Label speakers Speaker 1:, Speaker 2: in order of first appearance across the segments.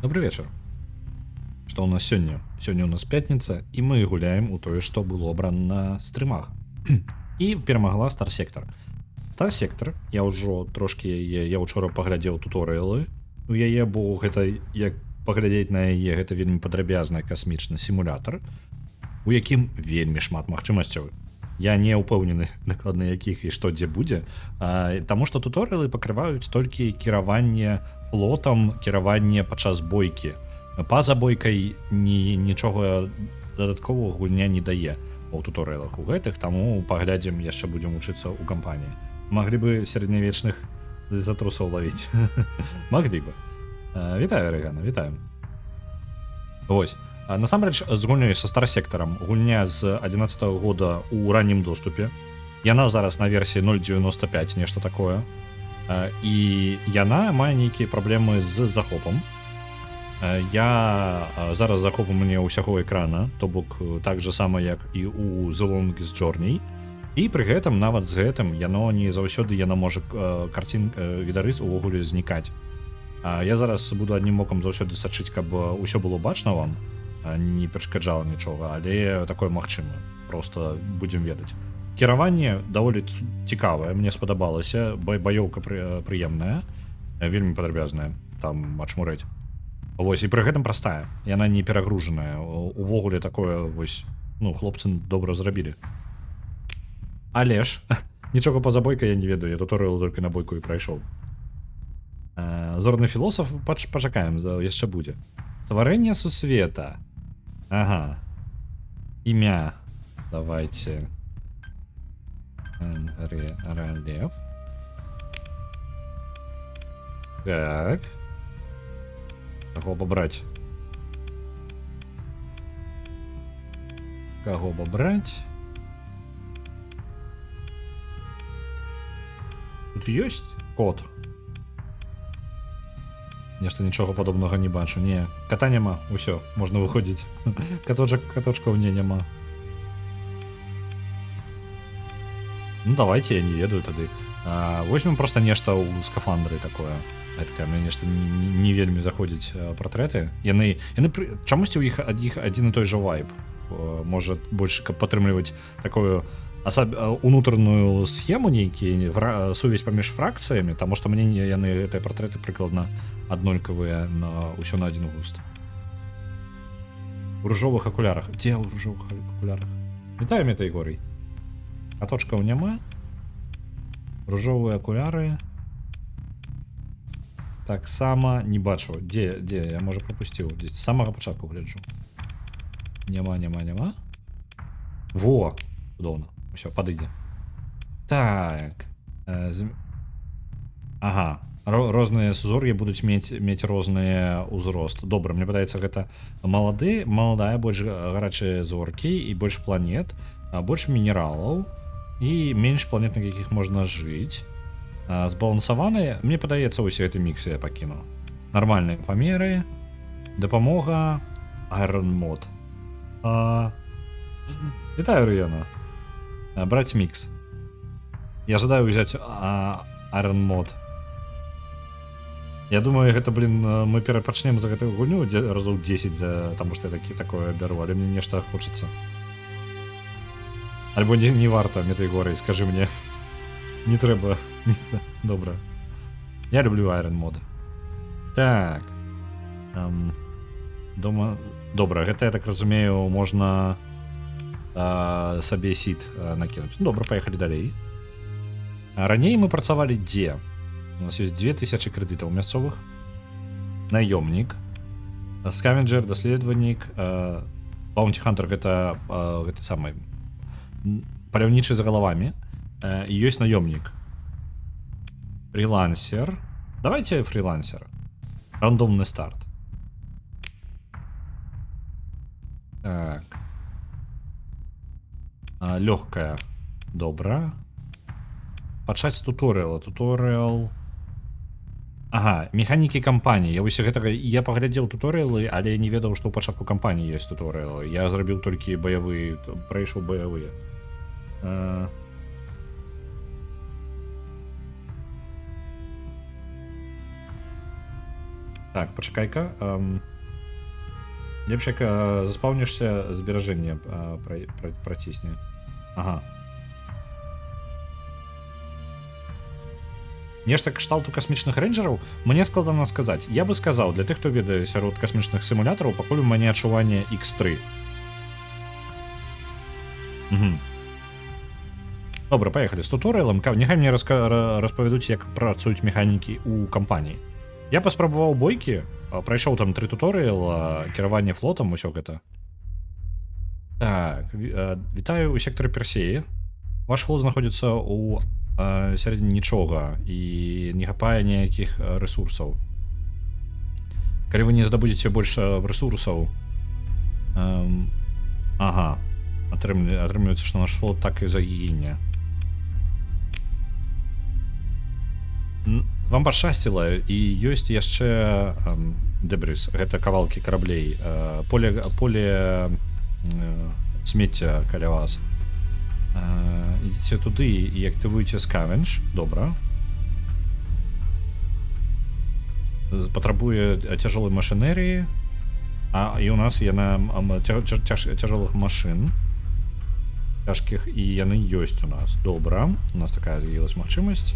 Speaker 1: Добрый вечер. Что у нас сегодня? Сегодня у нас пятница, и мы гуляем у тое, што было абрана на стрымах. І перамагла Star Sector. Star Sector, я ўжо трошки я учора паглядзеў туторыялы у яе, бо гэта як паглядзець на яе, гэта вельмі падрабязны касмічны сімулятор, у якім вельмі шмат магчымасцяў. Я не ўпэўнены дакладна якіх і што дзе будзе, таму што туторыялы пакрываюць толькі кіраванне флотам, кіраванне падчас бойкі. Па-за бойкай нічога дадатковага гульня не дае у туторыялах у гэтых, таму паглядзім, яшчэ будзем вучыцца ў кампаніі. Маглі бы сярэднявечных затрусаў лавіць. Маглі бы. Вітаю, Рэгана, вітаем. Вось. Насамрэч, з гульнёй са Star Sector'ам гульня з 11 года ў раннім доступе. Яна зараз на версіі 0.95, нешта такое. І яна мае нейкія праблемы з захопам. Я зараз захопу мне ўсяго экрана, то бок так же сама, як і у The Longest Journey. І пры гэтым, нават з гэтым, яно не заўсёды яна можа відарыс увогуле знікаць. Я зараз буду аднім окам заўсёды сачыць, каб усё было бачна вам, не перашкаджала нічога, але такое магчыма. Просто будзем ведаць. Кіраванне даволі цікавае, мне спадабалася, баёўка прыемная, вельмі падрабязная, там ачмурэць. Вось, і пры гэтым простая, яна не перагружаная. Увогуле такое, вось, ну, хлопцы добра зрабілі. Але ж, нічога па-за бойкай я не ведаю, я туторыял толькі на бойку і прайшоў. Зорны філосаф, пачакаем, яшчэ будзе. Стварэнне сусвета. Ага. Імя. Давайте. Релеф. Так. Кого побрать? Кого побрать? Тут есть кот? Нешта нічога падобнага не бачу. Не, кота няма. Усё, можна выходзіць. Каточкаў няма. Ну давайте, я не ведаю тады. Возьмем просто нешта ў скафандры такое. Гэтакае, мне нешта не вельмі заходзіць партрэты. Яны чамусьці ў іх адзін і той жа вайб. Можа больш каб падтрымліваць такую унутраную схему нейкі, сувязь паміж фракцыямі, таму што мне яны гэтыя партрэты прыкладна аднолькавыя на ўсё на адзін густ. У ружовых акулярах. Дзе ў ружовых акулярах? Вітаем, этой горай. Каточкаў няма. Ружовыя акуляры. Таксама не бачу. Дзе? Я, можа, прапусціў. З самага пачатку гляджу. Няма. Во! Удобно. Усё, падыдзе. Так. Ага. Розныя сузор'і будуць мець розныя ўзрост. Добра, мне падаецца, гэта маладая, больш гарачыя зоркі і больш планет, больш мінералаў і менш планет, на якіх можна жыць. Збалансаваныя, мне падаецца, усе гэты мікс я пакіну. Нармальныя памеры, дапамога, Iron Mod. Вітаю, Рыяна. Браць мікс. Я жадаю взять Iron Mod. Я думаю, гэта, мы перапачнем за гэтую гульню разоў 10, таму што я такое бяру, але мне нешта хочацца. Альбо не варта, этой горай, скажы мне. Не трэба. Добра. Я люблю Iron Mod. Так. Добра, гэта, я так разумею, можна сабе сід накінуць. Добра, паехалі далей. Раней мы працавалі дзе? У нас ёсць 2000 крэдытаў мясцовых. Наёмнік. Скавенджер, даследавальнік. Баунти Хантер, гэта самы паляўнічы за галавамі. І ёсць наёмнік. Фрилансер. Давайте фрилансер. Рандомны старт. Так. Лёгкая. Добра. Пачаць туторыяла. Туторыял. Ага, механікі кампаніі. Я вось гэтага, я паглядзеў туторыялы, але я не ведаў, што ў пачатку кампаніі ёсць туторыялы. Я зрабіў толькі баявыя, прайшоў баявыя. Так, пачакай-ка. Лепш як заспаўнішся, зберажэнне працісне. Ага. Нешта кшталту касмічных рэйнджераў мне складана сказаць. Я бы сказаў, для тых, хто ведае сярод касмічных сімулятараў, пакуль у мяне адчуванне X3. Добра, паехалі з туторыялам. Няхай мне распавядуць, як працуюць механікі ў кампаніі. Я паспрабаваў бойкі, прайшоў там 3 туторыяла, кіраванне флотам, усё гэта. Так, вітаю ў сектары Персеі. Ваш флот знаходзіцца ў сярэдзіне нічога і не хапае ніякіх рэсурсаў. Калі вы не здабудзеце больш рэсурсаў, ага, атрымліваецца, што наш флот так і загіне. Вам пашчасціла, і ёсць яшчэ дэбрыс, гэта кавалкі караблей, поле смецця каля вас. Ідзіце туды і актывуйце скавендж. Добра. Патрабуе цяжолай машынерыі, і у нас яна цяжолых машын цяжкіх, і яны ёсць у нас. Добра, у нас такая з'явілась магчымасць.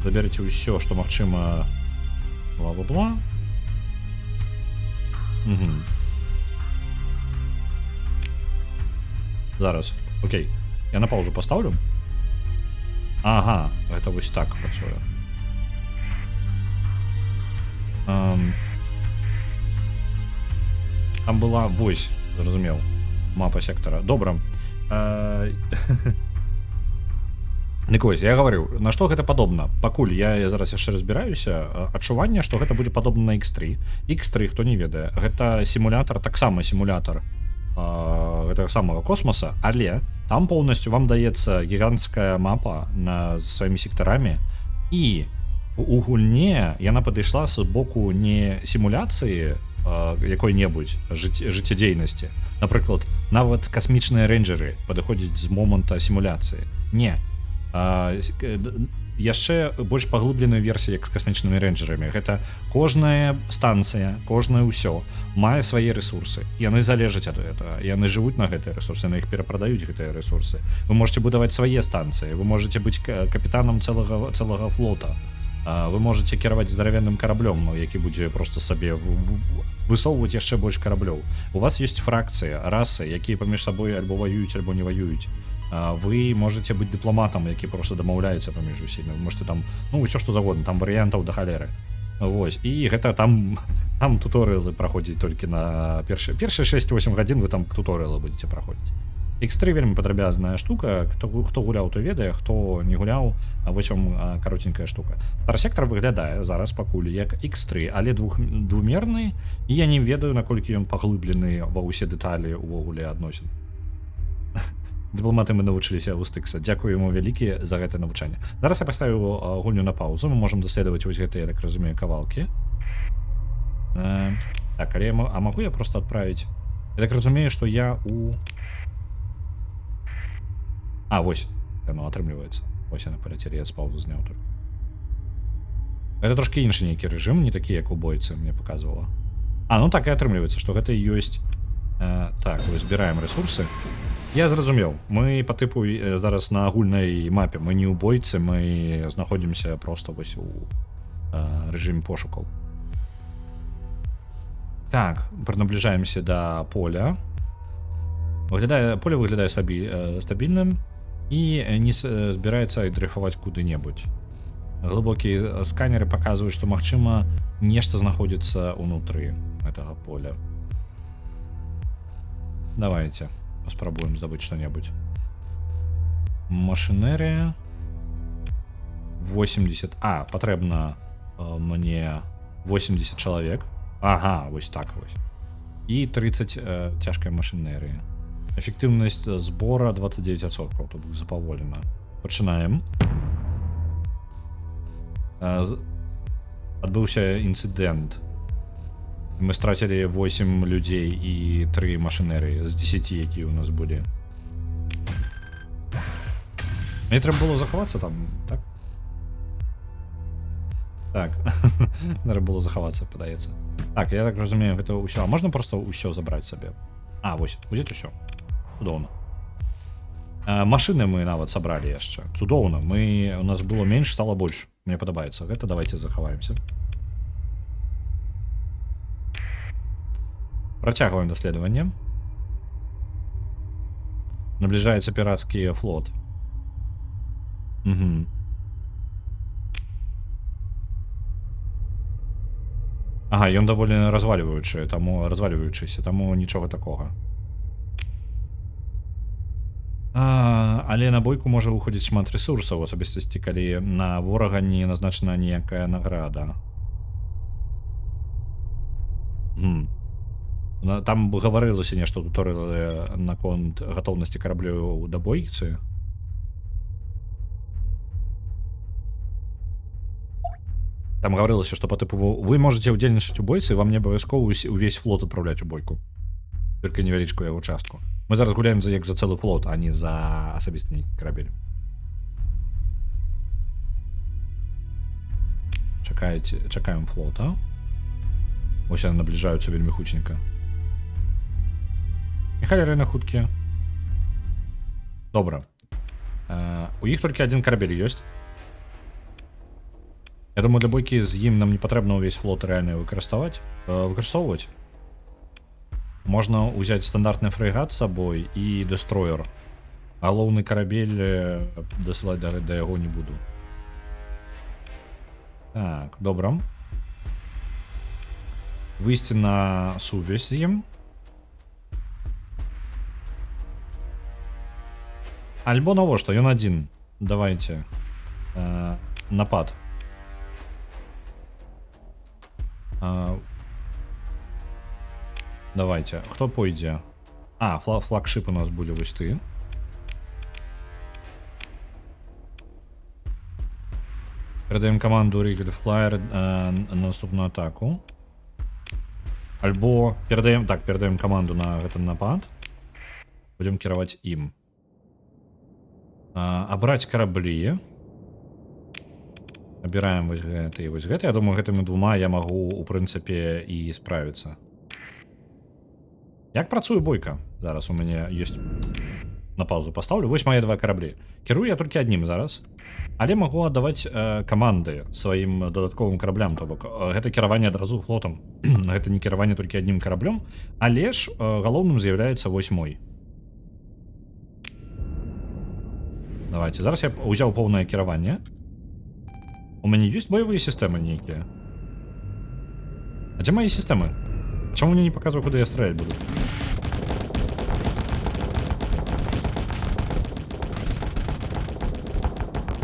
Speaker 1: Заберыце ўсё, што магчыма, бла-бла-бла. Зараз, окей. Я на паузу пастаўлю. Ага, гэта вось так працуе. Там была, вось, зразумеў, мапа сектара. Добра. Дык вось, я гаварыў, на што гэта падобна? Пакуль я зараз яшчэ разбіраюся, адчуванне, што гэта будзе падобна на X3. X3, хто не ведае, гэта сімулятар, таксама сімулятар гэтага самага космоса, але там поўнасцю вам даецца гіганцкая мапа з сваімі сектарамі, і у гульне яна падышла з боку не сімуляцыі якой-небудзь жыццядзейнасці. Напрыклад, нават касмічныя рэйнджеры падыходзяць з моманта сімуляцыі. Не. Яшчэ больш паглыбленая версія, як з касмічнымі рэйнджерамі. Гэта кожная станцыя, кожнае ўсё мае свае рэсурсы. Яны залежаць ад гэтага. Яны жывуць на гэтыя рэсурсы, на іх перапрадаюць гэтыя рэсурсы. Вы можете будаваць свае станцыі, вы можете быць капітанам цэлага флота. Вы можете кіраваць здаравенным караблём, які будзе проста сабе высоўваць яшчэ больш караблёў. У вас ёсць фракцыі, расы, якія паміж сабой альбо ваююць, альбо не ваююць. Вы можете быць дыпламатам, які проста дамаўляецца паміж усімі. Вы можете там, ну, ўсё што загодна, там варыянтаў да халеры. Вось, і гэта там туторыялы праходзіць толькі на першыя 6-8 гадзін вы там туторыялы будзеце праходзіць. X3 вельмі падрабязная штука, хто гуляў, то ведае, хто не гуляў, вось вам каротенькая штука. Старсектар выглядае зараз пакуль як X3, але двумерны, і я не ведаю, наколькі ён паглыблены ва ўсе дэталі ўвогуле адносін. Дыпламаты мы навучыліся ў Стыкса. Дзякую яму вялікі за гэтае навучанне. Зараз я паставіў гульню на паузу, мы можам даследаваць вось гэтыя, я так разумею, кавалкі. Так, але магу я проста адправіць? Я так разумею, што я у... вось, яно атрымліваецца. Вось яна паляцелі, я з паузу зняў толькі. Гэта трошкі іншы нейкі рэжым, не такі, як у бойцы мне паказвала. Ну так і атрымліваецца, што гэта ёсць... Так, вось, збіраем рэсурсы. Я зразумеў, мы па тыпу зараз на агульнай мапе, мы не ў бойцы, мы знаходзімся проста вось у рэжыме пошукаў. Так, набліжаемся да поля. Поле выглядае стабільным і не збіраецца дрейфаваць куды-небудзь. Глыбокія сканеры паказваюць, што магчыма нешта знаходзіцца ўнутры гэтага поля. Давайте паспрабуем здабыць што-небудзь. Машынерыя 80. Патрэбна мне 80 чалавек. Ага, вось так вось. І 30 цяжкай машынерыі. Эфектыўнасць збора 29%, то бок запаволена. Пачынаем. Адбыўся інцыдэнт. Мы страцілі 8 людзей і 3 машынерыі з 10, якія ў нас былі. Мне трэба было захавацца там, так? Так. Треба було захавацца, падаецца. Так, я так разумею, гэта ўсё. А можна проста ўсё забраць сабе? А, вось, узяць усё. Цудоўна. Машыны мы нават сабралі яшчэ. Цудоўна. У нас было менш, стало больш. Мне падабаецца. Гэта давайте захаваемся. Працягваем даследаванне. Набліжаецца пірацкі флот. Угу. Ага, ён даволі разваліваючыся, таму нічога такога. Але на бойку можа выходзіць шмат рэсурсаў, асабістасці, калі на ворага не назначана ніякая награда. Там гаварылася нешта туторыялы наконт гатоўнасці караблёў да бойцы. Там гаварылася, што па тыпу вы можаце ўдзельнічаць у бойцы, вам не абавязкова увесь флот адпраўляць у бойку. Толькі невялічкую яго частку. Мы зараз гуляем як за цэлы флот, а не за асабісты карабель. Чакаем флота. Вось яны набліжаюцца вельмі хутенька. Няхай рэальна хуткія. Добра. У іх толькі адзін карабель ёсць. Я думаю, для бойкі з ім нам не патрэбна ўвесь флот рэальна выкарыстоўваць. Можна ўзяць стандартны фрэгат з сабой і дэстроер. Галоўны карабель дасылаць да яго не буду. Так, добра. Выйсці на сувязь з ім. Альбо навошта, ён адзін. Давайте. Напад. Давайте. Хто пойдзе? Флагшип у нас будзе вось ты. Передаем команду Regal Flyer на наступную атаку. Альбо передаем команду на этот напад. Будем кіраваць ім. Абраць караблі. Абіраем вось гэта і вось гэта. Я думаю, гэтымі двума я магу, у прынцыпе, і справіцца. Як працуе бойка? Зараз у мяне ёсць... На паузу пастаўлю. Вось мае два караблі. Кірую я толькі аднім зараз. Але магу аддаваць каманды сваім дадатковым караблям. То бок, гэта кіраванне адразу флотам. Гэта не кіраванне толькі аднім караблём. Але ж галоўным з'яўляецца вось мой. Давайте. Зараз я ўзяў поўнае кіраванне. У мяне ёсць баявыя сістэмы нейкія. А дзе мае сістэмы? Чаму мне не паказвае, куды я страляць буду?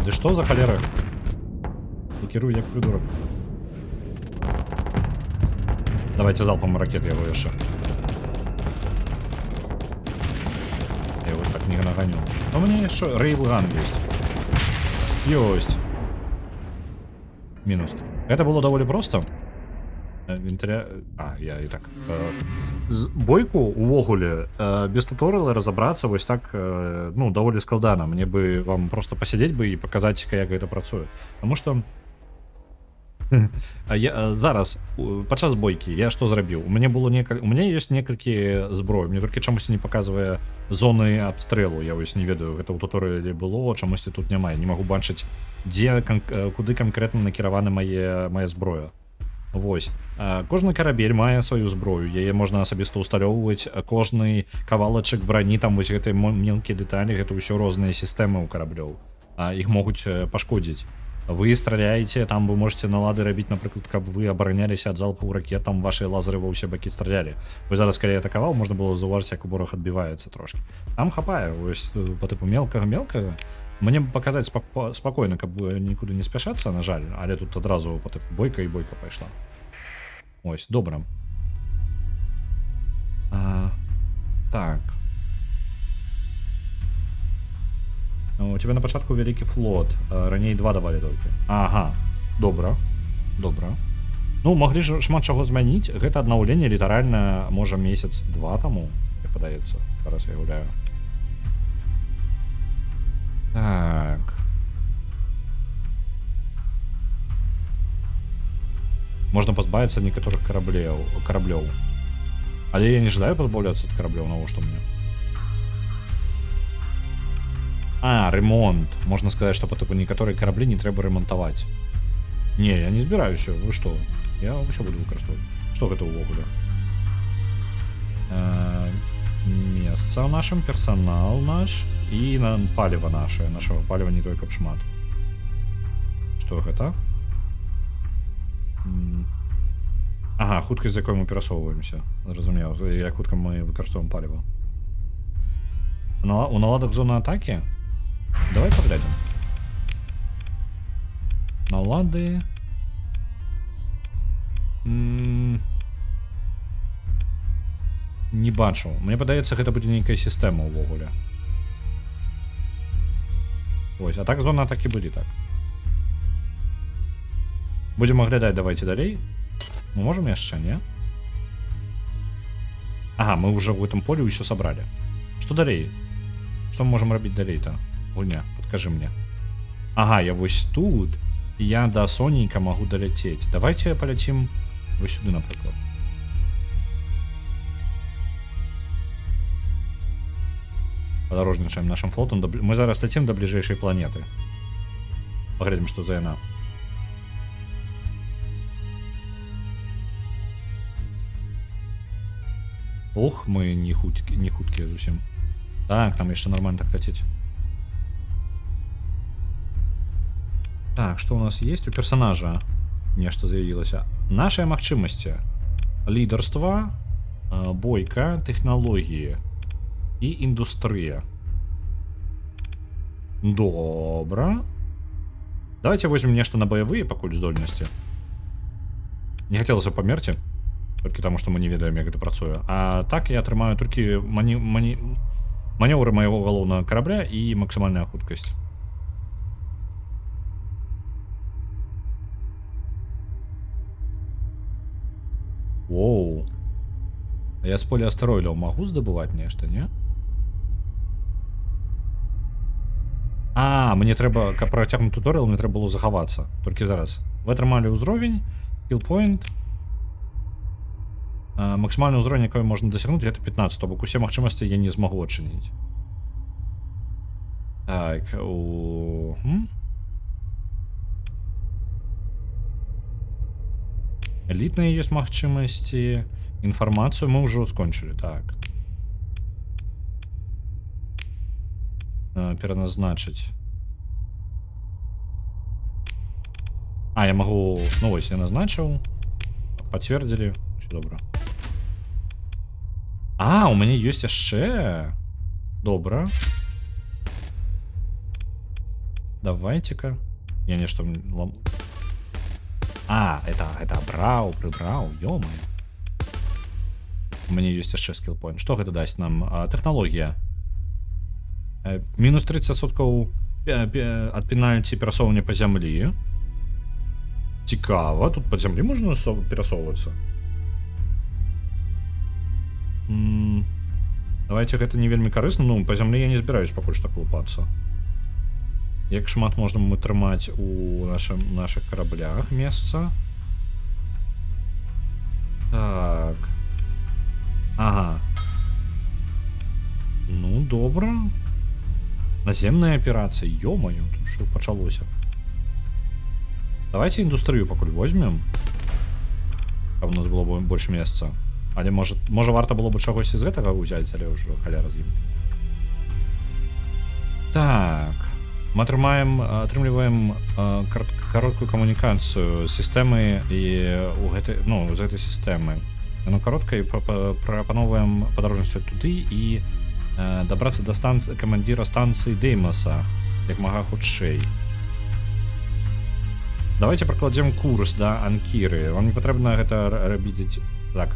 Speaker 1: Ды што за халера? Я кірую як придурок. Давайте залпом ракеты яго яшчэ. Я его так не нагоню. А у меня яшчэ рейлган ёсць. Ёсць. Мінус. Это было даволі проста. Я і так. Бойку увогуле без туторыяла разабрацца вось так, ну, даволі складана. Мне бы вам просто пасядзець бы і паказаць, як гэта працуе. Таму што зараз падчас бойкі я што зрабіў? У мяне ёсць некалькі зброй. Мне толькі чамусьці не паказвае зоны абстрэлу. Я вось не ведаю, гэта ў туторыяле было, чамусьці тут няма. Не магу бачыць, куды канкрэтна накіравана мая зброя. Вось. Кожны карабель мае сваю зброю. Яе можна асабіста ўсталёўваць. Кожны кавалачак брані, там вось гэтыя мелкія дэталі, гэта ўсё розныя сістэмы ў караблёў. Іх могуць пашкодзіць. Вы страляеце, там вы можете налады рабіць, напрыклад, каб вы абараняліся ад залпу ракет, там ваши лазеры ва ўсе бакі стралялі. Вы зараз, калі атакаваў, можна было заўважыць, як вораг адбіваецца трошки. Там хапае, вось по тыпу мелкага. Мне б паказаць спакойна, каб нікуды не спяшацца, на жаль, але тут адразу по тыпу бойка і бойка пайшла. Ось, добра. Так. У тебя на пачатку вялікі флот, раней 2 давалі толькі. Ага, добра. Ну, маглі ж шмат чаго змяніць. Гэта аднаўленне літаральна, можа, месяц-два таму, мне падаецца. Зараз я гуляю. Так. Можна пазбавіцца некаторых караблёў. Але я не жадаю пазбаўляцца ад караблёў, навошта мне? Ремонт. Можна сказаць, што па тыпу некаторыя караблі не трэба рамантаваць. Не, я не збіраюся, вы што? Я ўсё буду выкарыстоўваць. Што гэта ўвогуле? Месца ў нашым, персанал наш і паліва наше. Нашага паліва не той каб шмат. Што гэта? Ага, хуткасць, з якой мы перасоўваемся. Зразумеў, як хутка мы выкарыстоўваем паліва. У наладах зоны атакі? Давай поглядим. Налады. Не бачу. Мне падаецца, гэта будзе нейкая сістэма ўвогуле. Ось, а так зона атакі былі так. Будем оглядать, давайте далей. Мы можем яшчэ, не? Ага, мы уже в этом поле все собрали. Что далей? Что мы можем рабіць далей-то? Гульня, подкажи мне. Ага, я вось тут. И я до сонненька могу долететь. Давайте полетим вот сюда, например. Подорожничаем нашим флотом. Мы зараз летим до ближайшей планеты. Поглядим, что за яна. Ох, мы не хуткие зусім. Так, там еще нормально так лететь. Так, что у нас есть? У персонажа нечто заявилось. Наши магчымасці. Лидерство, бойка, технологии и индустрия. Добра. Давайте возьмем нечто на боевые покуль здольности. Не хотелось бы померти. Только потому, что мы не ведаем, як гэта працуе. А так я атрымаю толькі маневры моего галоўнага корабля и максимальная хуткасць. Воу. А я с поля астэроідаў могу здабываць нешта, не? Мне трэба, каб працягнуць туторыял, мне трэба было захавацца. Толькі зараз. Вы атрымалі ўзровень, кілпоінт. Максимальный уровень, якой можно досягнуть, это 15, то бок усе магчымасці я не змагу адчыніць. Так, элітныя ёсць магчымасці, інфармацыю мы ўжо скончылі, так. Пераназначыць. Я магу, ну вось, я назначыў, пацвердзілі, ўсё добра. У мяне ёсць яшчэ. Добра. Давайте-ка. Я нешта... это браў, прыбраў, ё-моё. У мяне ёсць яшчэ скілпоінт. Што гэта дасць нам? Тэхналогія. Мінус 30% ад пенальці перасоўвання па зямлі. Цікава, тут па зямлі можна перасоўвацца. Давайте гэта не вельмі карысна, ну па зямлі я не збіраюсь пакуль што купацца. Як шмат можна мы трымаць у наших караблях месца. Так. Ага. Ну, добра. Наземная аперацыя, ё-моё, тут што пачалося. Давайте індустрыю пакуль возьмем. Каб у нас было больш месца. Але можа варта было бы чагось з гэтага ўзяць, але ўжо халяра з ім. Так. Мы атрымліваем кароткую камунікацыю з сістэмы і з гэтай сістэмы. Яно каротка і прапановваем падарожнасці туды і дабрацца да камандзіра станцыі Деймаса як мага хутчэй. Давайте пракладзем курс да Анкіры. Вам не патрэбна гэта рабіць. Так,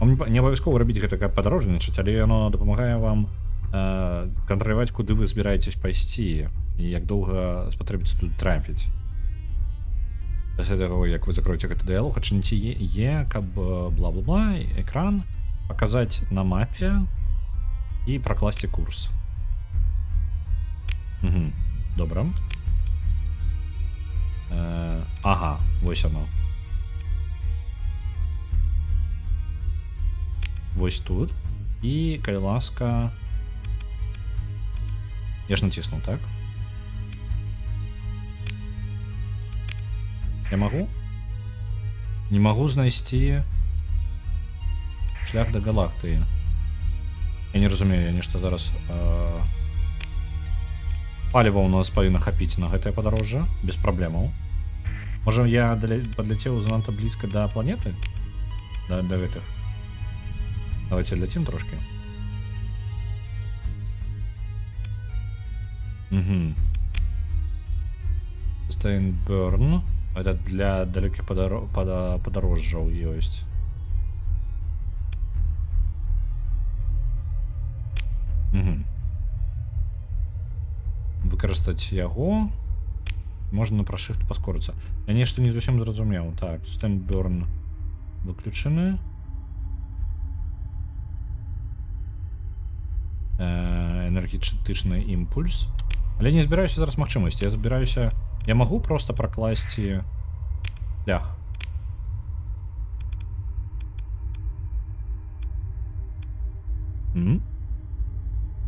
Speaker 1: не абавязкова рабіць гэта каб падарожнічаць, але яно дапамагае вам кантраляваць, куды вы збіраецесь пайсці і як доўга спатрэбіцца тут трапіць. Пасля таго, як вы закроеце гэты дыялог, адчыніце каб бла-бла-бла, экран, паказаць на мапе і пракласці курс. Добра. Ага, вось оно. Вось тут. І, калі ласка... Я ж націснуў, так? Я магу? Не магу знайсці шлях да галактыі. Я не разумею, я нешта зараз... Паліва ў нас павінна хапіць на гэтае падарожжа, без праблемаў. Можа, я падляцеў занадта блізка да планеты? Да гэтых. Давайте ляцім трошки. Угу. Sustain burn. Это для далеких падарожжаў ёсць. Угу. Выкарыстаць яго. Можна на прошыфт паскорыцца. Я нешта не зусім зразумеў. Так, Sustain burn выключаны. Энергетычны імпульс. Але не збіраюся зараз магчымасці. Я збіраюся... Я магу просто пракласці шлях.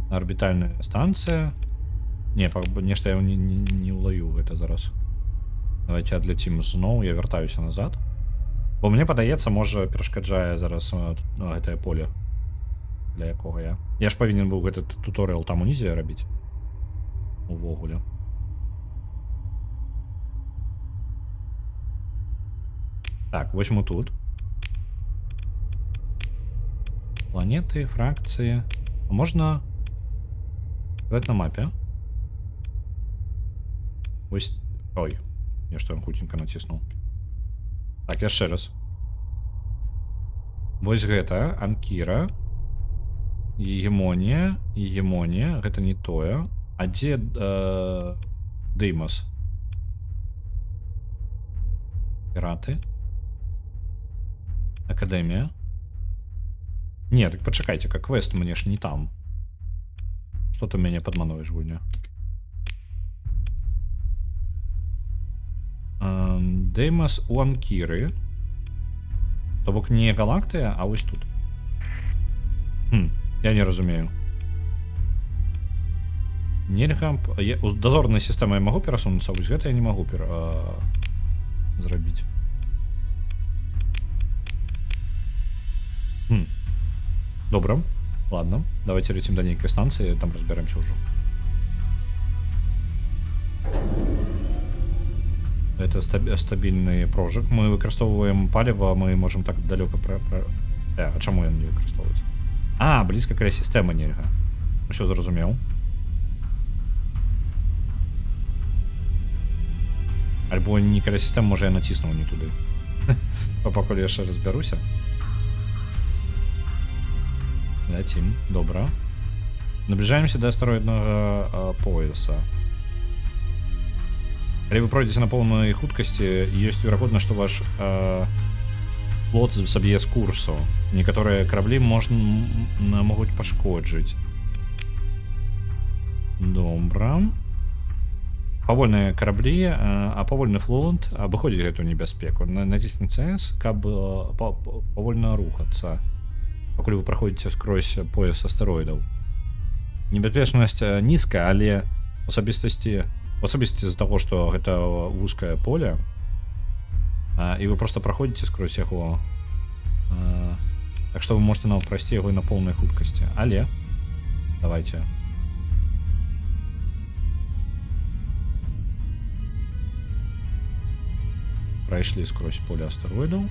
Speaker 1: Арбітальная станцыя. Не, нешта я не ўлавіў гэта зараз. Давайте адляцім зноў, я вяртаюся назад. Бо мне падаецца, можа перашкаджае зараз гэтае поле. Для якога я. Я ж павінен быў гэты туторыял там унізе рабіць. Увогуле. Так, вось мы тут. Планеты, фракцыі. А можна сказаць на мапе. Вось... Ой, нешта я хутенька націснуў. Так, яшчэ раз. Вось гэта, Анкіра. Гегемонія. Гегемонія. Гэта не тое. А дзе Деймос? Піраты. Академія. Не, так пачакайце, как квест мне ж не там. Что ты мяне падмануеш, гульня? Деймос у Анкіры. То бок не галактыя, а вось тут. Я не разумею. Нельга... У дазорнай сістэмы я магу перасунуцца, вось гэта я не магу зрабіць. Добра. Ладно. Давайте летим до нейкай станцыі, там разберемся ўжо. Это стабільны прожиг. Мы выкарыстоўваем паліва, мы можем так далёка а чаму ён не выкарыстоўваць? А, блізка каля сістэмы нельга. Усё зразумеў. Альбо не каля сістэмы, можа я націснуў не туды. Пакуль яшчэ разбяруся. Летим, добра. Наближаемся до астэроіднага пояса. Калі вы пройдзеце на поўнай хуткасці, ёсць верагодна, што ваш флот саб'е з курсу. Некаторыя караблі могуць пашкоджыць. Добра. Павольныя караблі, а павольны флот абыходзіць гэту небяспеку. Націсні CS, каб павольна рухацца. Пакуль вы праходзіце скрозь пояс астэроідаў. Небяспечнасць нізкая, але асабістасці з-за таго, што гэта вузкае поле, і вы проста праходзіце скрозь яго. Так што вы можете нават прайсці яго і на поўнай хуткасці. Але давайте. Прайшлі скрозь поле астэроідаў.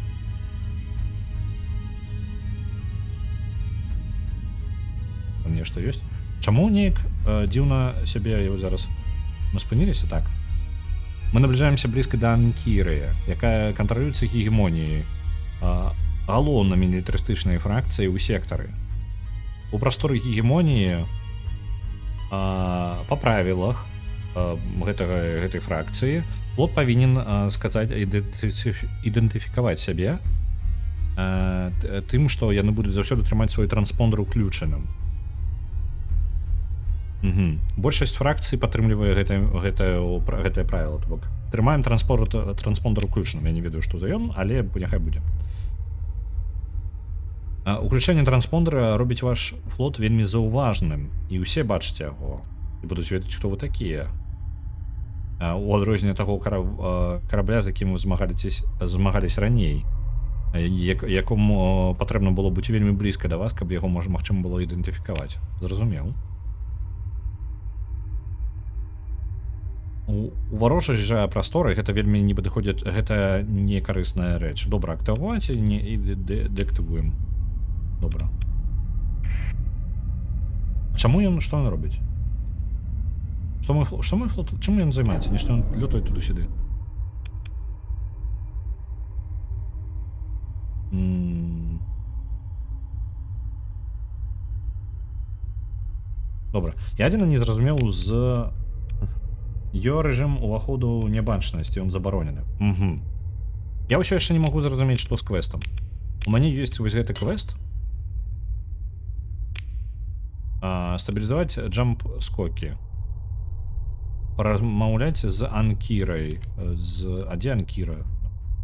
Speaker 1: Нешта ёсць. Чаму неяк дзіўна сябе зараз мы спыніліся так? Мы набліжаемся блізка да Анкіры, якая кантралюецца гегемоніяй, галоўна мілітарыстычнай фракцыі ў сектары. У прасторы гегемоніі па правілах гэтай фракцыі флот павінен сказаць, ідэнтыфікаваць сябе тым, што яны будуць заўсёды трымаць свой транспондер уключаным. Большасць фракцый падтрымлівае гэтае правіла, то бок трымаем транспондер уключаным. Я не ведаю, што за ён, але няхай будзе. Уключэнне транспондера робіць ваш флот вельмі заўважным, і ўсе бачыце яго і будуць ведаць, хто вы такія. У адрозненне таго карабля, з якім вы змагались раней, якому патрэбна было быць вельмі блізка да вас, каб яго магчыма было ідэнтыфікаваць. Зразумеў. У варожай жа прасторы гэта вельмі не падыходзіць, гэта не карысная рэч. Добра, актываваць і дэактывуем. Добра. Чаму ён, што ён робіць? Што мой флот, чым ён займаецца? Нешта ён лётае туды-сюды. Добра. Я адзіна не зразумеў з рэжым уваходу нябачнасці, ён забаронены. Я ўсё яшчэ не магу зразумець, што з квестам. У мяне ёсць вось гэты квест. Стабілізаваць джамп-скокі. Паразмаўляць з Анкірай. А дзе Анкіра?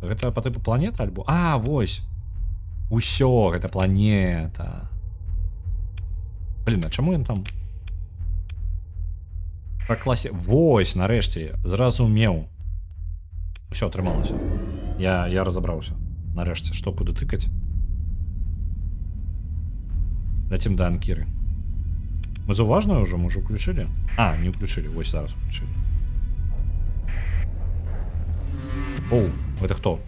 Speaker 1: Гэта па тыпу планета альбо? Вось. Усё, гэта планета. Блін, а чаму ён там? Пра класе... Вось, нарэшце, зразумеў. Усё, атрымалася. Я разабраўся. Нарэшце, што куды тыкаць? Ляцім да Анкіры. Мы заўважную ўжо, мы ўжо ўключылі? Не ўключылі, вось зараз ўключылі. Оу, гэта хто?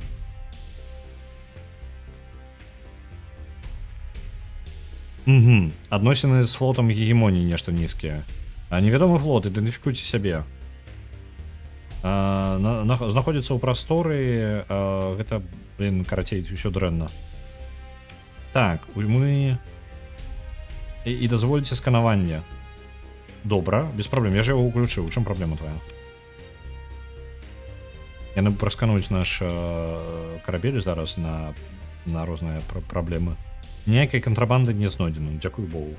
Speaker 1: Адносіны з флотам гегемоніі нешта нізкія. Невядомы флот, ідэнтыфікуйце сябе. Знаходзіцца ў прасторы, гэта, карацей, усё дрэнна. Так, мы... І дазволіце сканаванне. Добра, без праблем, я ж яго ўключыў. У чым праблема твая? Яны праскануюць наш карабель зараз на розныя праблемы. Ніякай кантрабанды не знойдзена, дзякуй Богу.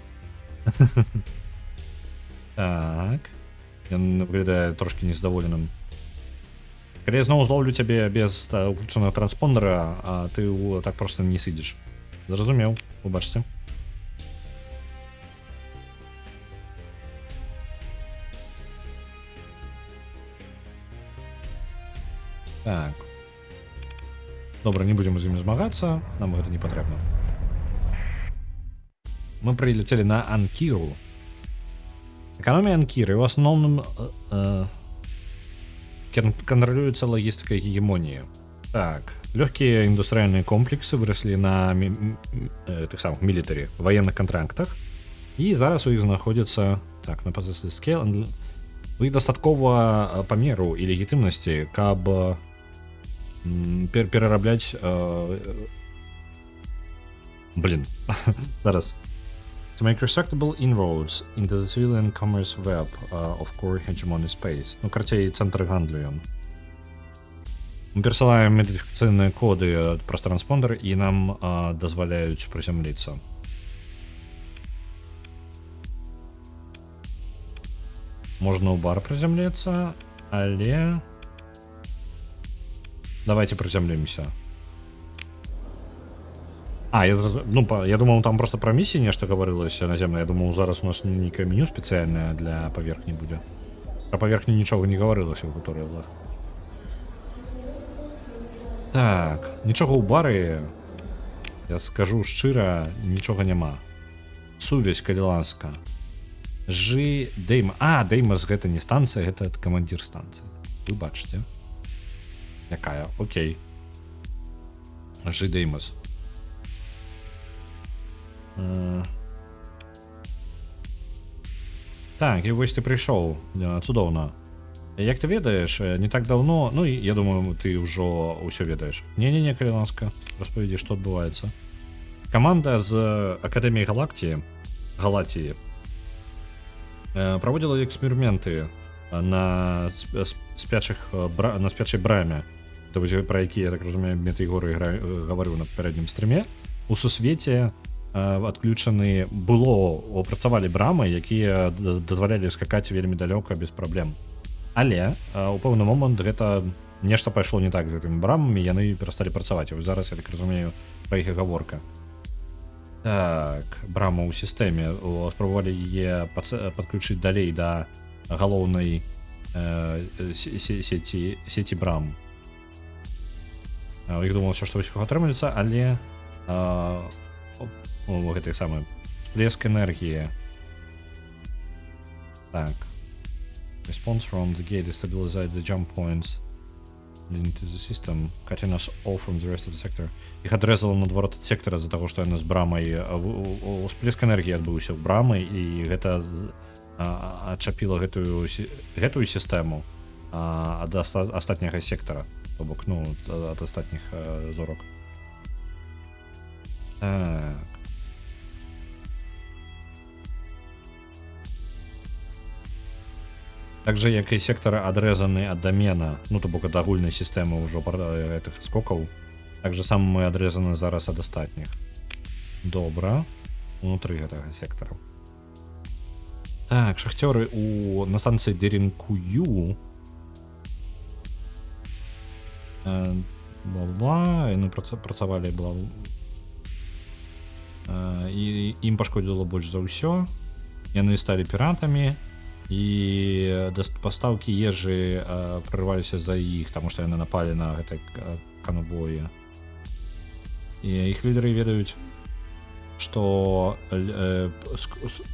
Speaker 1: Так. Ён выглядае трошки нездаволеным. Калі я зноў зловлю цябе без уключанага транспондера, а ты так проста не сидзіш. Зразумеў, выбачце. Так. Добра, не будзем з імі змагацца, нам гэта не патрэбна. Мы прилетели на Анкіру. Экономия Анкиры в основном контролируется логистикой гегемонии. Так, легкие индустриальные комплексы выросли на этих самых милитари, военных контрактах. И зараз у них находится, так, на позиции scale, у них дастаткова памеру и легитимности, каб перераблять... Блин, зараз. To make respectable inroads into the civilian commerce web of core hegemony space. Ну, карацей, центр гандлю ён. Мы перасылаем ідэнтыфікацыйныя коды праз транспондер і нам дазваляюць прызямліцца. Можна ў бар прызямліцца, але... Давайте прызямлімся. Я думал, там просто про миссии нечто говорилось наземное. Я думал, зараз у нас некое меню специальное для поверхни будет. Про поверхню ничего не говорилось у туториалах. Так, нічога ў бары, я скажу шчыра, нічога няма. Сувязь, калі ласка. Деймас гэта не станцыя, гэта камандзір станцыі. Вы бачыце. Якая? Окей. Деймас. Так, і вось ты прыйшоў. Цудоўна. Як ты ведаеш, не так давно, ну і я думаю, ты ўжо ўсё ведаеш. Не-не-не, калі ласка, распавядзі, што адбываецца. Каманда з Акадэміі Галатіі праводзіла эксперыменты на спячай браме, пра якія, я так разумею, Метэйгор гаварыў на папярэднім стрыме, у сусвеце адключаны працавалі брамы, якія дазвалялі скакаць вельмі далёка без праблем. Але у пэўны момант гэта нешта пайшло не так з гэтымі брамамі, яны перасталі працаваць. Вось зараз, я так разумею, пра іх гаворка. Так, брама ў сістэме. Спрабавалі яе падключыць далей да галоўнай сеці брам. Іх думалася, што ўсё атрымаецца, але гэтай самай всплеск энергіі. Так. Response from the gate destabilized the jump points into the system, cutting us off from the rest of the sector. Іх адрезала наадварот ад сектара з-за таго, што яны з брамай всплеск энергіі адбыўся ў брамы, і гэта адчапіла гэтую сістэму ад астатняга сектара, то бок, ну, ад астатніх зорак. Так. Также, як і сектары адрэзаны ад дамена, ну, то бок ад агульнай сістэмы ўжо гэтых скокаў, так же сам мы адрэзаны зараз ад астатніх. Добра. Унутры гэтага сектара. Так, шахцёры на станцыі Деринкую. Бла-бла, яны працавалі, і ім пашкодзіла больш за ўсё. Яны сталі піратамі. І пастаўкі ежы прарваліся за іх, таму што яны напалі на гэтай канвоі. І іх лідары ведаюць, што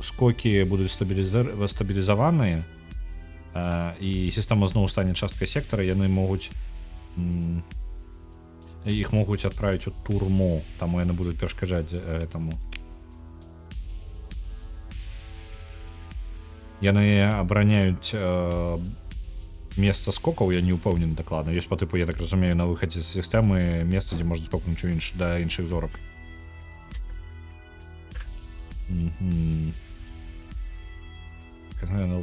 Speaker 1: скокі будуць стабілізаваныя, і сістэма зноў стане часткай сектара, яны могуць іх могуць адправіць у турму, таму яны будуць перашкаджаць гэтаму. Яны абараняюць месца скокаў, я не ўпэўнены дакладна. Ёсць па тыпу, я так разумею, на выхадзе з сістэмы месца, дзе можна скокнуць да іншых зорак.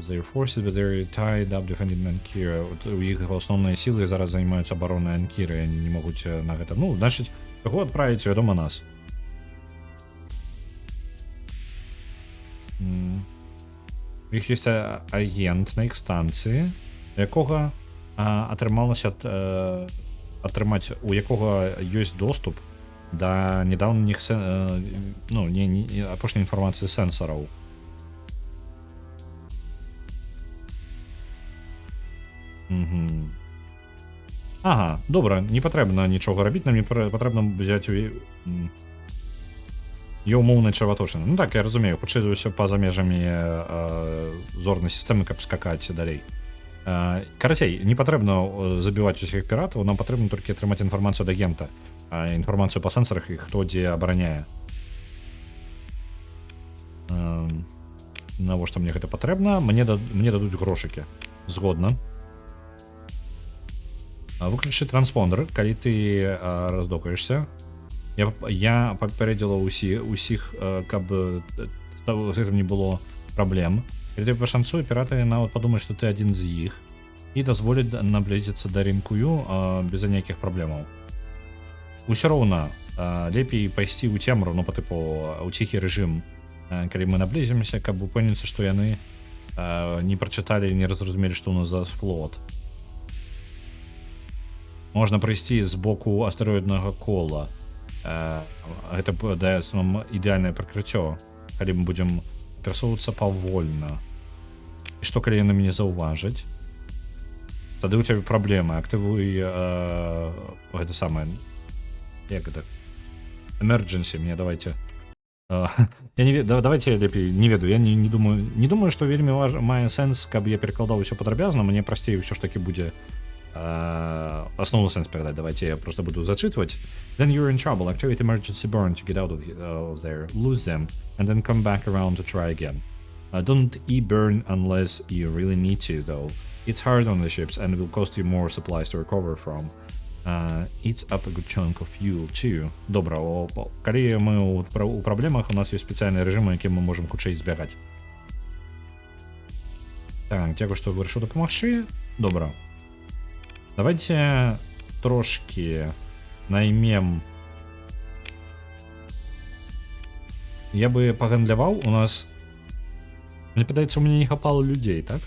Speaker 1: Their forces, but they're tied up defending Анкіра. У іх асноўныя сілы зараз займаюцца абаронай Анкіры, яны не могуць на гэта. Ну, значыць, каго адправіць, вядома, нас. У іх ёсць агент на іх станцыі, якога атрымалася атрымаць, у якога ёсць доступ да нядаўніх апошняй інфармацыі сэнсараў. Ага, добра, не патрэбна нічога рабіць, нам не патрэбна взяць умоўнай чарваточыны. Ну так, я разумею, хутчэй за ўсё па-за межамі зорнай сістэмы, каб скакаць далей. Карацей, не патрэбна забіваць усіх піратаў, нам патрэбна толькі атрымаць інфармацыю ад агента, інфармацыю па сэнсарах і хто дзе абараняе. Навошта мне гэта патрэбна? Мне дадуць грошыкі. Згодна. Выключы транспондер, калі ты раздокаешся. Я папярэдзіла ўсіх, каб з гэтым не было праблем. Калі ты пашанцуе, піраты нават падумаюць, што ты адзін з іх, і дазволіць наблізіцца да Ринкую без ніякіх праблемаў. Усё роўна лепей пайсці ў цемру, ну па тыпу ў ціхі рэжым, калі мы наблізімся, каб упэўніцца, што яны не прачыталі і не разразумелі, што ў нас за флот. Можна прыйсці з боку астэроіднага кола. Гэта дае нам ідэальнае прыкрыццё, калі мы будзем перасоўвацца павольна. І што калі яны мяне заўважаць? Тады ў цябе праблема. Актывуй гэта самае, як гэта, emergency мне давайте. Давайте лепей не ведаю, я не думаю, што вельмі мае сэнс, каб я перакладаў усё падрабязна, мне прасцей ўсё ж такі будзе основной сенс передать. Давайте я просто буду зачитывать. Then you're in trouble. Activate emergency burn to get out of there. Lose them and then come back around to try again. Don't e-burn unless you really need to, though. It's hard on the ships and it will cost you more supplies to recover from. Eats up a good chunk of fuel too. Добра, калі мы у праблемах, у нас ёсць спецыяльныя рэжымы, якім мы можам хутчэй збягаць. Так, дзякую, што вырашыў дапамагчы. Добра. Давайте трошки наймем Я бы погандляваў, у нас... Мне падаецца, у мяне не хапала людзей, так?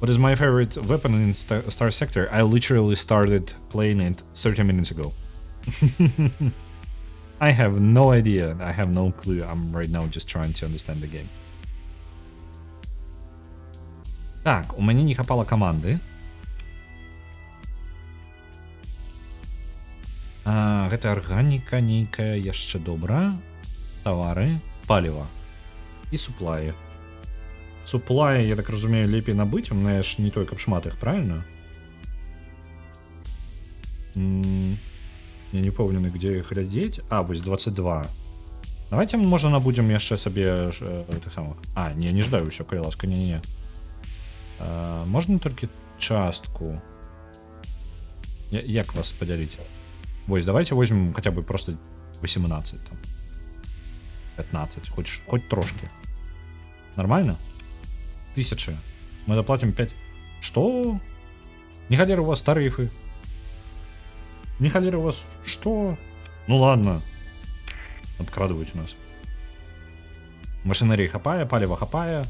Speaker 1: What is my favorite weapon in Star Sector? I literally started playing it 30 minutes ago. I have no idea. I have no clue. I'm right now just trying to understand the game. Так, у мяне не хапала каманды. Гэта арганіка нейкая, яшчэ добра. Тавары, паліва і суплаі. Суплаі, я так разумею, лепей набыць, у меня ж не той, каб шмат іх, правильно? Я не помню, где их глядзець. Вось 22. Давайте, можа, набудзем яшчэ сабе тых самых. Не ждаю ўсё, калі ласка, не. Можна толькі частку. Як вас падзяліць? Вось, давайте возьмем хотя бы просто 18 там. 15, хоть трошки. Нормально? 1000. Мы заплатим 5. Что? Не холера у вас тарифы. Не холера у вас... Что? Ну ладно. Открадывать у нас. Машинарии хапая, палева хапая.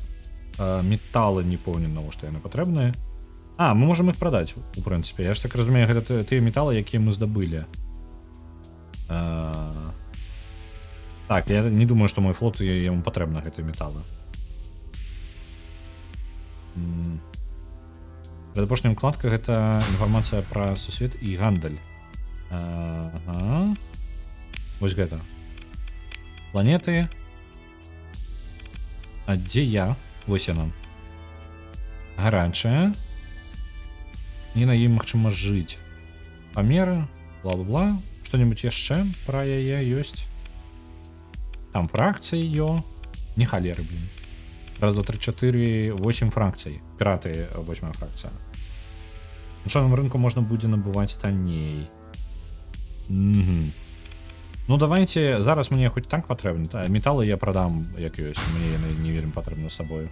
Speaker 1: Металлы не помню, на что яны патрэбныя. Мы можем их продать, у принципе. Я ж так разумею, гэта тыя металлы, якія мы здабылі. Так, я не думаю, что мой флот яму патрэбна гэтыя металлы. Апошняя укладка гэта інфармацыя пра сусвет і гандаль. Вось гэта. Планеты. А дзе я? Вось яна. Гарачая. І на ім магчыма жыць. Памеры, бла-бла-бла. Што-небудзь яшчэ пра яе ёсць? Там фракцыі ё. Не халеры, блин. Раз, два, три, 4, 8 фракцый. Пираты 8 фракция. На чорному рынку можна будзе набываць танней. Ну давайте, зараз мне хоць так патрэбна. Металлы я продам, як ёсць. Мне яны не вельмі патрэбна з сабою.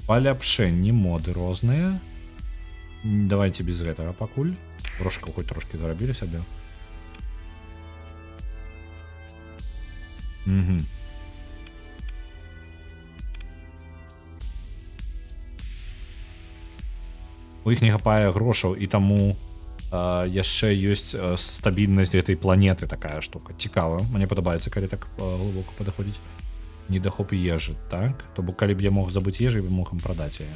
Speaker 1: Паляпшэнні, моды розныя. Давайте без гэтага пакуль. Грошка хоць трошки зарабілі сабе. У іх не хапае грошаў, і таму яшчэ ёсць стабільнасць гэтай планеты, такая штука. Цікава, мне падабаецца, калі так глыбока падаходзіць. Недахоп ежы, так? То бок, калі б я мог забыць ежы, я мог ім прадаць яе.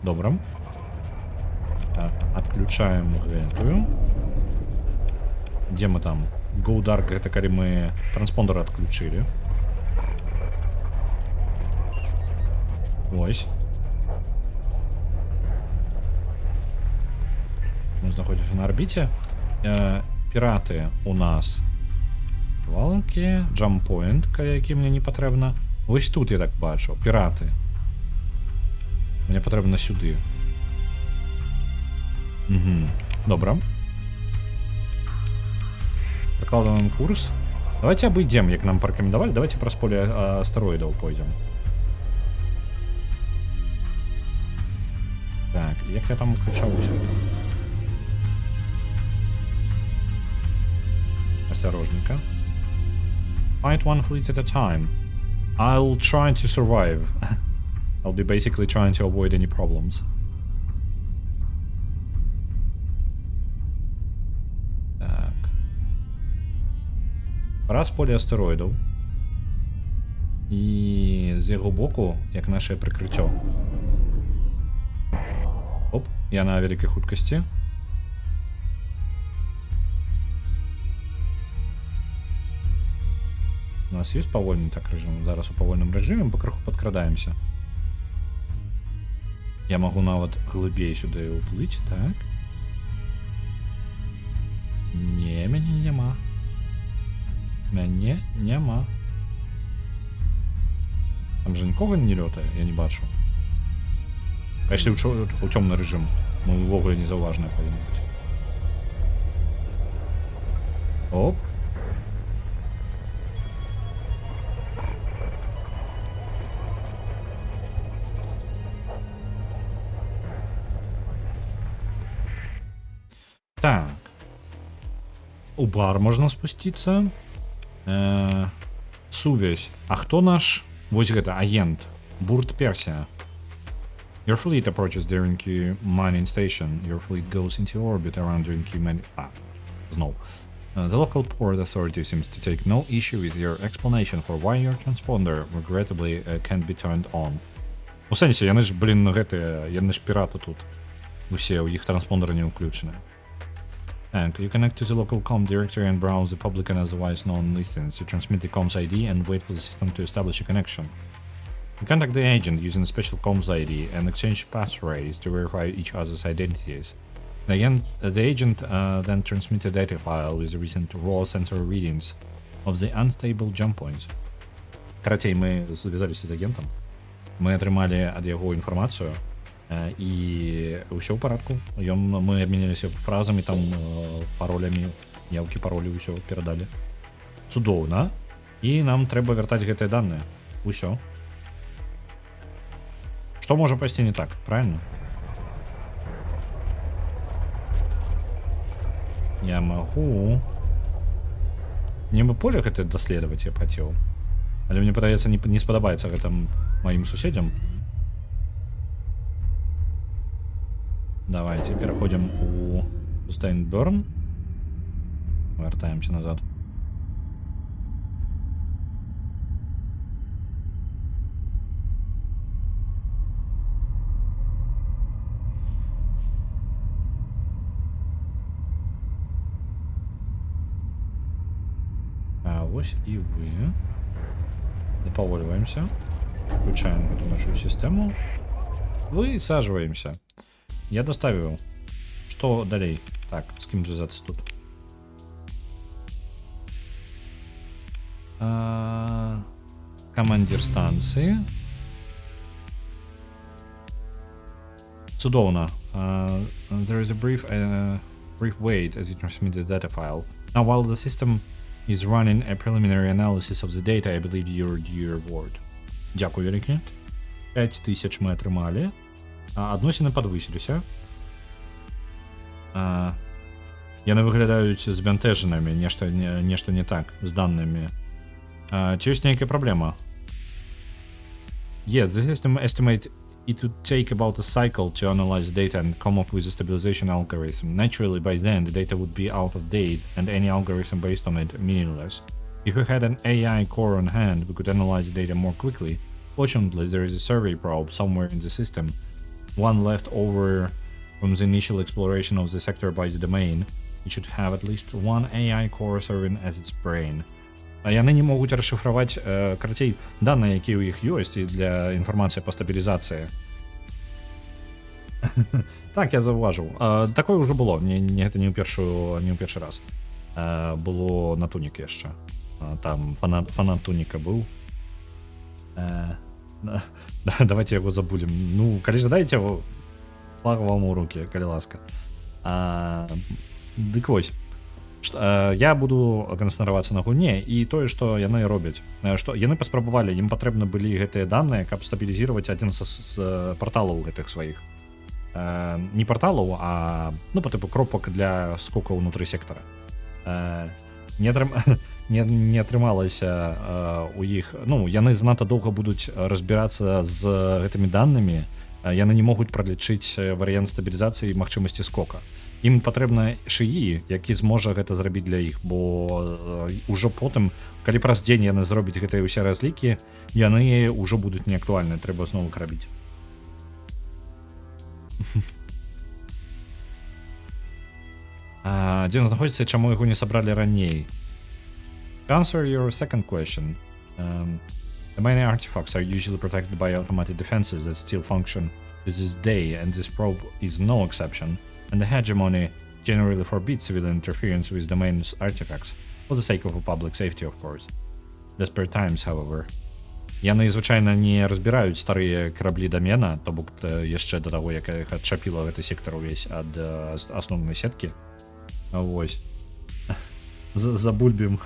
Speaker 1: Добра. Так, адключаем гэтую. Дзе мы там? Go Dark, гэта калі мы транспондер адключылі. Ось. Мы знаходимся на орбите. Пираты у нас валки, джампоинт, які мне не патрэбна. Вось тут я так бачу, пираты. Мне патрэбна сюды. Добра. Прокладываем курс. Давайте обойдем, як нам порекомендовали. Давайте праз поле астероидов пойдем. Так, як я там включал все это? Осторожненько. Fight one fleet at a time. I'll try to survive. I'll be basically trying to avoid any problems. Так. Раз поле астероидов. І з яго боку, як наше прикриття. Оп, я на великій хуткості. У нас есть повольный так режим? Зараз у повольном режиме покрыху подкрадаемся. Я могу нават глыбей сюда и уплыть, так. Не, мяне няма. Мяне няма. Там же нікога не лётае, я не бачу. А если у темный режим, мы увогуле незаўважнае павінна быць. Оп. Так. У бар можно спуститься. Сувязь. А кто наш? Вот это агент. Бурт Персия. Your fleet approaches Derinki mining station. Your fleet goes into orbit around Derinki mining... Знову. The local port authority seems to take no issue with your explanation for why your transponder regrettably can't be turned on. У сенсі, яны ж, блін, гэтыя, яны ж піраты тут. Усе, у іх транспондеры не ўключаны. And you connect to the local com directory and browse the public and otherwise known listings. You transmit the comms ID and wait for the system to establish a connection. You contact the agent using a special comms ID and exchange passphrase to verify each other's identities. The agent then transmits a data file with the recent raw sensor readings of the unstable jump points. Карацей, мы звязаліся з агентам, мы атрымалі ад яго інфармацыю, і ўсё ў парадку. Мы абмяняліся фразамі, там, паролямі, яўкі паролі, ўсё перадалі. Цудоўна. І нам трэба вяртаць гэтыя даныя. Усё. Што можа пайсці не так, правильно? Я магу... Не бы поле гэта даследаваць, я б хацеў. Але мне падаецца, не спадабаецца гэта маім суседзям. Давайте переходим у Стейнберн. Вертаемся назад. А ось и вы. Заповоливаемся. Включаем эту нашу систему. Высаживаемся. Я доставил. Что далей? Так, с кем связаться тут? Командир станции. Цудовно. There is a brief wait as you transmit the data file. Now, while the system is running a preliminary analysis of the data, I believe you're due reward. Дякую, велике. 5000 мы атрымалі. Адносіны падвысіліся. Яны выглядаюць збянтэжанымі, нешта не так з данымі. Ці ёсць нейкая праблема? Yes, the system estimate it would take about a cycle to analyze data and come up with a stabilization algorithm. Naturally, by then, the data would be out of date and any algorithm based on it meaningless. If we had an AI core on hand, we could analyze the data more quickly. Fortunately, there is a survey probe somewhere in the system, one left over from the initial exploration of the sector by the domain. It should have at least one AI core serving as its brain. А яны не могуць расшифраваць, карацей, даныя, якія ў іх ёсць, і для інфармацыі па стабілізацыі. Так, я заўважыў. Такое ўжо было, гэта не ў першы раз. Было на Тунік яшчэ. Там фанат Туніка быў. Давайте яго забудем. Ну, калі жадаеце, флаг вам у рукі, калі ласка. Дык вось. Я буду канцэнтравацца на гульне і тое, што яны робяць. Што яны паспрабавалі, ім патрэбны былі гэтыя даныя, каб стабілізировать адзін з парталаў гэтых сваіх. Не парталаў, а ну, по типу кропак для скока ўнутры сектара. Не атрымалася у іх, ну, яны занадта доўга будуць разбірацца з гэтымі данымі, яны не могуць прадлічыць варыянт стабілізацыі і магчымасці скока. Ім патрэбна шыі, які зможа гэта зрабіць для іх, бо ўжо потым, калі праз дзень яны зробяць гэтыя ўсе разлікі, яны ўжо будуць неактуальныя, трэба зноў іх рабіць. Дзе ён знаходзіцца і чаму яго не сабралі раней? To answer your second question, the mining artifacts are usually protected by automated defenses that still function to this day, and this probe is no exception. And the hegemony generally forbids civilian interference with domain's artifacts, for the sake of public safety, of course. Desperate times, however. Яны, звычайна, не разбіраюць старыя караблі дамена, то бок яшчэ да таго, як іх адчапіла гэты сектар увесь ад асноўнай сеткі. Вось. Забульбім.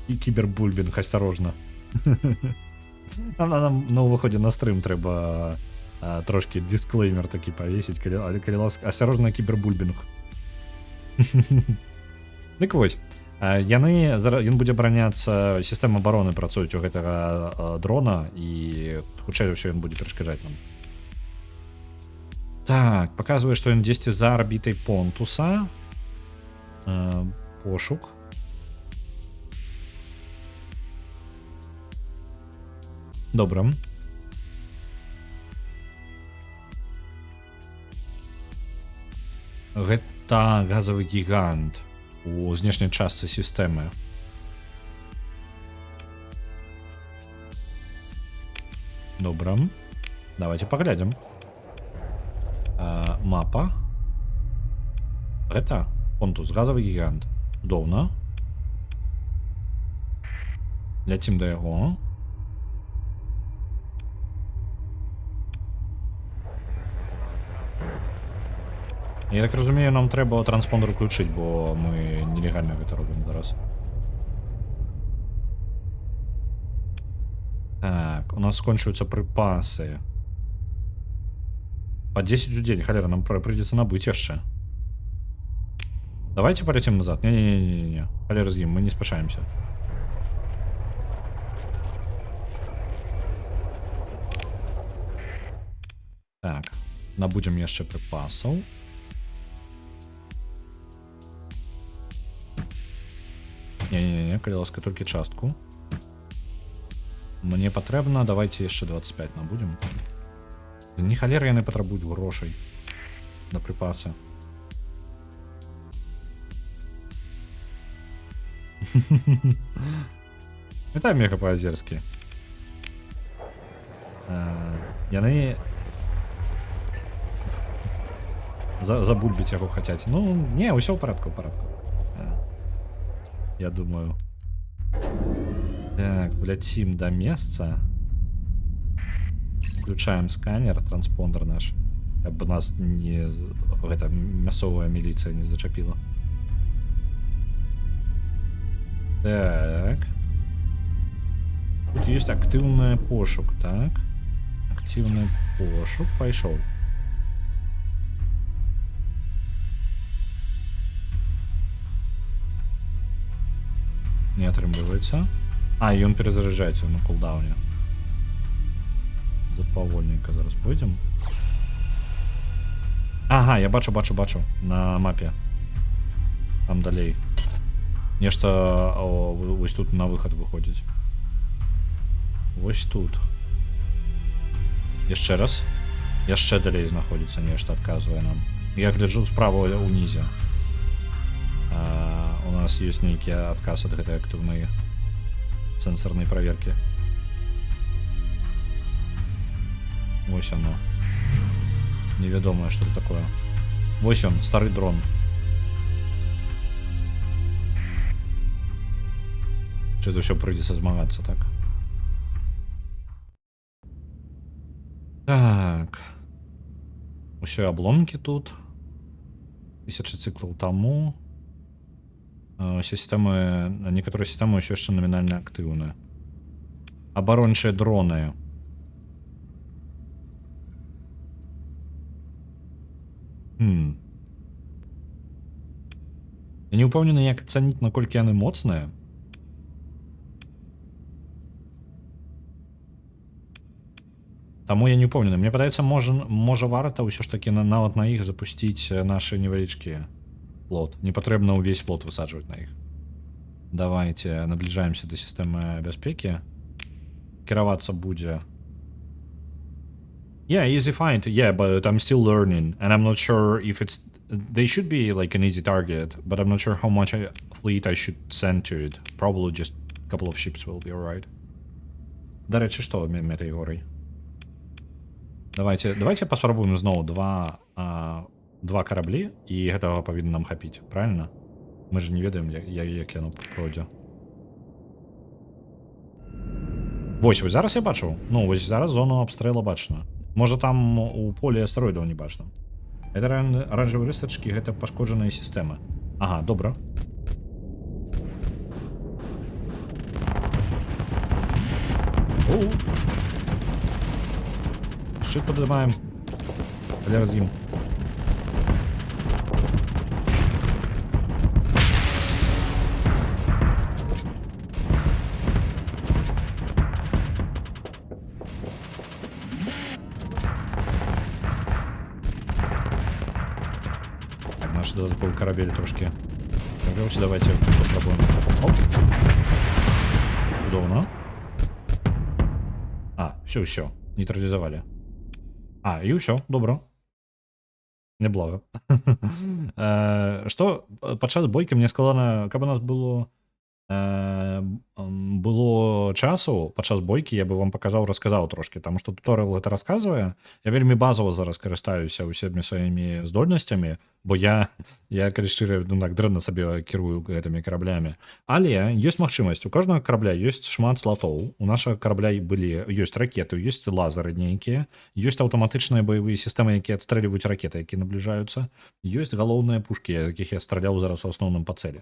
Speaker 1: І кібербульбінг, асцярожна. Нам на ўваходзе на стрым трэба трошки дисклеймер такі павесіць, калі ласка, асцярожна кібербульбінг. Дык вось, ён будзе абараняцца, сістэма абароны працуюць у гэтага дрона, і хутчэй за ўсё ён будзе перашкаджаць нам. Так, паказвае, што ён дзесьці за арбітай Понтуса. Пошук. Добра. Гэта газавы гігант у знешняй частцы сістэмы. Добра. Давайте паглядзім. Мапа. Гэта Понтус, газавы гігант. Цудоўна. Ляцім да яго. Я так разумею, нам трэба транспондер уключыць, бо мы нелегальна гэта робім зараз. Так, у нас скончваюцца прыпасы. По 10 у дзень, халера, нам прыйдзецца набыць яшчэ. Давайте полетим назад. Не-не-не-не-не. Халера з ім, мы не спяшаемся. Так, набудзем яшчэ прыпасаў. Не-не-не, калі ласка, толькі частку. Мне патрэбна, давайте яшчэ 25 набудзем. Не халера яны патрабуюць грошай на прыпасы. Это мега по-азерскі. Яны забульбіць яго хацяць. Ну, не, ўсё ў парадку, ў парадку. Я думаю. Так, ляцім да месца. Включаем сканер, транспондер наш. Каб нас не... Гэта мясцовая міліцыя не зачапіла. Так. Тут есть активный пошук, так. Активный пошук, пошел. Не отрымливается. А, и он перезаряжается на кулдауне. Запавольненько зараз пойдем. Ага, я бачу на мапе. Там далей. Нешта вось тут на выход выходзіць. Вось тут. Яшчэ раз. Яшчэ далей знаходзіцца нешта, адказвае нам. Я гляджу справа ўнізе. У нас ёсць нейкі адказ ад гэтай актыўнай сэнсорнай праверкі. Вось оно. Невядомае, што это такое. Вось он, стары дрон. Что-то все придется змагаться, так? Так. Усё обломки тут. 1000 циклов тому. Системы, некоторые системы еще еще номинально активны. Оборончие дроны. Я не упэўнены, як ацаніць, наколькі яны моцныя. Таму я не упэўнены. Мне падаецца, можа варта ўсё ж такі нават на іх запусціць нашы невялічкія флот. Не патрэбна ўвесь флот высаджваць на іх. Давайте набліжаемся да сістэмы бяспекі. Кіравацца будзе. Yeah, easy find. Yeah, but I'm still learning, and I'm not sure if it's. They should be like an easy target, but I'm not sure how much fleet I should send to it. Probably just a couple of ships will be alright. До речі, що метеорій? Давайте паспрабуем зноў два караблі, і гэтага павінна нам хапіць, правильно? Мы же не ведаем, як яно пройдзе. Вось зараз я бачу. Ну, вось зараз зону абстрэлу бачна. Можа там у полі астэроідаў не бачна. Это оранжевые рысачкі, гэта пашкоджаныя сістэмы. Ага, добра. Щит поднимаем. Или разъем. Так, наш додатковий корабель трошки. Короче, давайте попробуем. Оп. Удобно. А, все, нейтрализовали. А, и все, добро. Неблага. Што падчас бойкі мне складана, каб у нас было было часу падчас бойкі, я бы вам расказаў трошки, таму што туторыял гэта расказвае. Я вельмі базава зараз карыстаюся ўсімі сваімі здольнасцямі, бо я калі шчыра, ну так дрэнна сабе кірую гэтымі караблямі. Але ёсць магчымасць, у кожнага карабля ёсць шмат слотоў. У нашага карабля ёсць ракеты, ёсць лазары нейкія, ёсць аўтаматычныя баявыя сістэмы, якія адстрэльваюць ракеты, якія набліжаюцца. Ёсць галоўныя пушкі, якіх я страляў зараз у асноўным па цэлі.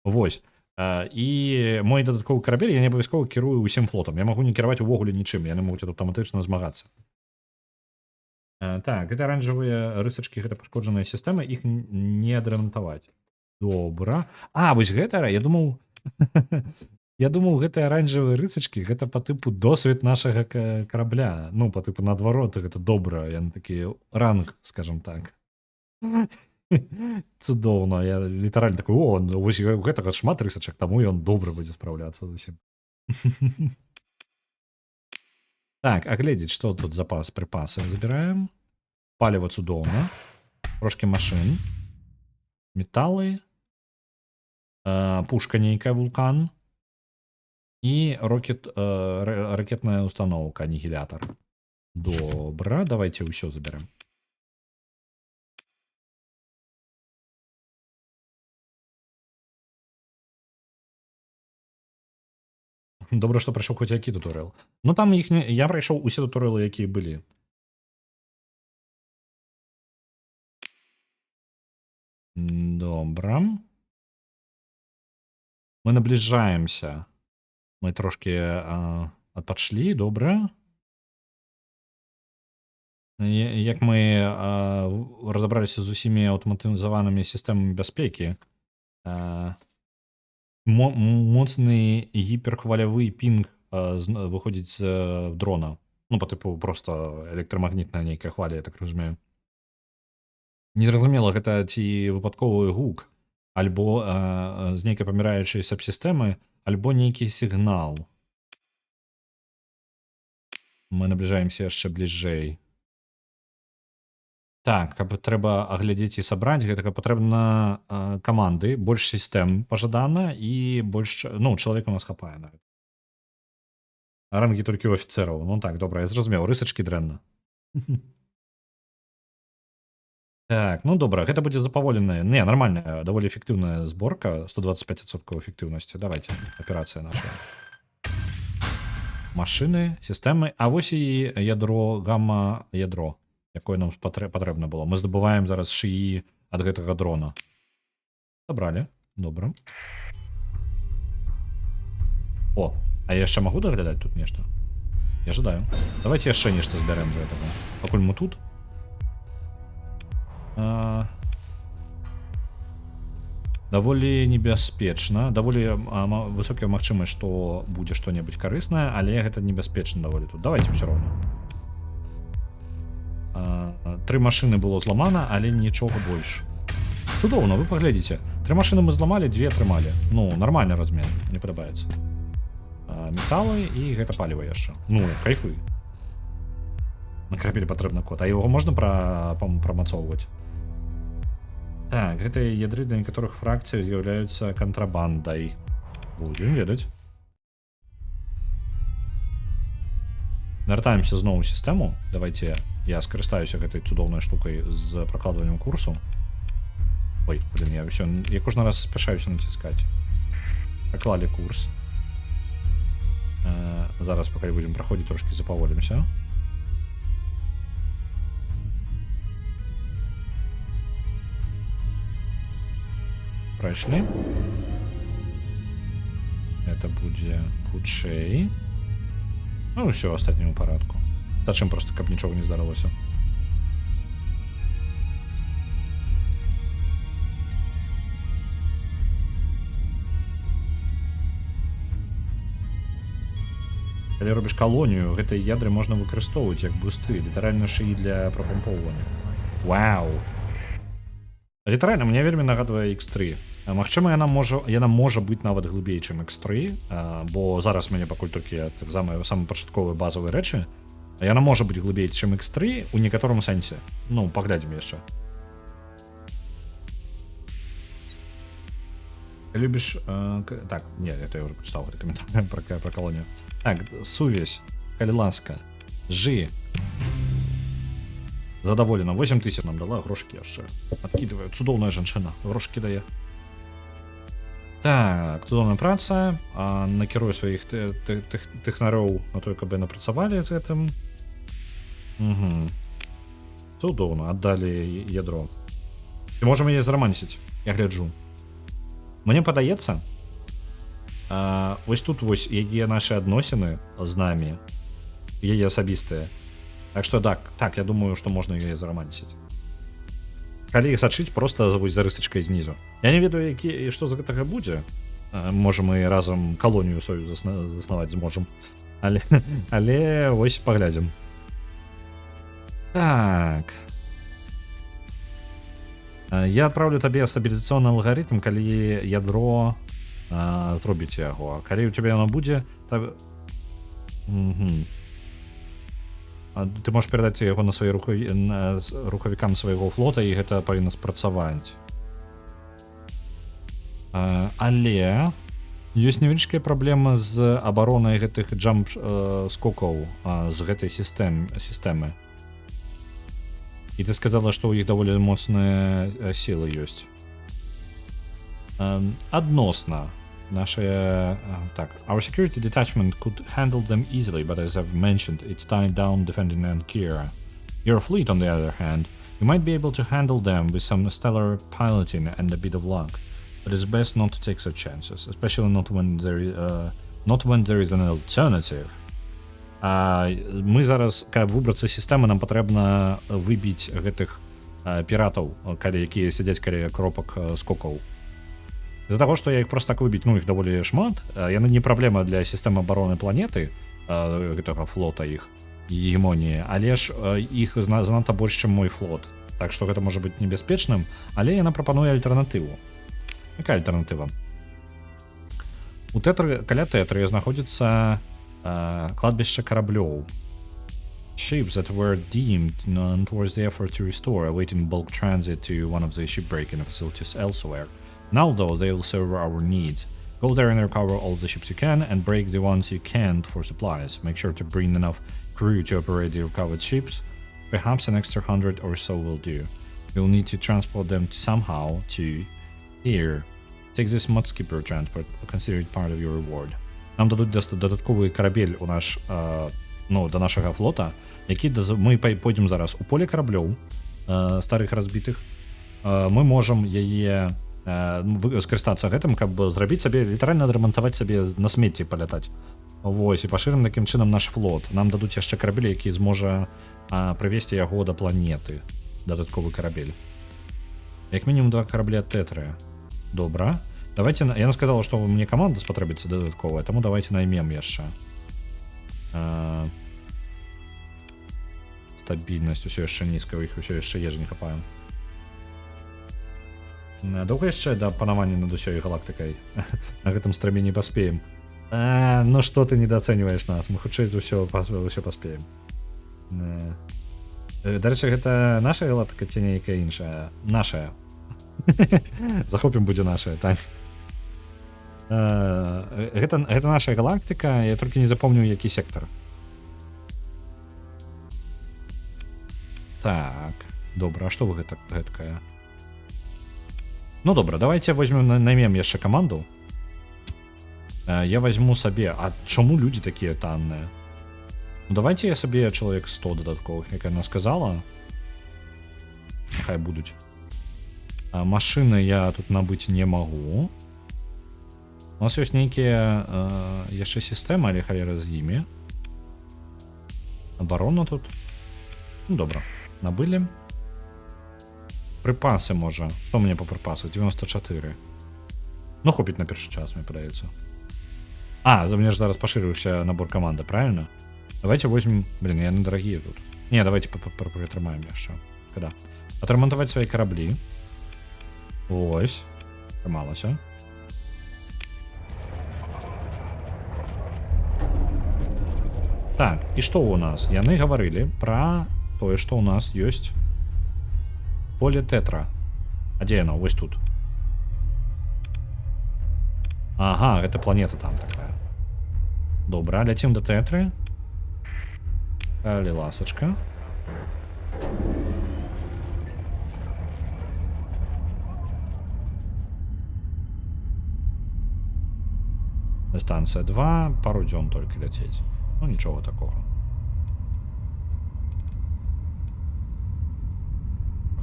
Speaker 1: Вось. І мой дадатковы карабель я не абавязкова кірую ўсім флотам. Я магу не кіраваць увогуле нічым, яны могуць аўтаматычна змагацца. Так, гэта аранжавыя рысачкі, гэта пашкоджаныя сістэмы, іх не адрамантаваць. Добра. А, вось гэта, я думаў, гэтыя аранжавыя рысачкі, гэта па тыпу досвед нашага карабля. Ну, па тыпу наадварот, гэта добра, яны такі ранг, скажам так. Цудоўна, я літаральна такой, вось у гэтага шмат рысачак, таму ён добра будзе спраўляцца зусім. Так, агледзець, што тут запас прыпасаў забіраем. Паліва цудоўна. Трошкі машын. Металы. Пушка нейкая, вулкан. І ракетная установка, анігілятар. Добра, давайте ўсё заберем. Добра, што прайшоў хоць які туторыял. Ну там іх не... Я прайшоў усе туторыялы, якія былі. Добра. Мы набліжаемся. Мы трошки адпачлі, добра. Як мы разабраліся з усімі аўтаматызаванымі сістэмамі бяспекі, моцны гіперхвалявы пінг выходзіць з дрона. Ну, па тыпу просто электрамагнітная нейкая хваля, я так разумею. Незразумела, гэта ці выпадковы гук, альбо з нейкай паміраючай сабсістэмы, альбо нейкі сігнал. Мы набліжаемся яшчэ бліжэй. Так, каб трэба аглядзець і сабраць, гэтага патрэбна каманды, больш сістэм пажадана і больш, ну, чалавек у нас хапае нават. Рангі толькі ў афіцэраў. Ну так, добра, я зразумеў, рысачкі дрэнна. Так, ну добра, гэта будзе запаволеная, не, нармальная, даволі эфектыўная зборка, 125% эфектыўнасці. Давайте, аперацыя наша. Машыны, сістэмы, а вось і ядро, гамма-ядро, якое нам патрэбна было. Мы здабываем зараз шыі ад гэтага дрона. Забралі, добра. О, а я яшчэ магу даглядаць тут нешта? Я жадаю. Давайте яшчэ нешта збярем з гэтага. Пакуль мы тут. Даволі небяспечна, даволі высокая магчымасць, што будзе што-небудзь карыснае, але гэта небяспечна даволі тут. Давайте ўсё роўна. 3 машыны было зламана, але нічога больш. Цудоўна, вы паглядзіце. 3 машыны мы зламалі, 2 атрымалі. Ну, нармальны размер, мне падабаецца. Металы і гэта паліва яшчэ. Ну, кайфы. На карабелі патрэбна код. А яго можна прамацоўваць? Так, гэтыя ядры для некаторых фракцый з'яўляюцца кантрабандай. Будзем ведаць. Вяртаемся зноў у сістэму. Давайте я скарыстаюся гэтай цудоўнай штукай з пракладваннем курсу. Ой, блин, я кожны раз спяшаюся націскаць. Праклалі курс. Зараз, пакуль будзем праходзіць, трошкі запаволімся. Прайшлі. Это будзе хутчэй. Ну, ўсё, астатняму парадку. Зачем просто, каб нічога не здарылася. Калі робіш калонію, гэтыя ядры можна выкарыстоўваць як бусты, літаральна шыі для прапампоўвання. Вау! Літаральна, мне вельмі нагадвае X3. Магчыма, яна можа быць нават глыбей, чым X3, бо зараз мяне пакуль толькі самыя пачатковыя базавыя рэчы. Яна можа быць глыбей, чым X3 у некаторым сэнсе. Ну, паглядзім яшчэ. Любіш... Так, не, это я уже прочитал этот комментарий про колонию. Так, сувязь, калі ласка, жи. Задоволена, 8 тысяч нам дала, грошки яшчэ. Откидываю, цудоўная жанчына, грошки дае. Так, цудоўная праца, накірую сваіх тэхнароў на той, каб напрацавалі з гэтым. Угу. Цудоўна, аддалі ядро. І можам яе зрамансіць, я гляджу. Мне падаецца, вось тут вось яе нашы адносіны з намі, яе асабістыя. Так што так, я думаю, што можна яе зарамансіць. Калі іх сачыць, просто вось за рысачкай знізу. Я не ведаю, што за гэтага будзе. Можа, мы разам калонію сваю заснаваць зможам. Але вось паглядзім. Так... Я адпраўлю табе стабілізацыйны алгарытм, калі ядро зробіць яго. Калі у тебе яно будзе, ты можаш перадаць яго на свае рухавікам свайго флота, і гэта павінна спрацаваць. Але ёсць невялічкая праблема з абаронай гэтых джамп-скокаў з гэтай сістэмы. І ты сказала, што ў іх даволі моцная сіла ёсць. Адносна нашыя... Так, our security detachment could handle them easily, but as I've mentioned, it's tied down defending Ankira. Your fleet, on the other hand, you might be able to handle them with some stellar piloting and a bit of luck, but it's best not to take such chances, especially not when there is an alternative. Мы зараз, каб выбрацца з сістэмы, нам патрэбна выбіць гэтых піратаў, якія сядзяць каля кропак скокаў. З-за таго, што я іх проста так выбіць, іх даволі шмат, яны не праблема для сістэмы абароны планеты, гэтага флота іх, гегемоніі, але ж іх занадта больш, чым мой флот. Так што гэта можа быць небяспечным, але яна прапануе альтэрнатыву. Якая альтэрнатыва? Каля Тэтры знаходзіцца кладбище кораблёў. Ships that were deemed none towards the effort to restore, awaiting bulk transit to one of the shipbreaking facilities elsewhere. Now, though, they will serve our needs. Go there and recover all the ships you can, and break the ones you can't for supplies. Make sure to bring enough crew to operate the recovered ships. Perhaps an extra 100 or so will do. You'll need to transport them somehow to here. Take this mudskipper transport, consider it part of your reward. Нам дадуть додатковий корабель у до нашого флота, який ми пойдемо зараз у поле кораблів старих розбитих. Ми можемо яе скористатися гэтым, каб зрабіць сабе, літаральна адрамантаваць сабе на смецці палятаць. Вось, і пашырым такім чынам наш флот. Нам дадуць яшчэ карабель, які зможа прывесці яго да планеты. Дадатковы карабель. Як мінімум 2 карабля Тэтры. Добра. Давайте, яна сказала, што мне каманда спатрэбіцца дадатковая, таму давайте наймем яшчэ. Стабільнасць усё яшчэ нізкая, іх усё яшчэ ежы не хапае. Доўга яшчэ да панавання над усёй галактыкай? На гэтым стриме не паспеем. Ну што ты недооцэньваеш нас, мы хутчэй усё паспеем. Дарэчы, гэта наша галактыка ці нейкая іншая? Нашая. Захопім будзе нашая, так. Гэта наша галактыка, я толькі не запомню, які сектор. Так, добра, а што вы гэткая? Ну добра, давайте наймем яшчэ каманду. Я возьму сабе, а чаму людзі такія танныя? Ну давайте я сабе чалавек 100 дадатковых, як яна сказала. Хай будуць. Машины я тут набыць не магу. У нас ёсць нейкія яшчэ сістэмы, але халера з імі. Оборона тут. Ну, добра. Набылі. Припаси може. Що мені по припасах? 94. Ну, хопить на перший час, мне падаецца. А, за мне ж зараз поширився набор команды, правильно? Давайте возьмем... Блин, яны дорогие тут. Не, давайте притримаем яшчэ. Когда? Отремонтовать свои корабли. Ось. Трымалася. Так, і што у нас? Яны гаварылі пра тое, што у нас ёсць поле тетра. А дзе яно? Вось тут. Ага, гэта планета там такая. Добра, ляцім да тетры. Калі ласачка. Дистанція 2, пару дзён толькі ляцець. Ну, нічого такого.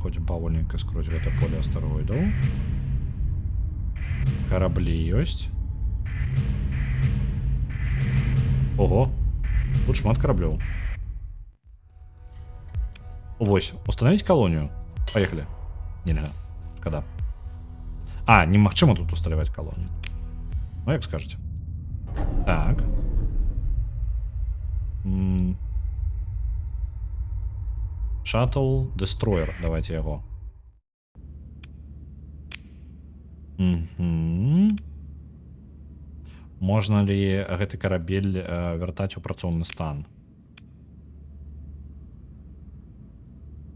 Speaker 1: Ходим повольненько скрозь гэта поле астэроідаў. Караблі ёсць. Ого, тут шмат караблёў. Вось, установить колонию. Поехали. Нельзя. Шкода. А, немагчыма тут усталяваць колонию. Ну, як скажете. Так. Shuttle Destroyer. Давайте его. Можна ли гэты карабель вяртаць у працоўны стан?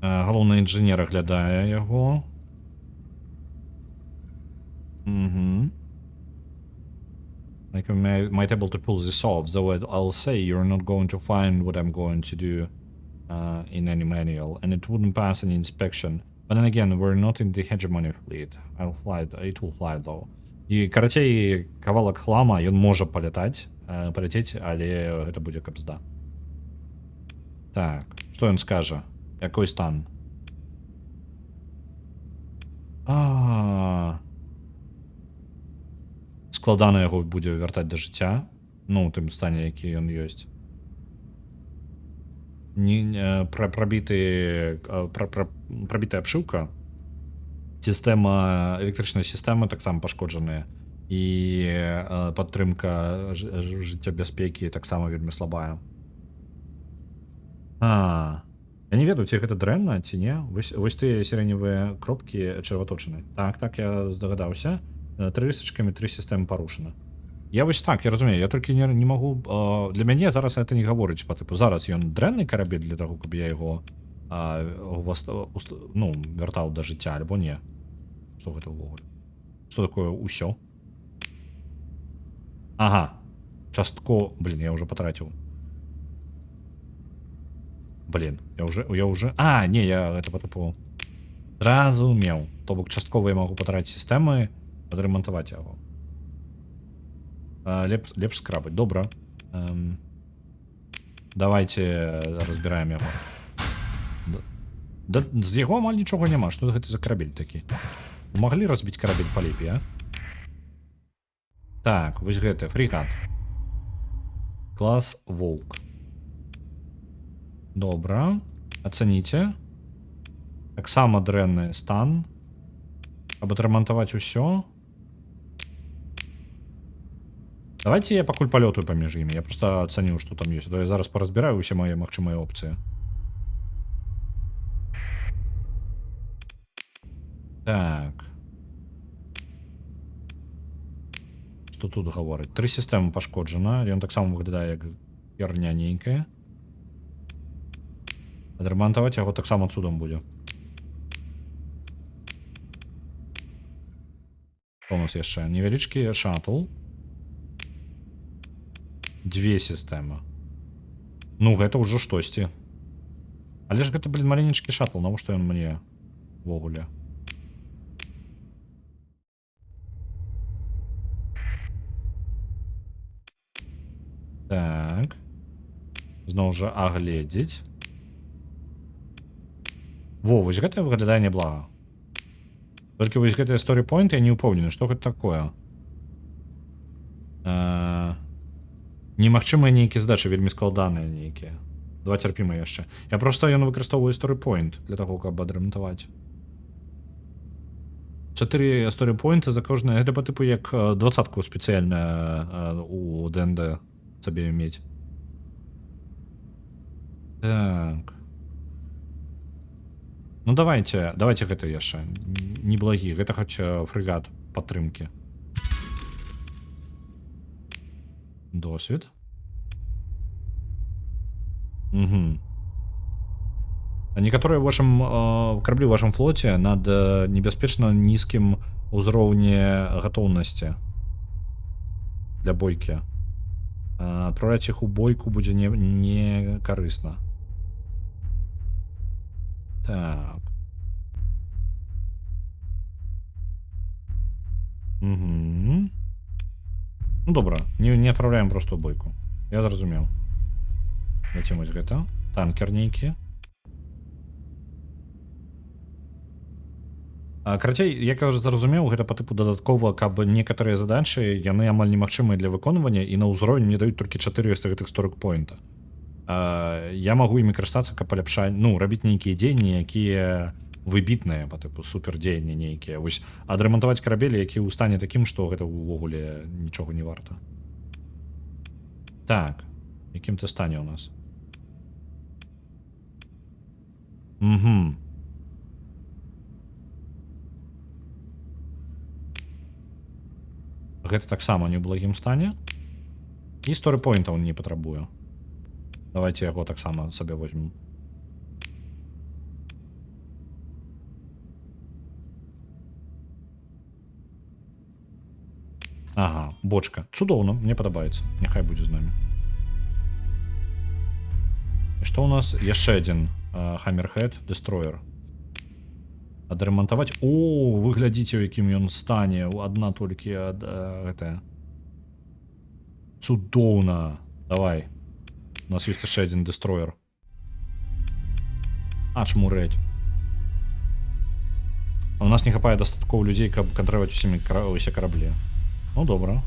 Speaker 1: Галоўны інжынер аглядае яго. Like I might able to pull this off, though I'll say you're not going to find what I'm going to do in any manual, and it wouldn't pass any inspection. But then again, we're not in the hegemony fleet. It will fly though. І, карацей, кавалак хлама, ён можа паляцець, але гэта будзе капзда. Так, што ён скажа? Якой стан? Складана яго будзе вяртаць да жыцця. Ну, у тым стане, які ён ёсць. Прабітая абшыўка. Сістэма, электрычная сістэма таксама пашкоджаная. І падтрымка жыццябяспекі таксама вельмі слабая. Я не ведаю, ці гэта дрэнна, ці не. Вось тыя сірэневыя кропкі чырваточаны. Так, я здагадаўся. 3 рысачкамі 3 сістэмы парушана. Я вось так, я разумею, я толькі не магу... Для мяне зараз гэта не гаворыць па тыпу. Зараз ён дрэнны карабель для таго, каб я яго вяртаў да жыцця, альбо не. Што гэта ўвогуле? Што такое ўсё? Ага. Частко... Блин, я уже потратил. Блин, я уже... Не, я это по типу... Зразумеў. То бок часткова я могу потратить сістэмы, падрамантаваць яго. Лепш скрабаць. Добра. Давайте разбираем яго. Да, з яго амаль нічога няма. Што гэта за карабель такі? Маглі разбіць карабель палепей, а? Так, вось гэты фрегат. Класс Волк. Добра. Ацаніце. Таксама дрэнны стан. Каб адрамантаваць усё. Давайте я пакуль палётаю паміж імі. Я просто ацаню, што там ёсць. То я зараз паразбіраю усе мае магчымыя опцыі. Так. Што тут гаворыць? 3 сістэмы пашкоджана. Ён таксама выглядае як херня нейкая. Адрамантаваць яго таксама цудам будзе. Што у нас яшчэ? Невялічкі шаттл. 2 сістэмы. Ну, гэта ўжо штосьці. Але ж гэта, блин, маленечкі шаттл. Навошта ён мне ввогуле? Так. Зноў жа агледзець. Вось гэта выглядае няблага. Толькі вось гэтыя сторі-пойнты я не ўпэўнены, што гэта такое. Немагчымыя нейкія задачы, вельмі складаныя нейкія. 2 цярпіма яшчэ. Я проста ён выкарыстоўваю story-point для таго, каб адрамантаваць. 4 story-поінты за кожнае. Гэта па тыпу як 20-ку спецыяльна у ДНД сабе мець. Так. Ну давайте гэта яшчэ. Неблагі. Гэта хоць фрэгат падтрымкі. Досвід. Угу. Некаторыя караблі ў вашым флоце над небяспечна нізкім узроўні гатоўнасці для бойкі. Адпраўляць іх у бойку будзе не карысна. Так. Угу. Ну добра, не адпраўляем просто ў бойку. Я зразумеў. Ляцім вось гэта. Танкер нейкі. Карацей, як я зразумеў, гэта па тыпу дадаткова, каб некаторыя задачы яны амаль немагчымыя для выконвання і на ўзровень мне даюць толькі 4 з гэтых story-поінта. Я магу імі карыстацца, каб паляпшаць, рабіць нейкія дзеянні, якія выбітныя, па тыпу супердзеянні нейкія. Вось адрамантаваць карабель, які ў стане такім, што гэта ўвогуле нічога не варта. Так, якім ты стане ў нас? Угу. Гэта таксама не ў благім стане. І story-поінтаў не патрабую. Давайте яго таксама сабе возьмем. Ага, бочка. Цудоўна, мне падабаецца. Няхай будзе з намі. І што ў нас? Яшчэ адзін Hammerhead Destroyer. Адрамантаваць. О, вы глядзіце, у якім ён стане. Адна толькі гэтая. Цудоўна. Давай. У нас ёсць яшчэ адзін Destroyer. Чмурэць. У нас не хапае дастаткова людзей, каб кантраляваць усе караблі. Ну, добра.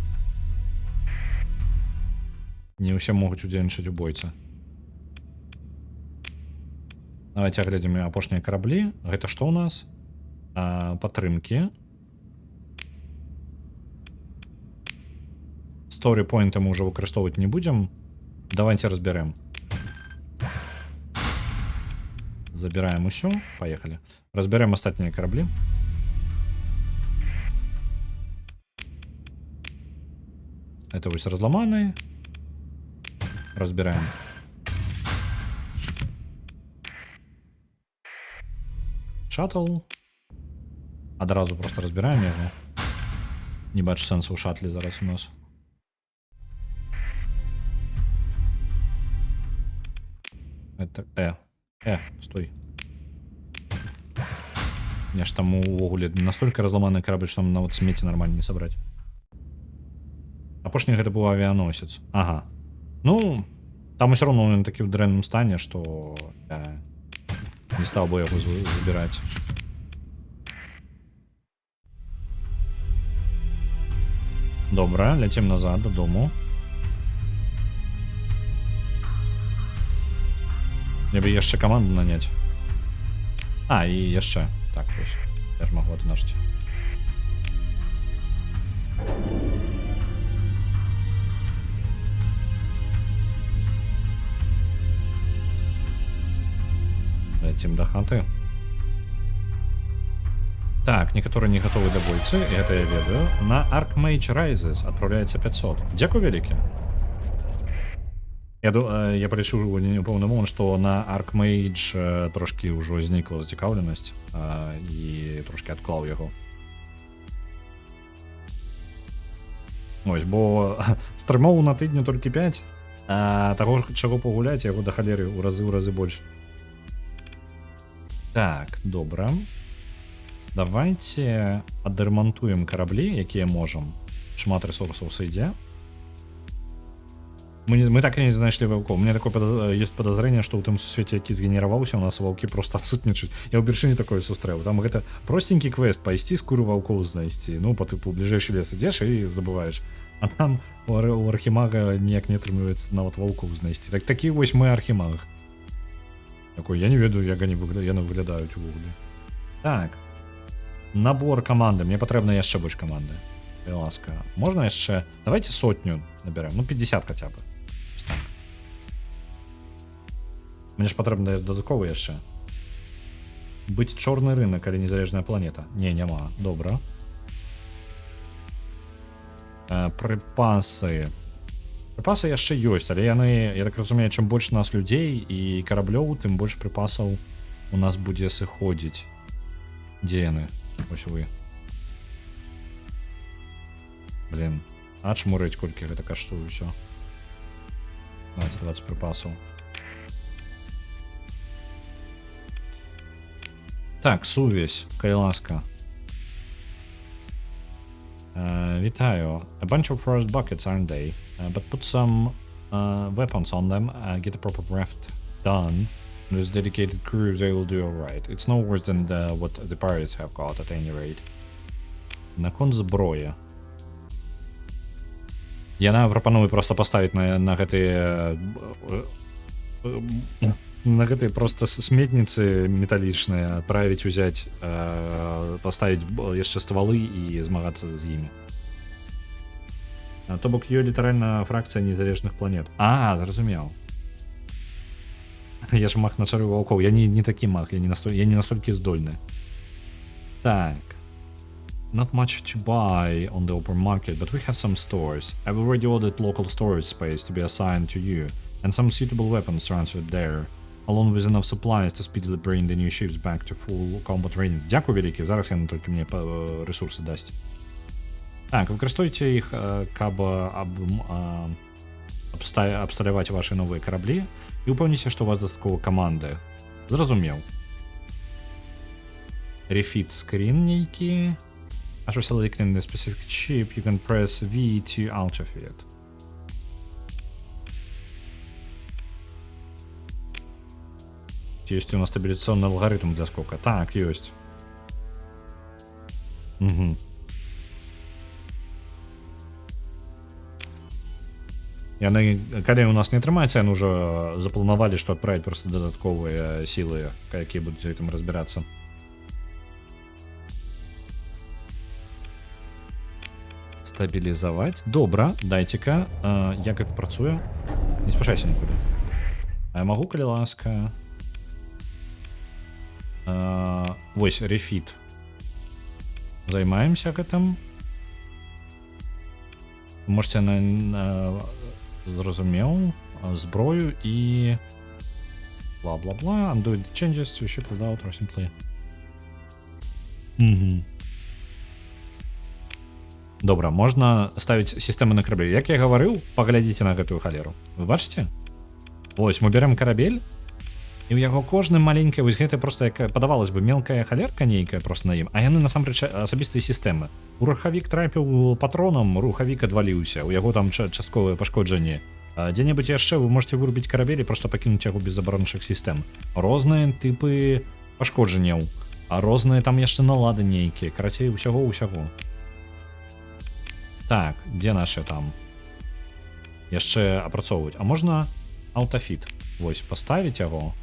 Speaker 1: Не ўсе могуць удзельнічаць у бойцы. Давайте агледзім апошнія караблі. Гэта што ў нас? Падтрымкі. Story-поінты мы ўжо выкарыстоўваць не будзем. Давайте разбярем. Забираем усё. Поехали. Разберем астатнія караблі. Это вось разламаныя. Разбираем. Шаттл. Адразу просто разбираем яго. Не бачу сэнсу ў шатле зараз у нас. Это стой. Я ж там увогуле настолько разламаны карабль, што там нават смецце нармальна не сабраць. Апошні гэта быў авіяносец. Ага. Ну, там усё роўно ён такі ў дрэнным стане, што я не стаў бы яго забіраць. Добра, ляцім назад дадому. Мне бы яшчэ каманду наняць. І яшчэ. Так, вось. Я ж магу адзначыць. Ляцім да хаты. Так, некаторыя не гатовы для бойцы, і гэта я ведаю. На Archmage Rises адпраўляецца 500. Дзякуй вялікі. Я палічыў у пэўны момант, што на Archmage трошкі ўжо знікла зацікаўленасць і трошкі адклаў яго. Ось, бо стрымоў на тыдню толькі 5, а таго, чаго пагуляць, яго да халеры ў разы больш. Так, добра. Давайте адрамантуем караблі, якія можам. Шмат рэсурсаў сыдзе. Мы так і не знайшлі ваўкоў. У меня такое ёсць падазрэнне, што ў тым сусвеце, які згенераваўся, у нас ваўкі просто адсутнічаюць. Я ўпершыню такое сустрэў. Там гэта простенькі квест, пайсці скуру ваўкоў знайсці. Ну, па тыпу, бліжэйшы лес ідзеш і забываеш. А там у архімага ніяк не атрымліваецца нават ваўкоў знайсці. Такі вось мы архімаг. Такой, я не ведаю, як яны выглядаюць увогуле. Так. Набор каманды. Мне патрэбна яшчэ больш каманды. Ласка. Можна яшчэ... Давайте 100 наберем. Ну, 50 хотя бы. Так. Мне ж патрэбна дадаткова яшчэ. Быць чорны рынок, але незалежная планета. Не, няма. Добра. Прыпасы. Прыпасы яшчэ ёсць, але яны, я так разумею, чым больш у нас людзей і караблёў, тым больш прыпасаў у нас будзе сыходзіць. Дзе яны? Ось вы. Блин. А чмурыць, колькі гэта каштуе ўсё. 20 прыпасаў. Так, сувязь, калі ласка. Вітаю. A bunch of forest buckets, aren't they? But put some weapons on them, get a proper raft done. With dedicated crew, they will do alright. It's no worse than what the pirates have got at any rate. Наконт зброі. Я прапаную просто поставить на гэтые просто сметницы металлічныя, отправить, взять, поставить яшчэ стволы і змагацца з імі. То бок ёй літаральна фракцыя незалежных планет. Зразумеў. Я ж мах на чары ваўкоў. Я не такі мах, я не настолькі здольны. Так. Not much to buy on the open market, but we have some stores. I've already ordered local storage space to be assigned to you, and some suitable weapons transferred there, along with enough supplies to speedily bring the new ships back to full combat readiness. Дякую велике, зараз яны толькі мне ресурсы дасць. Так, выкарыстойце іх, каб абсталяваць ваши новыя караблі, і упэўніце, што у вас дадаткова каманды. Зразумеў. Refit screen нейкі. After selecting the specific chip, you can press V to auto-fit. Есть у нас стабилизационный алгоритм для скока. Так, есть. Угу. Яны, калі у нас не атрымаецца, яны ўжо запланавалі, што адправіць просто дадатковыя сілы, якія будуць з гэтым разбірацца. Стабілізаваць. Добра, дайце-ка. Як гэта працуе? Не спяшайся нікуды. А я магу, калі ласка. Вось, рефіт. Займаемся гэтым. Можете зразумеў зброю і бла-бла-бла. Undo the changes to ship without recently. Добра, можна ставіць сістэмы на карабель. Як я гаварыў, паглядзіце на гэтую халеру. Вы бачыце? Вось, мы берем карабель, і ў яго кожным маленькая, вось гэта просто, як падавалось бы, мелкая халерка нейкая просто на ім, а яны насамрэч асабістыя сістэмы. У рухавік трапіў патронам, рухавік адваліўся, у яго там частковае пашкоджанне. Дзе-небудзь яшчэ вы можете вырубіць карабель і просто пакінуць яго без абарончых сістэм. Розныя тыпы пашкоджанняў, а розныя там яшчэ налады нейкія, карацей, усяго. Так, дзе нашы там? Яшчэ апрацоўваць. А можна аўтафіт. Вось, паставіць яго.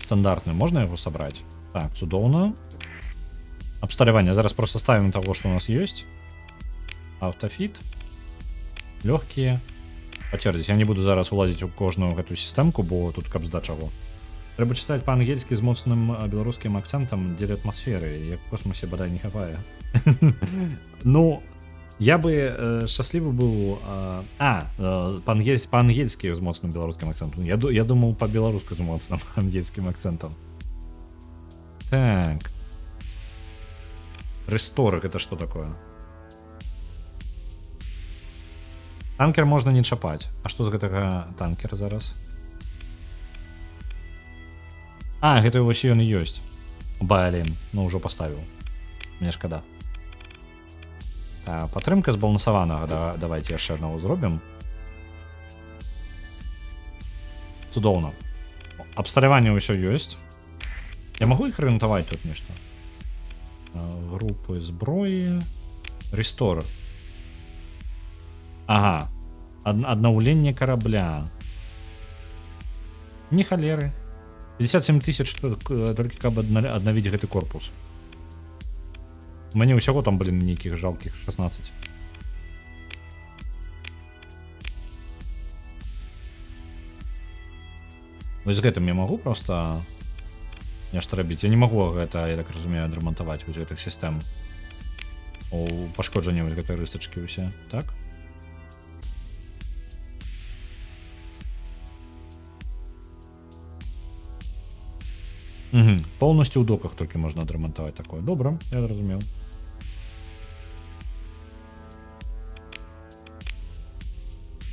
Speaker 1: Стандартны. Можна яго сабраць? Так, цудоўна. Абсталяванне. Зараз просто ставім таго, што у нас ёсць. Аўтафіт. Лёгкія. Пацвердзіць, я не буду зараз улазіць у кожную гэтую сістэмку, бо тут каб з да чаго. Трэба чытаць па-ангельскі з моцным беларускім акцэнтам дзеля атмасферы, як у космосе бадай не хапае. Ну, я бы шчаслівы быў... па-ангельскі з моцным беларускім акцэнтам. Я думаў па-беларуску з моцным ангельскім акцэнтам. Так. Рэсторык, гэта што такое? Танкер можна не чапаць. А што з гэтага танкера зараз? Гэта вось ён і ёсць. Блін, ну ўжо паставіў. Мне шкада. Падтрымка збалансаванага. Давайте яшчэ аднаго зробім. Цудоўна. Абсталяванне ўсё ёсць. Я могу іх арыентаваць тут нешта? Групы зброі. Рестор. Ага. Аднаўленне карабля. Не халеры. 57 тысяч толькі каб аднавіць гэты корпус. У мяне ўсяго там, блин, нейкіх жалкіх 16. Вось з гэтым я магу просто нешта рабіць. Я не магу гэта, я так разумею, адрамантаваць вось гэтых сістэм. У пашкоджанні вось гэтай рыстачкі ўсе, так? Угу. Полностью у доках толькі можна адрамантаваць такое. Добра, я зразумеў.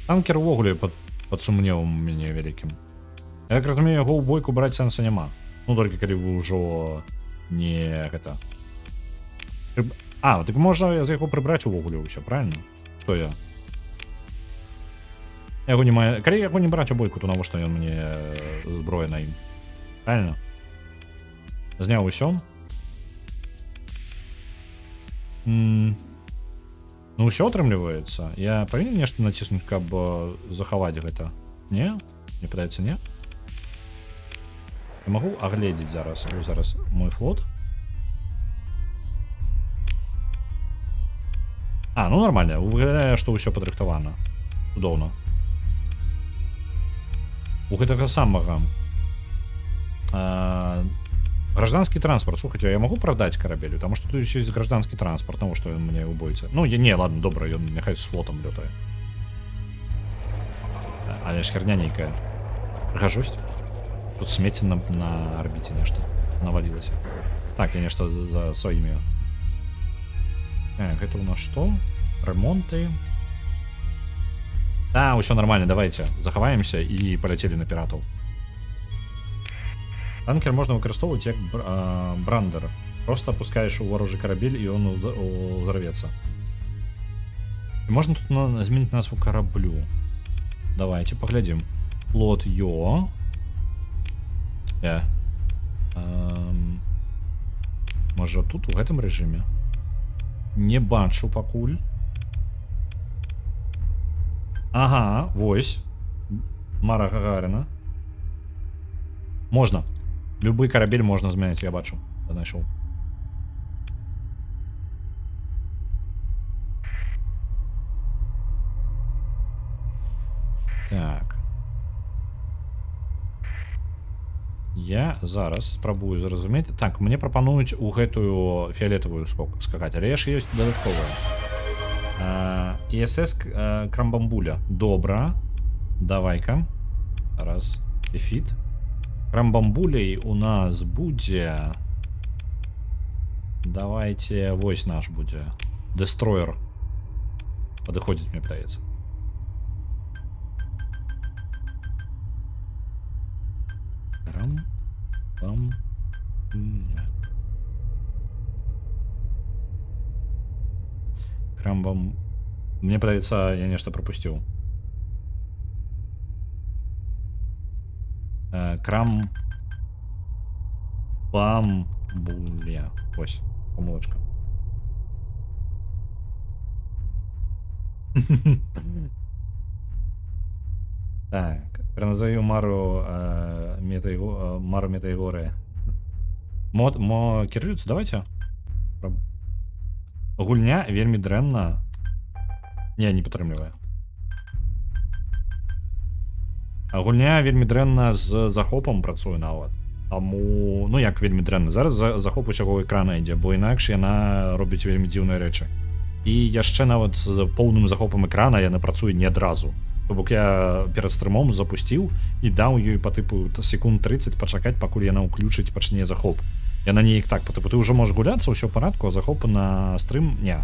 Speaker 1: Танкер увогуле пад сумневам у мяне вялікім. Я так разумею, яго ў бойку браць сэнса няма. Ну, толькі калі вы ўжо не гэта... А, так можна яго прыбраць увогуле ўсё, правильно? Што я? Яго не мае... Калі яго не браць у бойку, то навошта ён мне зброя на ім? Правильно? Зняў усё. Ну ўсё атрымліваецца. Я павінен нешта націснуць, каб захаваць гэта? Не? Мне падаецца, не? Я магу агледзець зараз. Зараз мой флот. А, ну нормально. Выглядае, што ўсё падрыхтавана. Цудоўна. У гэтага самага... Гражданский транспорт, слухайте, я могу продать корабель? Потому что тут еще есть гражданский транспорт, потому что он мне убойца. Ну, не, ладно, добро, он нехай с флотом летает. Але ж херня нейкая. Прихожусь. Тут смети на орбите нечто навалилось. Так, я нечто за своими. Так, это у нас что? Ремонты. Да, все нормально, давайте захаваемся и полетели на пиратов. Танкер можна выкарыстоўваць як брандер. Просто опускаешь у ворожий корабель, и он взорвется. И можно тут изменить назву кораблю. Давайте поглядим. Флот Йо. Может тут в этом режиме? Не бачу пакуль. Ага, вось. Мара Гагарина. Можно. Любой корабель можно змяняць, я бачу. Я знайшоў. Так. Я зараз спрабую зразумець. Так, мне прапануюць у гэтую фіолетавую скакаць, але ж ёсць дадатковая. ИСС Крамбамбуля. Добра. Давай-ка. Раз. Эфит. Крамбамбулей у нас будзе... Давайте, вось наш будзе. Дестройер. Падыходзіць, мне падаецца. Крамбам... Мне падаецца, я нешта пропусціў. Крамбамбуля. Ось, помолочка. Так, переназову Мару Метаегоры. Мо кіруюцца, давайте. Гульня вельмі дрэнна. Не падтрымлівае. А гульня вельмі дрэнна з захопам працуе нават. Таму, ну як вельмі дрэнна. Зараз захоп усяго экрана ідзе, бо інакш яна робіць вельмі дзіўныя рэчы. І яшчэ нават з поўным захопам экрана яна працуе не адразу. То бок я перад стрымом запусціў і даў ёй па тыпу секунд 30 пачакаць, пакуль яна ўключыць пачне захоп. Яна неяк так, па тыпу ты ўжо можаш гуляцца, ўсё ў парадку, а захопа на стрым не.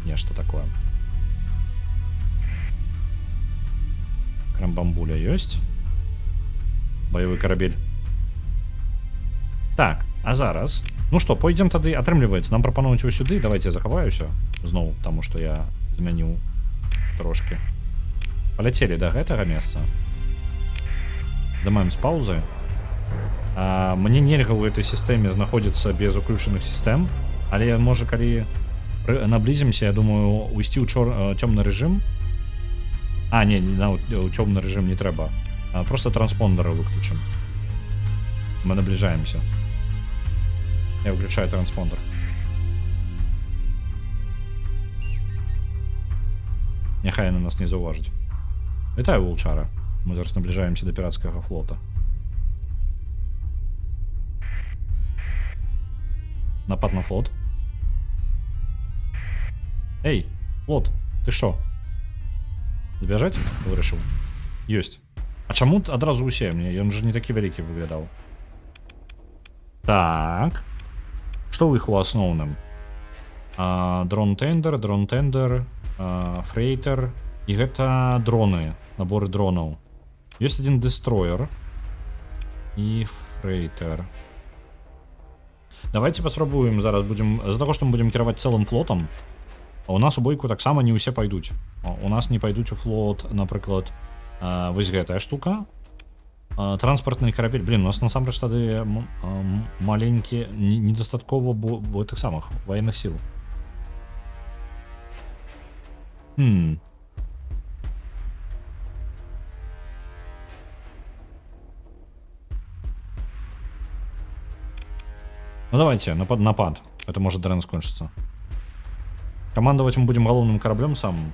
Speaker 1: Нешта такое. Крамбамбуля ёсць. Баявы карабель. Так, а зараз... Ну што, пойдзем тады, атрымліваецца, нам прапануюць вось сюды, давайте я захаваюся зноў, таму што я змяніў трошки. Паляцелі да гэтага месца. Дамаем з паўзы. Мне нельга ў гэтай сістэме знаходзіцца без уключаных сістэм, але можа калі наблізімся, я думаю, уйсці ў цёмны рэжым. Не, у цёмны рэжым не трэба. Просто транспондеры выключым. Мы наближаемся. Я выключаю транспондер. Няхай яны нас не заўважыць. Вітаю, Вулчара. Мы зараз наближаемся да піратскага флота. Напад на флот. Эй, флот, ты што? Збяжаць? Вырашыў. Ёсць. А чаму адразу усе мне? Ён жа не такі вялікі выглядаў. Так. Што ў іх у асноўным? Дрон-тендер, фрейтер. І гэта дроны, наборы дронаў. Ёсць адзін дестроер. І фрейтер. Давайте паспрабуем зараз будзем... З-за таго, што мы будзем кіраваць цэлым флотам, а у нас у бойку таксама не ўсе пайдуць. У нас не пайдуць у флот, напрыклад, вось гэтая штука. Транспартны карабель. Блин, у нас насамрэч тады маленькі, недастаткова бо тых самых военных сіл. Ну давайте, напад. Это может дрен скончиться. Командовать мы будем головным кораблем самым.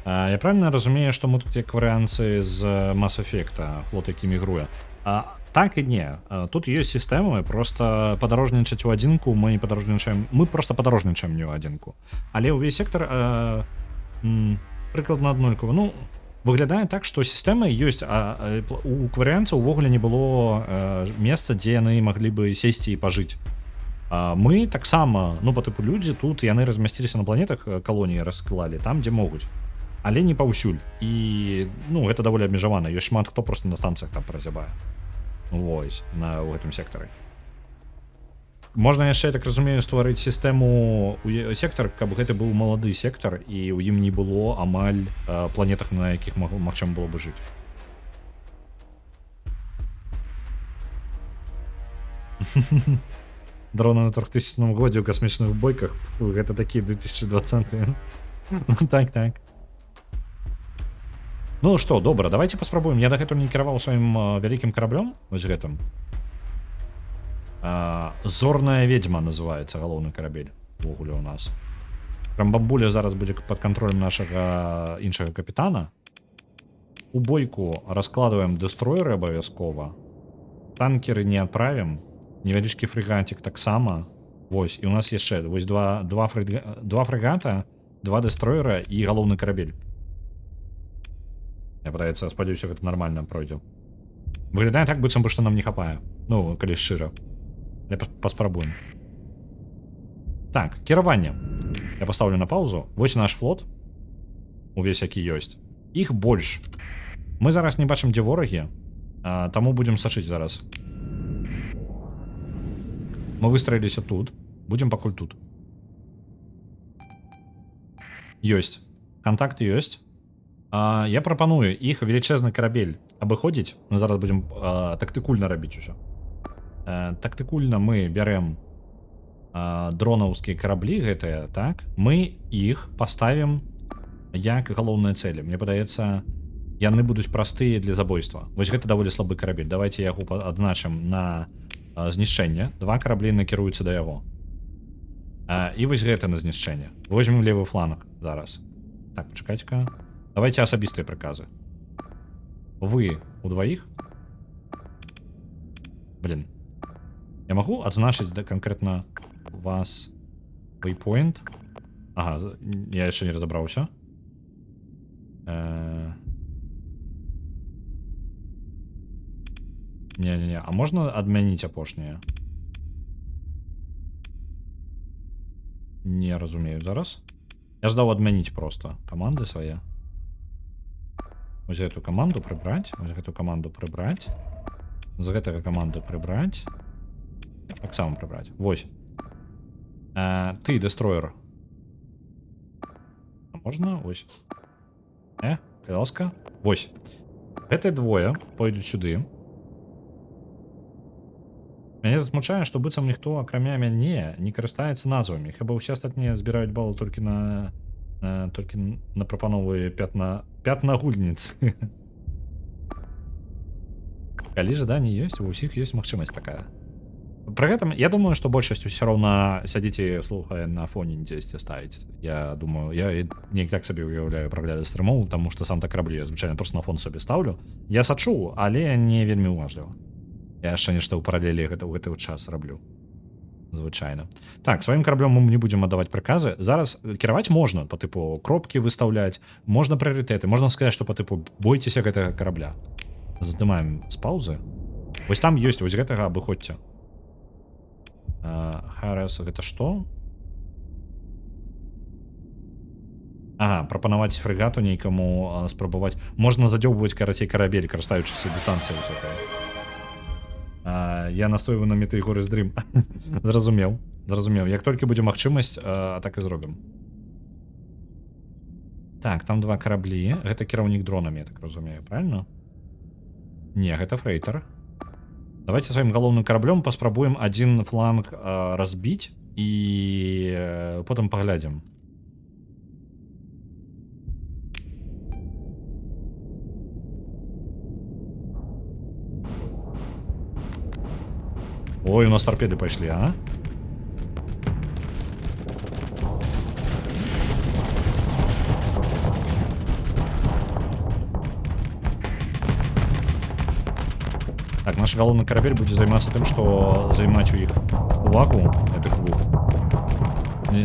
Speaker 1: Я правильно разумею, што мы тут як варыянцы з Mass Effect, флот, які мігруе? Так і не. Тут ёсць сістэмы, просто падарожнічаць у адзінку мы падарожнічаем. Мы просто падарожнічаем не ў адзінку. Але ўвесь сектор прыкладна аднолькавы. Ну, выглядае так, што сістэмы ёсць, у варыянцаў увогуле не было месца, дзе яны маглі бы сесці і пажыць. Мы таксама, ну, па тыпу людзі, тут яны размясціліся на планетах, калоніі расклалі, там, дзе могуць. Але не паўсюль. І, ну, гэта даволі абмежавана. Ёсць шмат хто просто на станцыях там празябае. Вось, у гэтым сектары. Можна яшчэ, я так разумею, стварыць сістэму сектар, каб гэта быў малады сектар, і ў ім не было амаль планетах, на якіх магчыма было бы жыць. Дроны на 3000 годзе ў касмічных бойках. Гэта такі 2020. Так. Ну што, добра, давайте паспрабуем. Я дагэтуль не кіраваў сваім вялікім караблём, вось гэтым. Зорная ведьма называецца галоўны карабель увогуле ў нас. Рамбамбуля зараз будзе пад кантролем нашага іншага капітана. У бойку раскладваем дестройеры абавязкова. Танкеры не адправім. Невялічкі фрегатик таксама. Вось, і у нас яшчэ вось два фрегата, 2 дестройера і галоўны карабель. Я пытаецца, спадзяюся, гэта нармальна пройдзе. Выглядае так, быццам бы, што нам не хапае. Ну, калі шчыра. Я паспрабуем. Так, кіраванне. Я паставлю на паузу. Вось наш флот. Увесь які ёсць. Іх больш. Мы зараз не бачым, дзе ворагі. Таму будзем сачыць зараз. Мы выстраіліся тут. Будзем пакуль тут. Ёсць. Кантакт ёсць. Я прапаную іх велічэзны карабель абыходзіць. Мы зараз будзем тактыкульна рабіць усё. Тактыкульна мы бярэм дронаўскія караблі гэтыя, так? Мы іх паставім як галоўныя цэлі. Мне падаецца, яны будуць простыя для забойства. Вось гэта даволі слабы карабель. Давайте яго адзначым на знішчэнне. 2 караблі накіруюцца да яго. І вось гэта на знішчэнне. Возьмем левы фланг зараз. Так, пачакайце-ка. Давайте асабістыя прыказы. Вы удваіх? Блин. Я магу адзначыць канкрэтна вас waypoint? Ага, я яшчэ не разабраўся. Не-не-не, а можна адмяніць апошняе? Не разумею зараз. Я ждаў адмяніць просто каманды свае. Вось гэту каманду прыбраць, вось гэту каманду прыбраць. З гэтага каманду прыбраць. Таксама прыбраць. Вось. Ты, дестроер. А можна? Вось. Ласка. Вось. Гэтыя двое пойдуць сюды. Мяне засмучае, што быццам ніхто, акрамя мяне, не карыстаецца назвамі. Хіба ўсе астатнія збіраюць балы толькі на прапановы пятнагульніц. Калі жаданне ёсць, у ўсіх ёсць магчымасць такая. Пры гэтым, я думаю, што большасць усё роўна сядзіць і слухае на фоне дзесьці ставіць. Я думаю, я неяк так сабе уяўляю прагляды стрымоў, таму што сам так раблю, я звычайна проста на фон сабе стаўлю. Я сачу, але не вельмі уважліва. Я яшчэ нешта ў паралелі ў гэты час раблю. Звычайна. Так, сваім караблём мы не будзем аддаваць прыказы. Зараз кіраваць можна, па тыпу кропкі выстаўляць, можна прыярытэты, можна сказаць, што па тыпу бойцеся гэтага карабля. Здымаем з паўзы. Вось там ёсць, вось гэтага абыходзьце. Харас, гэта што? Ага, прапанаваць фрэгату нейкаму спрабаваць. Можна задзёўбваць карацей карабель, карыстаючыся дыстанцыяй усякай. Я настойваю на меты горы здрым. Зразумеў. Як толькі будзе магчымасць, так і зробім. Так, там два караблі. Гэта кіраўнік дронамі, я так разумею, правильно? Не, гэта фрейтер. Давайте сваім галоўным караблём паспрабуем адзін фланг разбіць і потым паглядзім. Ой, у нас торпеды пайшлі, а? Так, наш галоўны карабель будзе займацца тым, што займаць у іх увагу гэтых двух.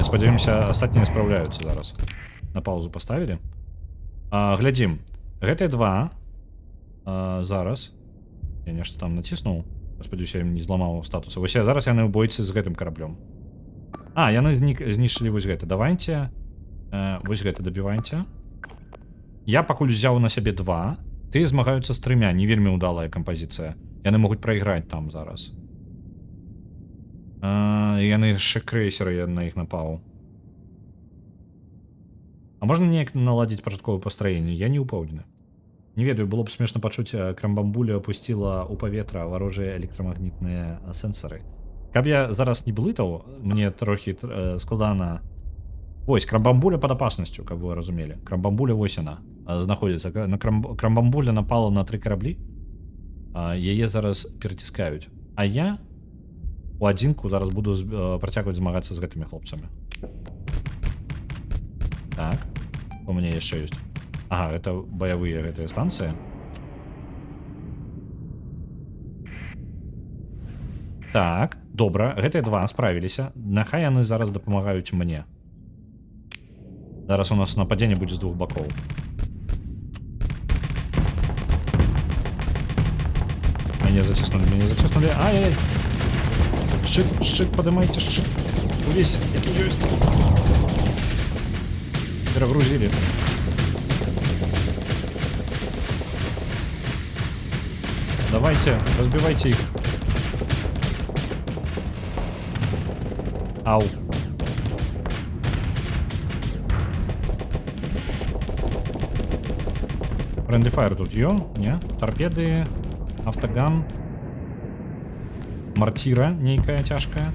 Speaker 1: Спадзяёмся, астатнія спраўляюцца зараз. На паузу паставілі. Глядзім. Гэтыя два зараз. Я нешта там націснуў. Спадзяюся, я ім не зламаў статуса. Вось зараз яны ў бойцы з гэтым караблём. Яны знішчылі вось гэта. Давайце. Вось гэта дабівайце. Я пакуль узяў на сябе два. Тыя змагаюцца з трымя. Не вельмі ўдалая кампазіцыя. Яны могуць прайграць там зараз. Яны яшчэ крэйсеры, я на іх напаў. Можна неяк наладзіць пачатковае пастраенне? Я не ўпэўнены. Не ведаю, было б смешна пачуць, крамбамбуля апусціла ў паветра варожыя электрамагнітныя сэнсары. Каб я зараз не блытаў, мне трохі складана. Вось, крамбамбуля пад апаснасцю, каб вы разумелі. Крамбамбуля вось яна знаходзіцца. Крамбамбуля напала на 3 караблі. Яе зараз пераціскаюць. А я у адзінку зараз буду працягваць змагацца з гэтымі хлопцамі. Так, у мяне яшчэ ёсць. Ага, гэта баявыя гэтыя станцыі. Так, добра, гэтыя два справіліся. Няхай яны зараз дапамагаюць мне. Зараз у нас нападзенне будзе з двух бакоў. Мяне заціснулі. Ай-яй-яй. Шчыт, падымайце шчыт. Увесь, які ёсць. Перагрузілі. Давайте, разбивайте их. Ау. Friendly Fire тут не? Торпеды, автоган, мортира нейкая тяжкая.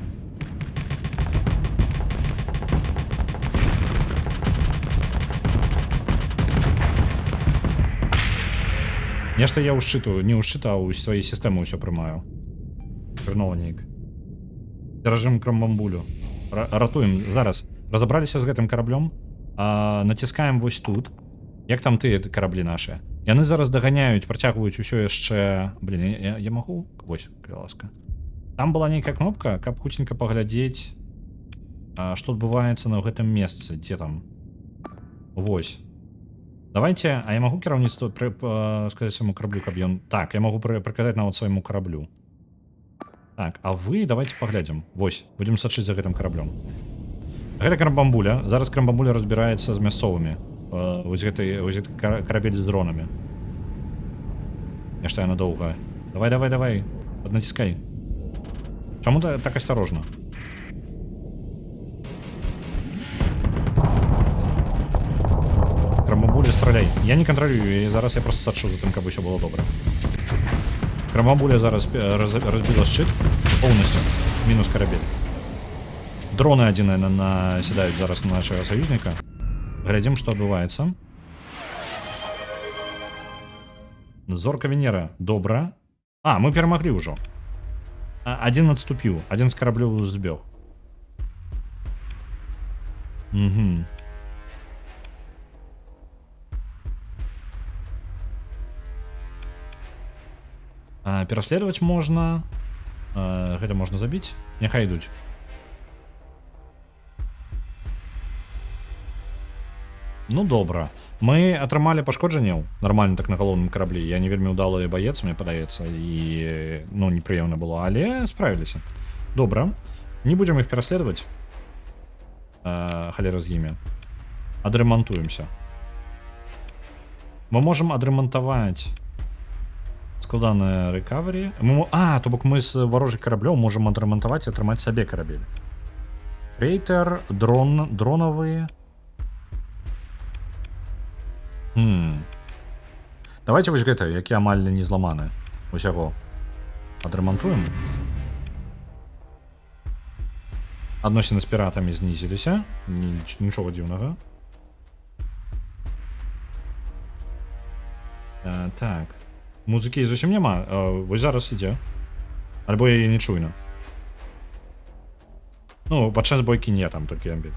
Speaker 1: Нешта я не ўшчыта, а ў сваёй сістэмы ўсё прымаю. Хреново нейк. Дзяржым крамбамбулю. Ратуем зараз. Разабраліся з гэтым караблём. Націскаем вось тут. Як там тыя караблі нашы? Яны зараз даганяюць, працягваюць усё яшчэ... Блін, я магу? Вось, калі ласка. Там была нейкая кнопка, каб хуценька паглядзець, што адбываецца на гэтым месцы. Дзе там? Вось. Давайте, я могу кіраўніцтва сказаць свайму караблю, каб ён... Так, я могу прыказаць нават свайму караблю. Так, а вы давайте паглядзім. Вось, будзем сачыць за гэтым караблём. Гэта крамбамбуля. Зараз крамбамбуля разбіраецца з мясцовымі. Вось гэты карабель з дронамі. Нешта яна доўгая. Давай. Паднаціскай. Чаму так асцярожна? Крамбамбуля страляй. Я не контролюю, і зараз я просто сачу за тим, каб усё было добра. Крамабуля зараз разбила шчыт полностью. Мінус карабель. Дроны один, наверное, наседают зараз на нашего союзника. Глядим, что отбывается. Зорка Венера. Добра. А, мы перемогли уже. Один отступил. Один с кораблю сбег. Угу. Переследовать можно. Хотя можно забить. Нехай идут. Ну добра. Мы атрымалі пашкоджанняў нормально так на галоўным караблі. Я не вельмі ўдалы баец, мне падаецца, і ну непрыемна было, але справіліся. Добра. Не будем их пераследаваць. Халера з імі. Адрамантуемся. Мы можем адрамантаваць складанае рэкавері. То бок мы з варожых караблёў можем адрамантаваць і атрымаць сабе карабель. Рейтер, дронавыя. Давайте вось гэта, які амаль не зламаны. Усяго адрамантуем. Адносіны з піратамі знізіліся. Нічога дзіўнага. Так. Музыкі зусім няма. Вось зараз ідзе. Альбо я не чуйна. Ну, падчас бойкі не, там толькі амбіт.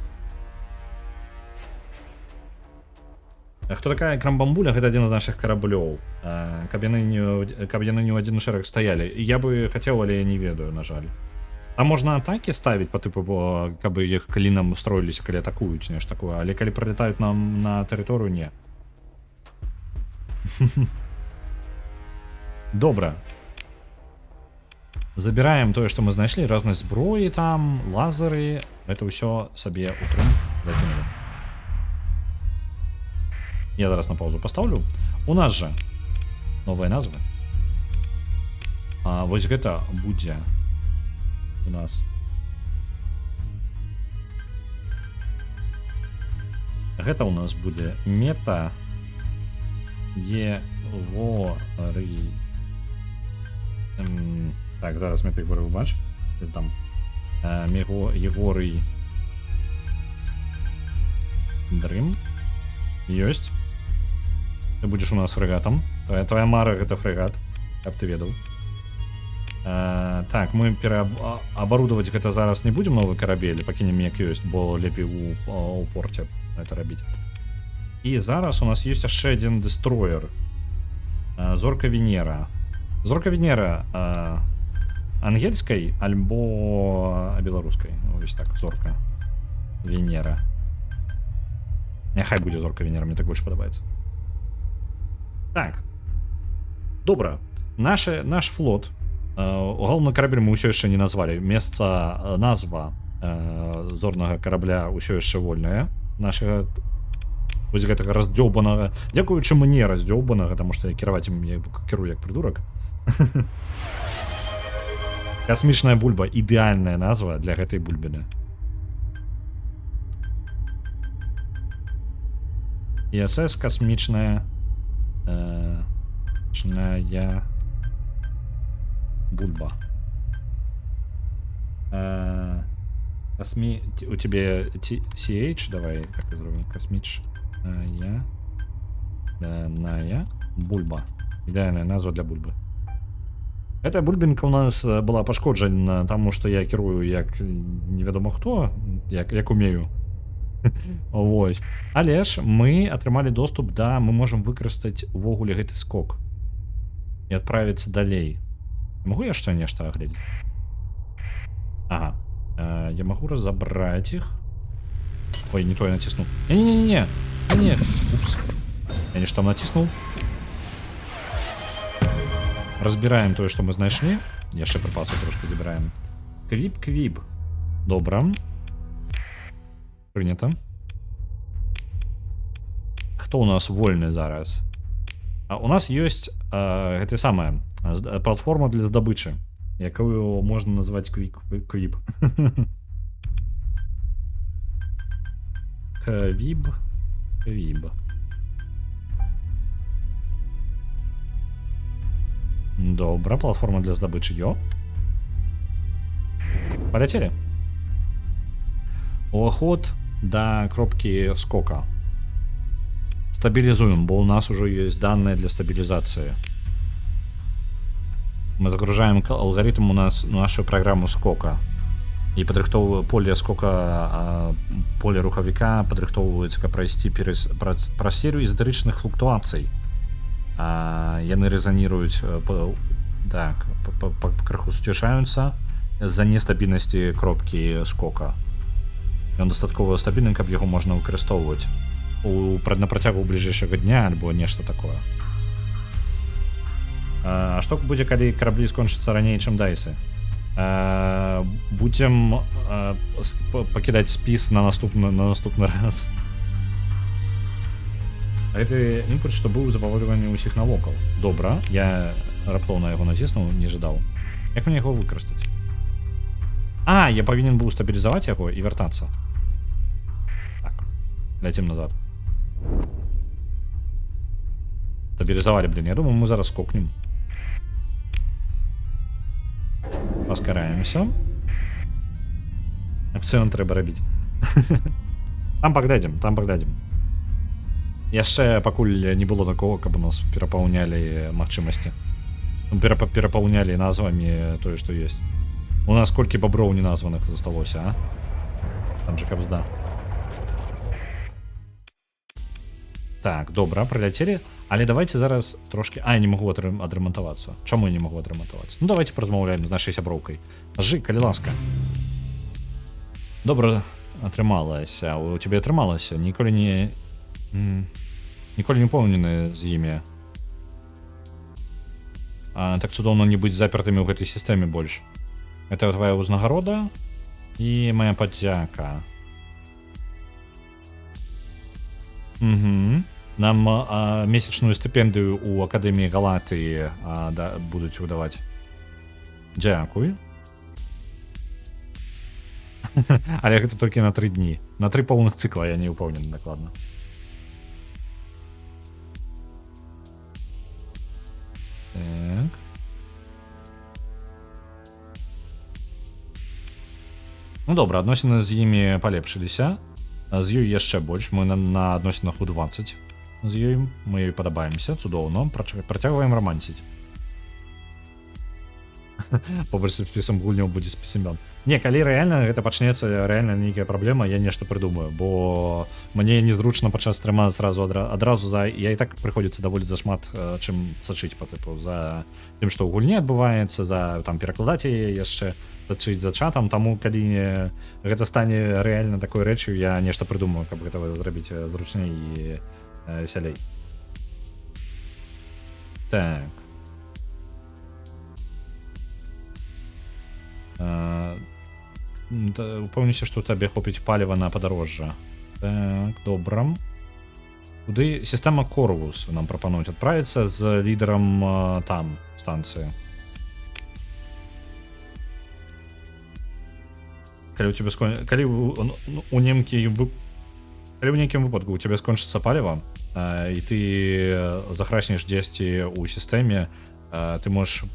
Speaker 1: Хто такая Крамбамбуля? Гэта адзін з нашых караблёў. Каб яны не ў адзін шэраг стаялі. Я бы хацеў, але я не ведаю, на жаль. А можна атакі ставіць па тыпу, каб іх калі нам устроіліся, калі атакуюць, нешта такое. Але калі прылетаюць нам на тэрыторыю, не. Добра. Забіраем тое, што мы знайшлі. Рознай зброі там, лазеры. Гэта ўсё сабе ў трум закінулі. Я зараз на паузу поставлю. У нас же новые назвы. Вось гэта будзе у нас. Гэта у нас будзе мета Еворы. Так, зараз мета Еворы убач. Там Еворы Дрым. Ёсць. Ты будешь у нас фрегатом. Твоя мара гэта фрегат, каб ты ведаў. Так, мы пераабарудаваць гэта зараз не будем новы карабель, пакінем як ёсць, бо лепей у порце это рабіць. І зараз у нас ёсць яшчэ адзін дестроер. Зорка Венера. Зорка Венера ангельскай альбо беларускай. Вось так, Зорка Венера. Няхай будзе Зорка Венера, мне так больш падабаецца. Так. Добра. Наш флот. Галоўны карабель мы ўсё яшчэ не назвалі. Месца назва зорнага карабля ўсё яшчэ вольнае. Нашага вось гэтага раздзёбанага. Дзякуючы мне раздзёбанага, таму што я кіраваць ім кірую як прыдурак. Касмічная бульба. Ідэальная назва для гэтай бульбіны. ИСС космічная бульба. У тебе CH, давай так сделаем. Космичная бульба. Идеальная назва для бульбы. Эта бульбинка у нас была пошкоджена, тому что я керую як неведомо хто, як умею. Вось. Але ж мы атрымалі доступ да, мы можем выкарыстаць увогуле гэты скок і адправіцца далей. Могу я што нешта агледзець? Ага. Я могу разобрать их. Ой, не то я натиснул. Не-не-не-не. Упс. Я нечто там натиснул. Разбираем то, что мы знайшли. Яшчэ припасы трошки забираем. Квип. Добра. Принято. Хто у нас вольны зараз? У нас есть гэта самая платформа для здабычы, якую можна назваць квип. Квип. Добра, платформа для здабычы, ё. Полетели. Уваход да кропкі скока. Стабилизуем, бо у нас уже есть данные для стабилизации. Мы загружаем алгоритм у нас нашу программу скока. И падрыхтоўваю поле скока, поле рухавіка падрыхтоўваецца, каб прайсці праз серыю істарычных флуктуацый. Яны рэзаніруюць так, крыху сцішаюцца з-за нестабільнасці кропкі скока. Ён дастаткова стабільны, каб яго можна выкарыстоўваць на працягу бліжэйшага дня альбо нешта такое. А што будзе, калі караблі скончацца раней, чым дайсы? Будзем пакідаць спіс на наступны раз. Гэты імпульс, што быў запаволіванне ўсіх навокал. Добра, я раптоўна яго націснуў, не жадаў. Як мне яго выкарыстаць? Я павінен быў стабілізаваць яго і вяртацца. Так, ляцім назад. Стабілізавалі, блин, я думаю, мы зараз скокнем. Паскараемся. Акцыён трэба рабіць. Там паглядзім. Яшчэ пакуль не было такого, каб у нас перапаўнялі магчымасці. Перапаўнялі назвамі тое, што ёсць. У нас колькі баброў неназваных засталося, Там же кабзда. Так, добра, прыляцелі. Але давайте зараз трошки... Я не магу адрамантавацца. Чаму я не магу адрамантавацца? Ну, давайте паразмаўляем з нашай сяброўкай. Жы, калі ласка. Добра атрымалася. У цябе атрымалася. Ніколі не упэўнены з імі. Так цудоўна не быць запертымі ў гэтай сістэме больш. Это твоя ўзнагарода і моя падзяка. Нам месячную стыпендыю ў Акадэміі Галатыі будуць выдаваць. Дзякуй. Але гэта толькі на 3 дні. На 3 поўных цыкла, я не ўпэўнены дакладна. Так. Ну добра, адносіны з імі палепшыліся. З ёй яшчэ больш. Мы на адносінах у 20 з ёй. Мы ёй падабаемся, цудоўна. Працягваем раманціць. Побач з спісам гульняў будзе спіс імён. Не, калі рэальна гэта пачнецца рэальна нейкая праблема, я нешта прыдумаю, бо мне незручна падчас стрыма адразу за... Я і так прыходзіцца даволі зашмат чым сачыць па тыпу за тым, што ў гульні адбываецца, за там перакладаць яе яшчэ, сачыць за чатам, таму калі гэта стане рэальна такой рэчю, я нешта прыдумаю, каб гэта зрабіць зручней і весялей. Так. Упэўніся, што ў табе хопіць паліва на падарожжа. Так, добра. Куды сістэма Корвус нам прапануюць адправіцца з лідарам там станцыі. Калі ў нейкім выпадку у цябе скончыцца паліва, і ты захраснеш дзесьці ў сістэме, ты можаш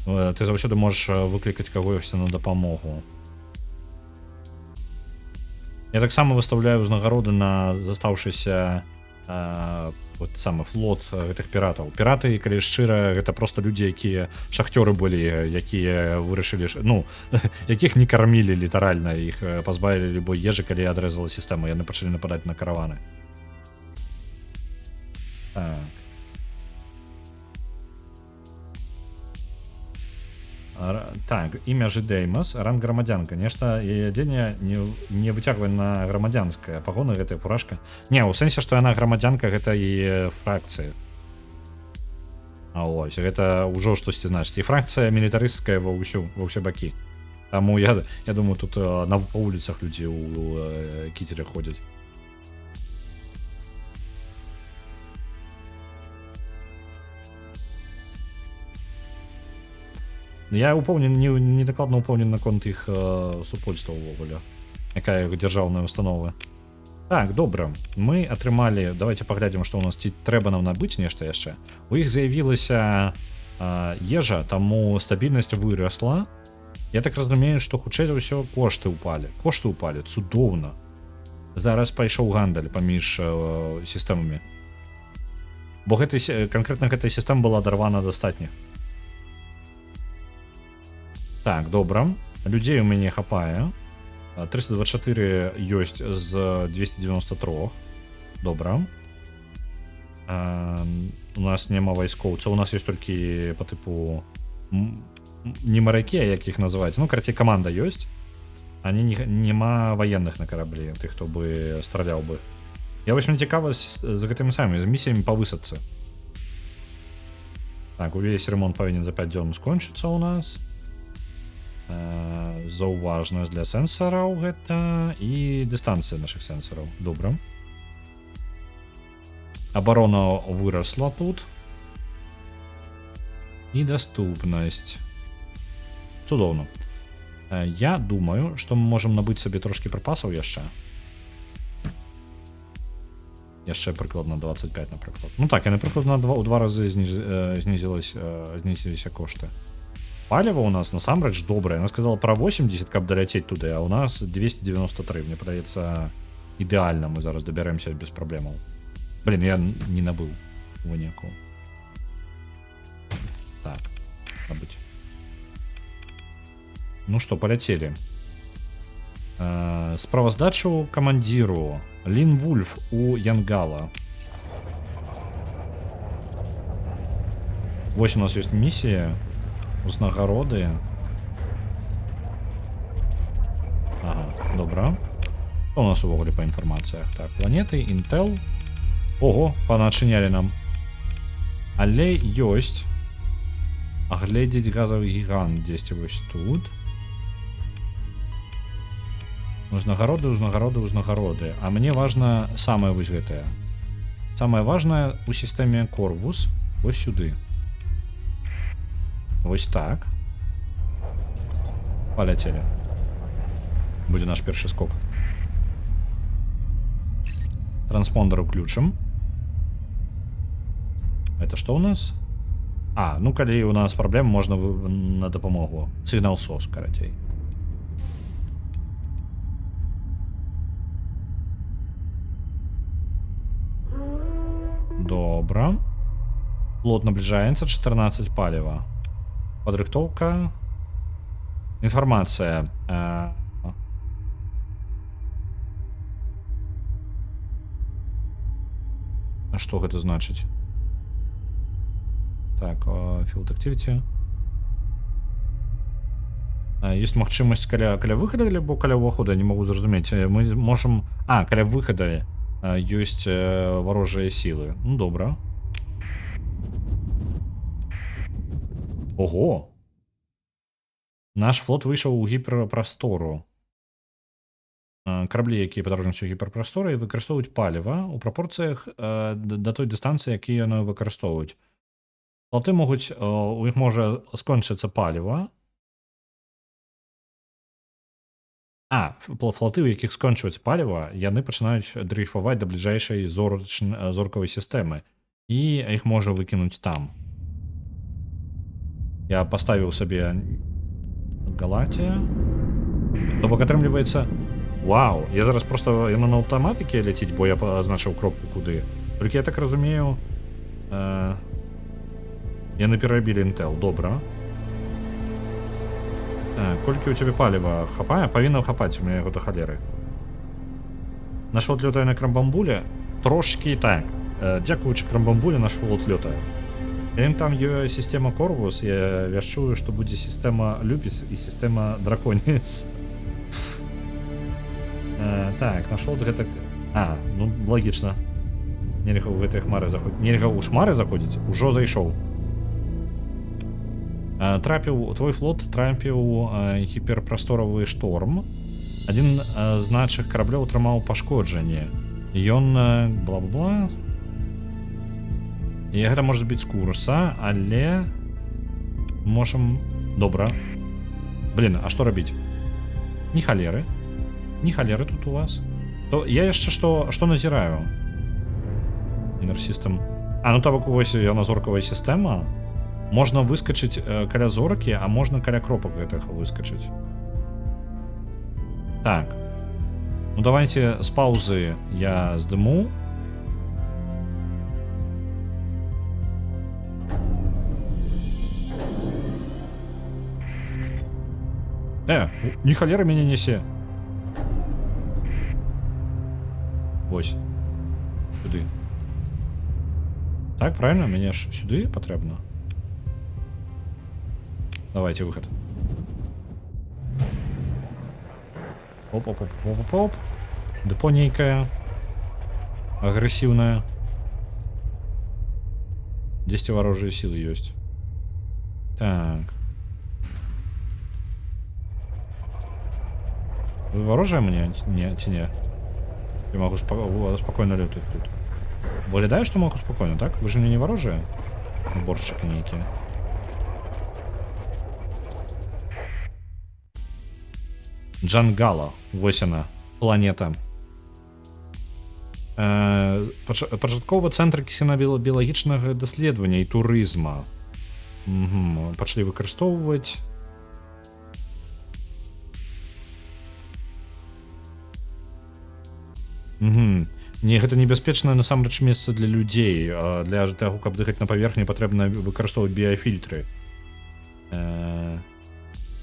Speaker 1: ты заўсёды можаш выклікаць кагосьці на дапамогу. Я таксама выстаўляю ўзнагароды на застаўшыся самы флот гэтых піратаў. Піраты, калі шчыра, гэта проста людзі, якія шахцёры былі, якія вырашылі, ну, якіх не кармілі літаральна, іх пазбавілі любой ежы, калі адрэзала сістэма, яны пачалі нападаць на караваны. Так. Так, імя Жидеймас, ранг грамадзянка. Нешта яе адзенне не выцягвае на грамадзянскае. Пагоны гэтая фуражка. Не, у сэнсе, што яна грамадзянка, гэта і фракцыя. Ось, гэта ўжо штосьці значыць. І фракцыя мілітарысцкая ва ўсе бакі. Таму я думаю, тут на вуліцах людзі ў кіцеры ходзяць. Я не дакладна ўпэўнен наконт іх супольства ўвогуле. Якая іх дзяржаўная установа. Так, добра. Мы атрымалі, давайте паглядзім, што ў нас, ці трэба нам набыць нешта яшчэ. У іх з'явілася ежа, таму стабільнасць вырасла. Я так разумею, што хутчэй за ўсё кошты ўпалі. Кошты ўпалі, цудоўна. Зараз пайшоў гандаль паміж сістэмамі. Бо канкрэтна гэтая сістэма была адарвана ад астатніх. Так, добра. Людзей у мяне хапае. 324 ёсць з 293. Добра. У нас няма вайскоўцаў. У нас ёсць толькі па тыпу не маракі, а як іх называць. Ну, карацей, каманда ёсць. А няма ваенных на караблі, тых, хто бы страляў бы. Я вось мне цікава з гэтымі самымі, з місіямі па высадцы. Так, увесь ремонт павінен за 5 дзён скончыцца ў нас. Заўважнасць для сэнсараў гэта і дыстанцыя нашых сэнсараў. Добра. Абарона вырасла тут. І даступнасць. Цудоўна. Я думаю, што мы можам набыць сабе трошкі прыпасаў яшчэ. Яшчэ прыкладна 25, напрыклад. Ну так, яны прыкладна ў 2 разы знізіліся кошты. Паліва у нас насамрэч добрае. Она сказала пра 80, каб даляцець туды, а у нас 293. Мне падаецца, ідэальна мы зараз дабярэмся без праблемаў. Блін, я не набыў выніку. Так, набыць. Ну што, паляцелі. Справаздачу камандзіру. Лін Вульф у Янгала. Вось у нас ёсць місія. Узнагароды. Ага, добра. Што у нас увогуле па інфармацыях? Так, планеты, Intel. Ого, паначынялі нам. Але ёсць. Агледзець газавы гігант дзесьці вось тут. Узнагароды. А мне важна самае вось гэтае. Самае важнае у сістэме Корвус вось сюды. Вось так. Паляцелі. Будзе наш першы скок. Транспондер уключым. Это што ў нас? А, ну калі у нас праблем, можна на дапамогу. Сігнал СОС, карацей. Добра. Плот наближаецца, 14 паліва. Падрыхтоўка. Інфармацыя. А што гэта значыць? Так, Field Activity. Ёсць магчымасць каля выхада, альбо каля ўвахода, не магу зразумець. Мы можам... каля выхада ёсць варожыя сілы. Ну, добра. Ого! Наш флот выйшаў у гіперпрастору. Караблі, якія падарожнічаюць у гіперпрасторы, выкарыстоўваюць паліва ў прапорцыях да той дыстанцыі, якія яны выкарыстоўваюць. Флоты могуць... У іх можа скончыцца паліва. Флоты, у якіх скончваюць паліва, яны пачынаюць дрейфаваць да бліжэйшай зоркавай сістэмы. І іх можа выкінуць там. Я паставіў сабе Галатія. То бок атрымліваецца... Вау! Я зараз проста... Яна на аўтаматыке ляціць, бо я пазначыў кропку куды. Толькі я так разумею... Яны перарабілі Intel. Добра. Колькі ў цябе паліва хапае? Павінна хапаць, у мяне яго да халеры. Наш флот лётае на Крамбамбуле? Трошкі так. Дзякуючы Крамбамбуле наш флот лётае. Там ёсць сістэма Корвус, я вяшчую, што будзе сістэма Люпіс і сістэма Драконіс. Так, наш флот гэта... Ну, лагічна. Нельга ў гэтыя хмары заходзіць. Нельга ў хмары заходзіць? Ужо зайшоў. Твой флот трапіў гіперпрасторавы шторм. Адзін з нашых караблёў атрымаў пашкоджанне. Ён бла-бла-бла. І гэта можа быць з курса, але можам... Добра. Блін, а што рабіць? Ні халеры тут у вас. То я яшчэ што назіраю? Inner System. Ну так вось яна зоркавая сістэма. Можна выскачыць каля зоркі, а можна каля кропак гэтага выскачыць. Так. Ну давайте з паўзы я здыму. Не халера мяне нясе. Вось. Сюды. Так, правильно? Мяне ж сюды патрэбна. Давайте выход. Оп-оп-оп-оп-оп. Депо нейкая. Агрэсіўная. Дзесьці варожыя сілы ёсць. Так. Вы ворожая мне? Не, ці не? Я могу спокойно летать тут. Выглядае, што могу спокойно, так? Вы же мне не ворожыя? Уборшчыкі нейкія. Джангала. Вось яна. Планета. Пачаткова цэнтр ксенабіялагічнага даследавання і турызма. Пачалі выкарыстоўваць. Не, гэта небяспечнае насамрэч месца для людзей. Для таго, каб дыхаць на паверхні, патрэбна выкарыстоўваць біяфільтры.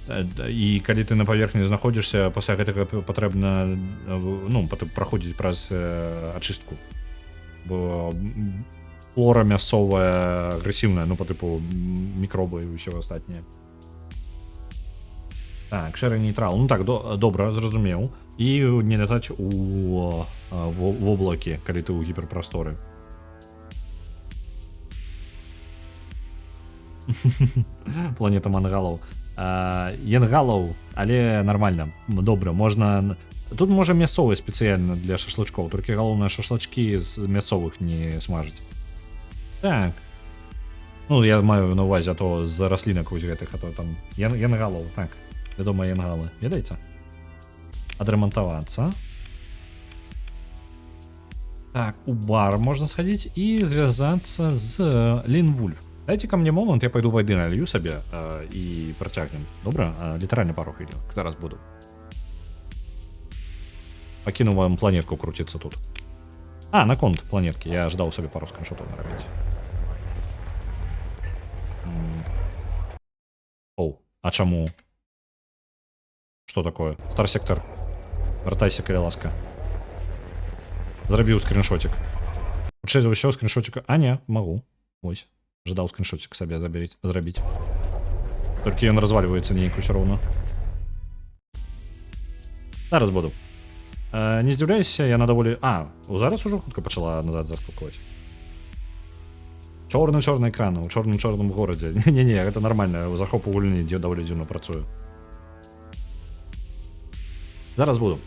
Speaker 1: І калі ты на паверхні знаходзішся, пасля гэтага патрэбна праходзіць праз ачыстку. Бо флора мясцовая агрэсіўная, па тыпу мікробы і ўсё астатняе. Так, шэры нейтрал. Так, добра, зразумеў. І не лятаць у воблакі, калі ты ў гіперпрасторы. Планета мангалаў. Янгалаў, але нармальна. Добра, можна... Тут можа мясцовыя спецыяльна для шашлычкоў, толькі галоўнае шашлычкі з мясцовых не смажыць. Так. Я маю на ўвазе, а то з раслінак вось гэтых, а то там янгалаў, так. Вядома, янгалы. Ведаеце? Адрамантавацца. Так, у бар можна схадзіць і звязацца з Лінвульф. Дайце ка мне момант, я пайду вайды налью сабе і працягнем. Добра? Літаральна пару хвілін. Зараз буду. Пакіну вам планетку круціцца тут. Наконт планеткі. Я ждаў сабе пару скриншотаў нарабіць. А чаму? Что такое? Старсектор. Вертайся, каля ласка. Зрабіў скриншотик. Хутчэй за ўсё скриншотик. Не, магу. Вось. Ждаў скриншотик сабе зрабіць. Толькі ён развальваецца нейку ўсё роўна. Зараз буду. Не здзіўляйся, яна даволі... зараз ужо хутка пачала назад заскакваць. Чорны экран у чорным горадзе. Не, гэта нармальна. Захоп у гульні даволі дзіўна працую. Зараз буду.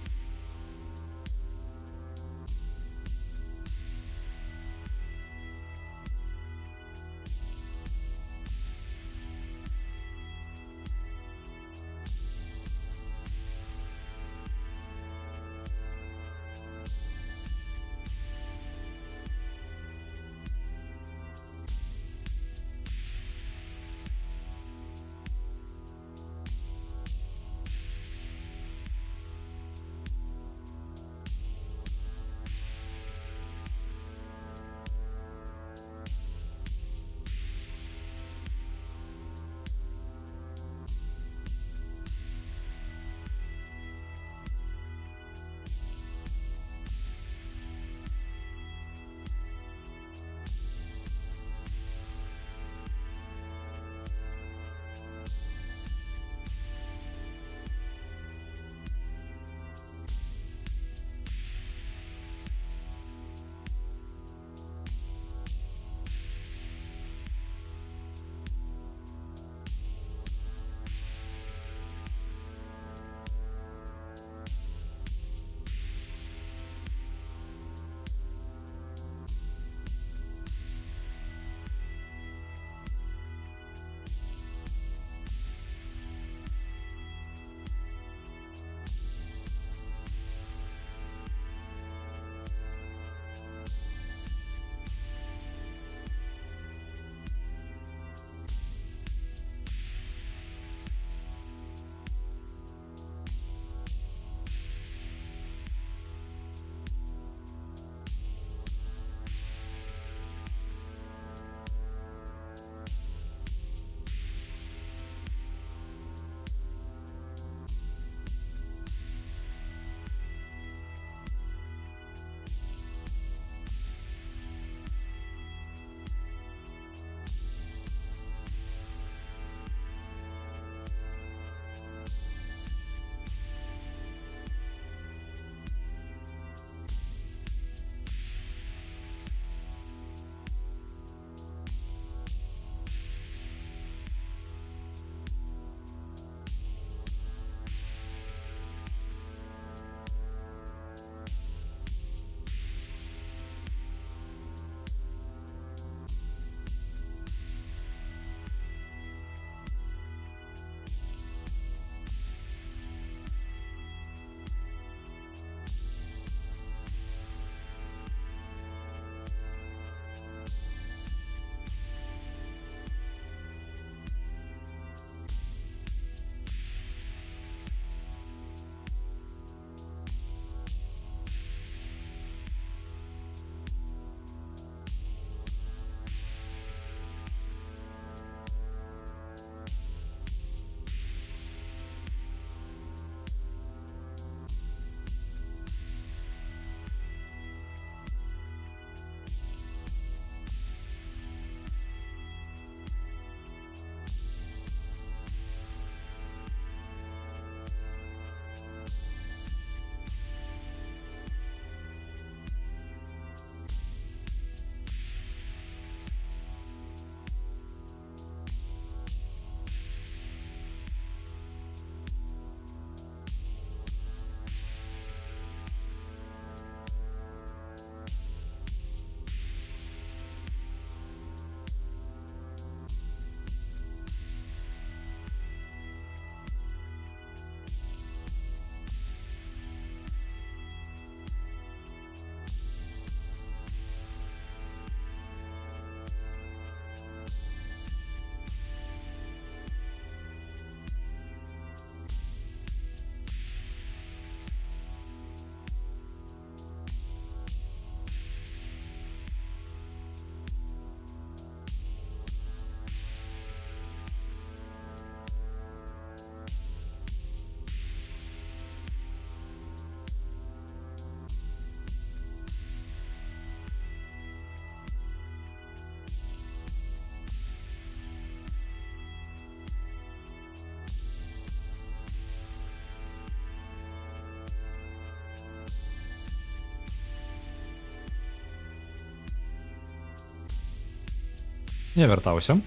Speaker 1: Я вяртаўся.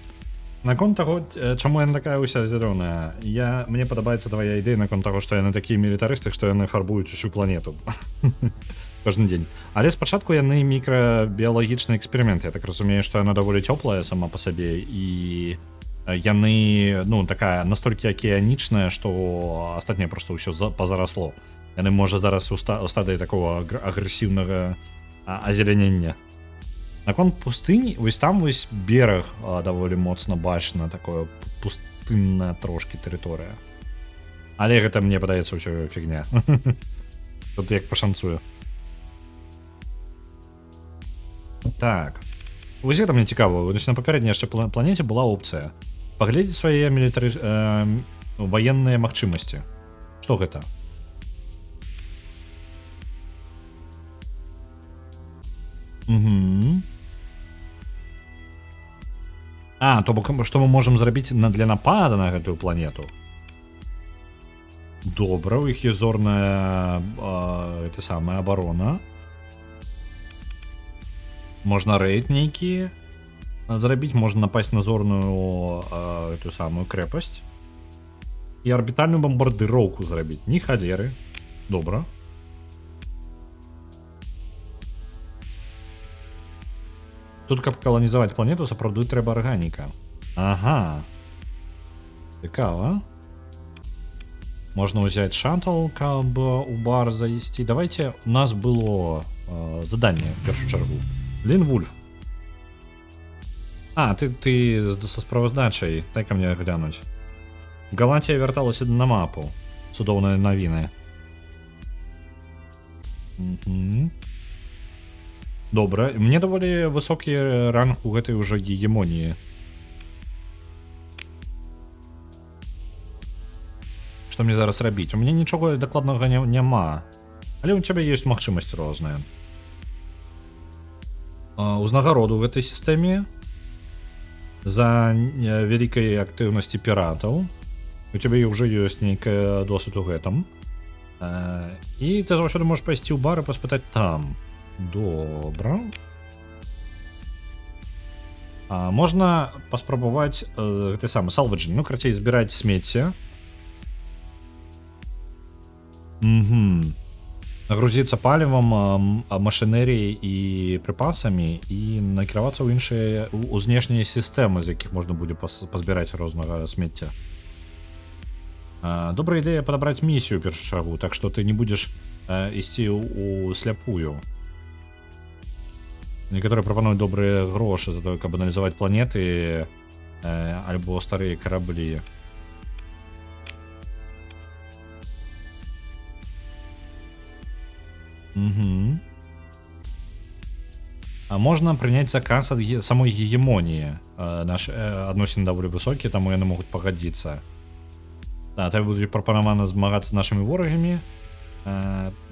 Speaker 1: Наконт таго, чаму яна такая ўся зялёная, мне падабаецца твая ідэя наконт таго, што яны такія мілітарысты, што яны фарбуюць усю планету кожны дзень. Але спачатку яны мікрабіялагічны эксперымент. Я так разумею, што яна даволі цёплая сама па сабе, і яны, ну, такая настолькі акіянічная, што астатняе проста ўсё пазарасло. Яны, можа, зараз у стадыі такого агрэсіўнага азелянення. Наконт пустыні, вось там вось бераг даволі моцна бачна, такое пустынная трошкі тэрыторыя. Але гэта мне падаецца ўсё фігня. Тут як пашанцую. Так. Вось гэта мне цікава. На папярэдняй яшчэ планеце была опцыя паглядзець свае ваенныя магчымасці. Што гэта? То бок, што мы можам зрабіць для напада на гэтую планету? Добра, у іх є зорная самая абарона. Можна рэйд нейкі зрабіць, можна напасть на зорную эту самую крэпасць і арбітальную бамбардыроўку зрабіць. Ні халеры. Добра. Тут, каб каланізаваць планету, сапраўды трэба арганіка. Ага. Цікава. Можна ўзяць шаттл, каб у бар заісці. Давайте, у нас было заданне, в першую чаргу. Лінвульф. Ты са справаздачай. Дай-ка мне глянуць. Галантія вярталася на мапу. Цудоўныя навіны. Добра. Мне даволі высокі ранг у гэтай ужо гегемоніі. Што мне зараз рабіць? У мяне нічога дакладнага няма. Але у цябе ёсць магчымасць розная. Узнагароду ў гэтай сістэме за вялікай актыўнасці піратаў. У цябе ўжо ёсць нейкая досвед у гэтым. І ты заўсёды можаш пайсці ў бар і паспытаць там. Добра. Можна паспрабаваць гэты самы салвэджинг, ну, карацей, збіраць смецце. Нагрузіцца палівам, машынеріяй і прыпасамі і накіравацца ў іншыя знешнія сістэмы, з якіх можна будзе пазбіраць рознага смецця. Добрая ідэя падабраць місію ў першую чаргу, так што ты не будзеш ісці ў сляпую. Некаторыя прапануюць добрыя грошы за тое, каб аналізаваць планеты альбо старыя караблі. Можна прыняць заказ ад самой гегемоніі. Нашы адносіны даволі высокія, таму яны могуць пагадзіцца. Тады будуць прапанавана змагацца з нашымі ворагамі.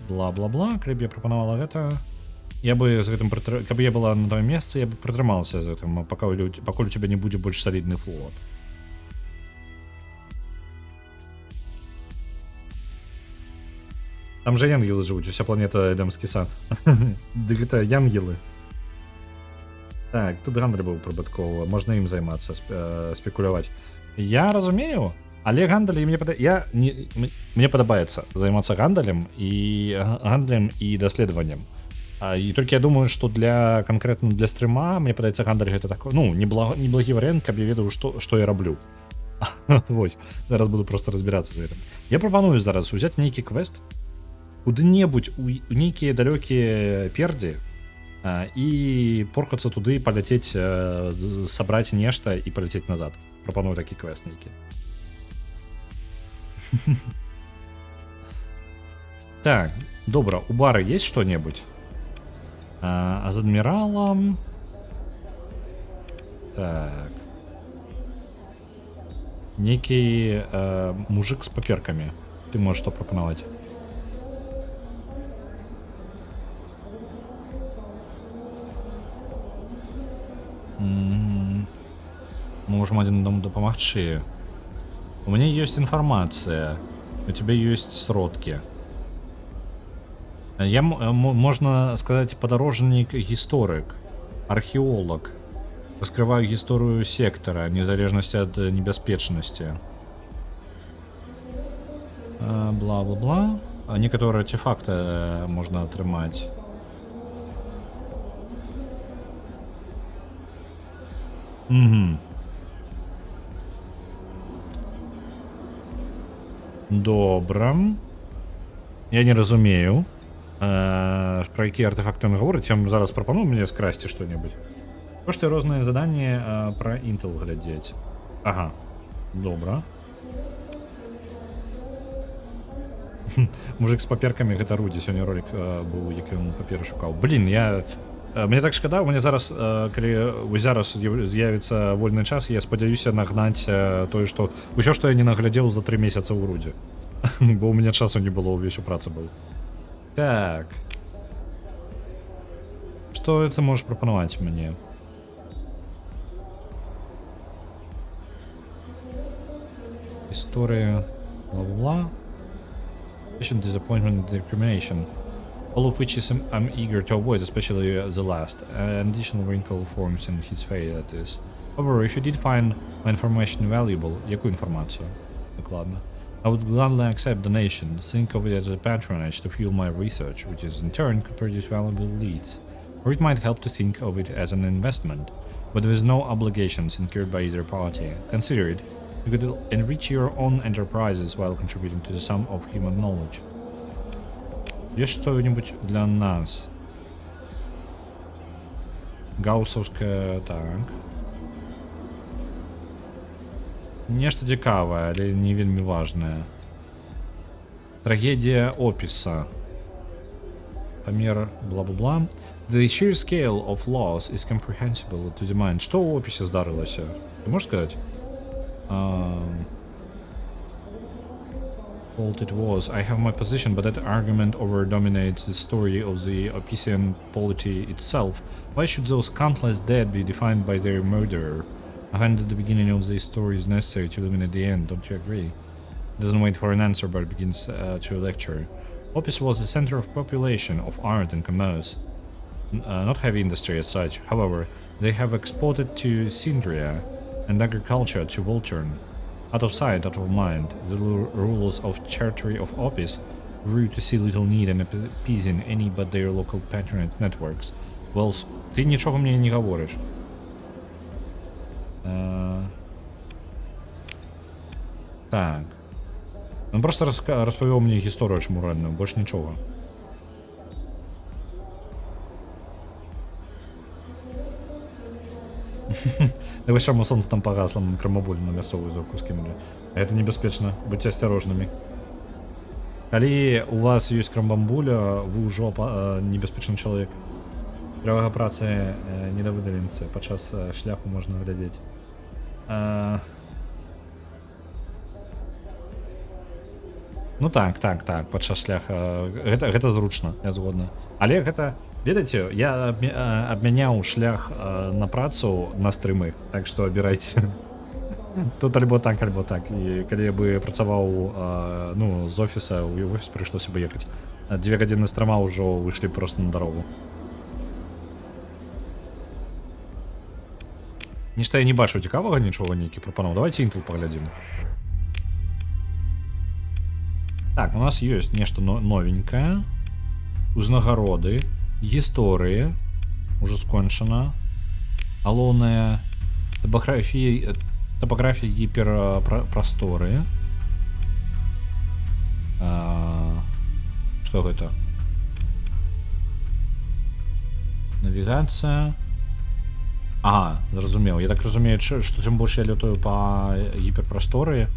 Speaker 1: Бла-бла-бла, калі б я прапанавала гэта. Я бы з гэтым каб я была на твоім месцы, я бы прытрымалася з гэтым, пакуль у цябе не будзе больш салідны флот. Там жа янгелы жывуць, уся планета Эдемскі сад. Дык гэта янгелы. Так, тут гандаль быў прыбытковы, можна ім займацца, спекуляваць. Я разумею, але гандаль мне падабаецца займацца гандалем і даследаваннем. І толькі я думаю, што канкрэтна для стрыма, мне падаецца, гандаль гэта такой, ну, неблагі варыянт, каб я ведаў, што я раблю. Вось, зараз буду проста разбірацца з гэтым. Я прапаную зараз узяць нейкі квест куды-небудзь у нейкія далёкія пердзі і поркацца туды, паляцець, сабраць нешта і паляцець назад. Прапаную такі квест нейкі. Так, добра, у бары есть што-небудзь? А з адміралам... Так... Нейкі мужик з паперкамі. Ты можаш што прапанаваць? Мы можем адзін аднаму дапамагчы. У мяне ёсць інфармацыя. У цябе ёсць сродкі. Можна сказаць, падарожнік, гісторык, археолог. Раскрываю гісторыю сектара, незалежнасці ад небяспечнасці. Бла-бла-бла. А некаторыя артефакты можна атрымаць. Угу. Добра. Я не разумею, про якія артефакты ён гаворыць. Я зараз прапаную мне скрасці што-небудзь. Кошты розныя заданні пра Intel глядзець. Ага, добра. Мужик з паперкамі, гэта Рудзі. Сёння ролик быў, які ён паперы шукаў. Блін, мне так шкада, у мяне зараз, калі зараз з'явіцца вольны час, я спадзяюся нагнаць тое, што ўсё, што я не наглядзеў за 3 месяца ў Рудзі. Бо у мяне часу не было, увесь у працы быў. Так. Што ты можаш прапанаваць мне? История, бла-бла-бла. Disappointment and discrimination. All of which is I'm eager to avoid, especially the last. An additional wrinkle forms in his face, that is. However, if you did find my information valuable, яку информацию? Докладно. I would gladly accept donation. Think of it as a patronage to fuel my research, which is in turn could produce valuable leads. Or it might help to think of it as an investment, but there is no obligations incurred by either party. Consider it. You could enrich your own enterprises while contributing to the sum of human knowledge. Есть что-нибудь для нас? Гауссовская, так. Нешта цікавае, але не вельмі важнае. Трагедія опіса. Памер бла-бла-бла. The sheer scale of loss is comprehensible to the mind. Што ў опісе здарылася? Ты можаш сказаць? Fault it was. I have my position, but that argument over-dominates the story of the Opisian polity itself. Why should those countless dead be defined by their murderer? I find that the beginning of the story is necessary to illuminate the end, don't you agree? It doesn't wait for an answer, but begins to lecture. Opis was the center of population, of art and commerce. Not heavy industry as such. However, they have exported to Sindria and agriculture to Volturn. Out of sight, out of mind, the rulers of Chartery of Opis grew to see little need in appeasing any but their local patronage networks. Well, ты нічого мені не говориш. Так. Он просто розповів мені історію чмуральну, більш нічого. Давай шаму сонце там погасло, мы крамаболь на мясовую завку скинули. Это небяспечна, будьте осторожными. Калі у вас ёсць крамбамбуля, вы ўжо небяспечны чалавек. Правага працы не да выдаленцы, падчас шляху можна глядзець. Ну так, падчас шляха. Гэта зручна, я згодна. Але гэта, ведаеце, я абмяняў шлях на працу на стрымы, так што абірайце. Тут альбо так. І калі я бы працаваў з офіса, у офіс прыйшлося бы ехаць. 2 гадзіны стрыма ўжо выйшлі проста на дарогу. Нешта я не бачу цікавага нічога, нейкі прапанов. Давайте Intel паглядзім. Так, у нас ёсць нешта новенькае. Узнагароды, гісторыі, уже скончана. Галоўная топографія гіперпрасторы. Што гэта? Навігацыя. Ага, зразумеў. Я так разумею, што чым больш я лётаю па гіперпрасторы,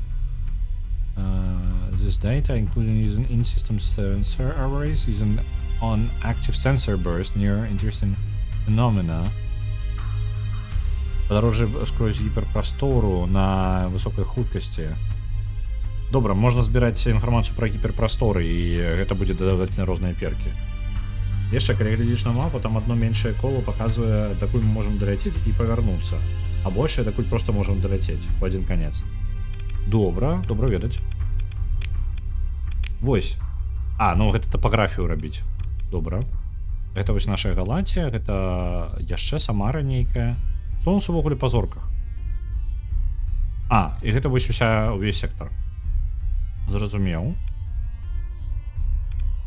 Speaker 1: this data, including using in-system sensor arrays, using on active sensor burst near interesting phenomena. Подорожжа скрозь гіперпрастору на высокай хуткасці. Добра, можна збіраць інфармацыю пра гіперпрасторы, і гэта будзе дадаваць на розныя перкі. Яшчэ, калі глядзіш на мапу, там одно меншае коло паказвае, дакуль мы можам даляцець і павярнуцца. А большае, дакуль проста можам даляцець у адзін канец. Добра ведаць. Вось. Ну гэта топаграфію рабіць. Добра. Гэта вось наша Галатія, гэта яшчэ Самара нейкая. Што у нас увогуле па зорках? А, і гэта вось увесь сектар. Зразумеў.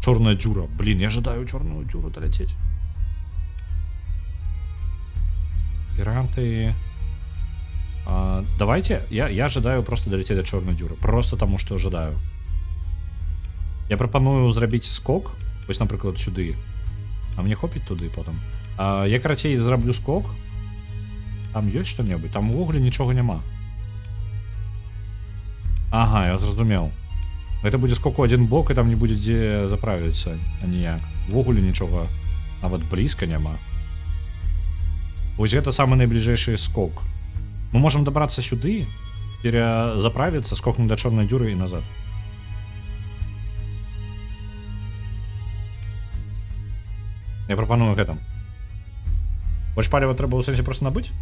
Speaker 1: Чорная дзюра. Блин, я жадаю чорную дзюру доляцець. Пираты. Давайте, я жадаю просто долететь до чорной дзюры. Просто тому, что жадаю. Я прапаную зрабіць скок. Вось, напрыклад, сюды. А мне хопіць туды потым. Я, карацей, зраблю скок. Там ёсць што-небудзь? Там увогуле нічога няма. Ага, я зразумеў. Гэта будзе скок у адзін бок, і там не будзе дзе заправіцца, а ніяк. Увогуле нічога нават блізка няма. Вось гэта самы найбліжэйшы скок. Мы можам дабрацца сюды, перезаправіцца, скокнуць да чорнай дзюры і назад. Я прапаную гэтым. Больш паліва трэба ў сэнсе проста набыць?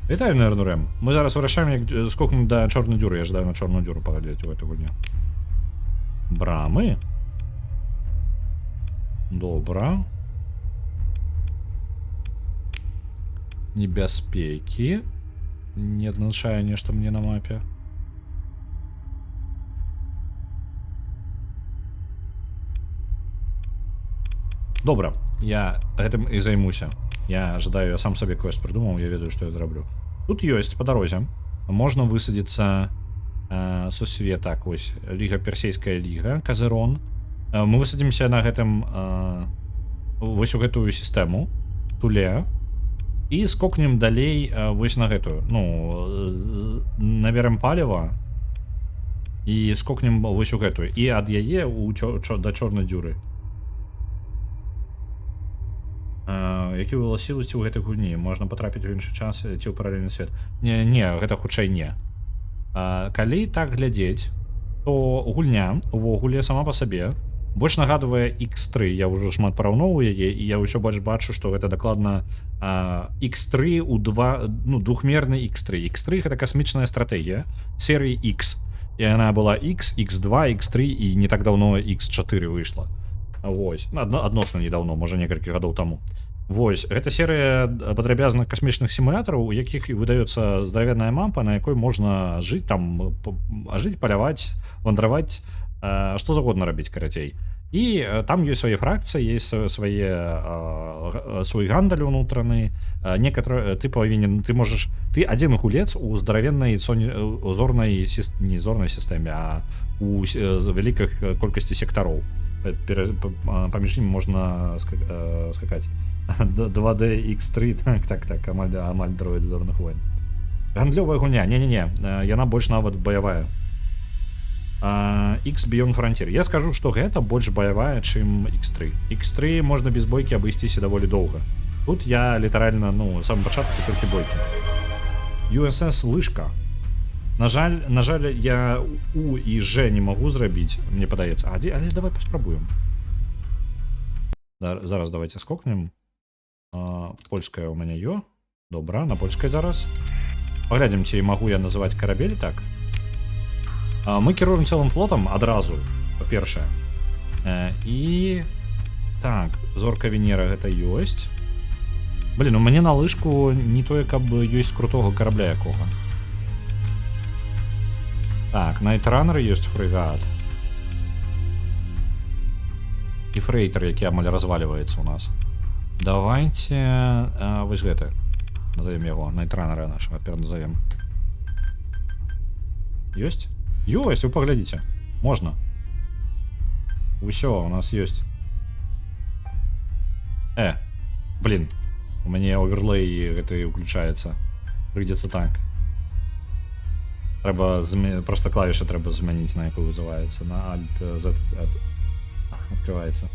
Speaker 1: Вітаю, наверное, Рэм. Мы зараз вырашаем, як скокнуць да чорнай дзюры. Я жадаю на чорную дзюру паглядзець у гэтай гульне. Брамы. Добра. Небяспекі. Не адзначае нешта мне на мапе. Добра, я гэтым і займуся. Я жадаю, я сам сабе квест прыдумаў, я ведаю, што я зраблю. Тут ёсць па дарозе. Можна высадзіцца сусвет, так, вось, Ліга Персейская Ліга, Казерон. Мы высадзімся на гэтым, вось у гэтую сістэму, Туле, і скокнем далей вось на гэтую. Ну, наберем паліва і скокнем вось у гэтую. І ад яе да чорнай дзюры. Які ўласцівасці ў гэтай гульні? Можна патрапіць у іншы час ці ў паралельны свет? Не, гэта хутчэй не. Калі так глядзець, то гульня увогуле сама па сабе больш нагадвае X3. Я ўжо шмат параўноўваю яе, і я ўсё больш бачу, што гэта дакладна X3 у двухмерны X3. X3 гэта касмічная стратэгія серыі X. І яна была X, X2, X3 і не так даўно X4 выйшла. Вось, адносна недаўно, можа некалькі гадоў таму. Вось, гэта серыя падрабязных касмічных сімулятараў, у якіх выдаецца здаравенная мапа, на якой можна жыць, там, жыць, паляваць, вандраваць, што загодна рабіць, карацей. І там ёсць свае фракцыі, ёсць свой гандаль унутраны, некаторыя ты павінен, ты адзін гулец у здаравеннай зорнай, не зорнай сістэме, а у вялікай колькасці сектароў. Паміж імі можна скакаць. 2D X3, так, амаль дроід зорных войн. Гандлёвая гульня, не, яна больш нават баявая. X Beyond Frontier. Я скажу, што гэта больш баявая, чым X3. X3 можна без бойкі абысціся даволі доўга. Тут я літаральна, з самого пачатку толькі бойкі. USS лыжка. На жаль, я У і Ж не магу зрабіць, мне падаецца. Але давай паспрабуем. Зараз давайте скокнем. Польская у мяне ё. Добра, на польскай зараз. Паглядзім, ці магу я называць карабель так. Мы кіруем цэлым флотам адразу, па-першае. І... Так, зорка Венера гэта ёсць. Блін, у мяне на лыжку не тое, каб ёсць крутога карабля якога. Так, Найтранер ёсць фрэгат. І фрейтер, які амаль разваливаецца у нас. Давайте... вось гэты. Назовем яго. Найтранера нашего. Назовем. Ёсць? Ёсць, вы паглядзіце. Можна. Усё, у нас ёсць. Блин. У мяне оверлей гэты уключаецца. Прыйдзецца танк. Трэба просто клавіша трэба змяніць, на якую вызываецца. На Alt-Z открываецца.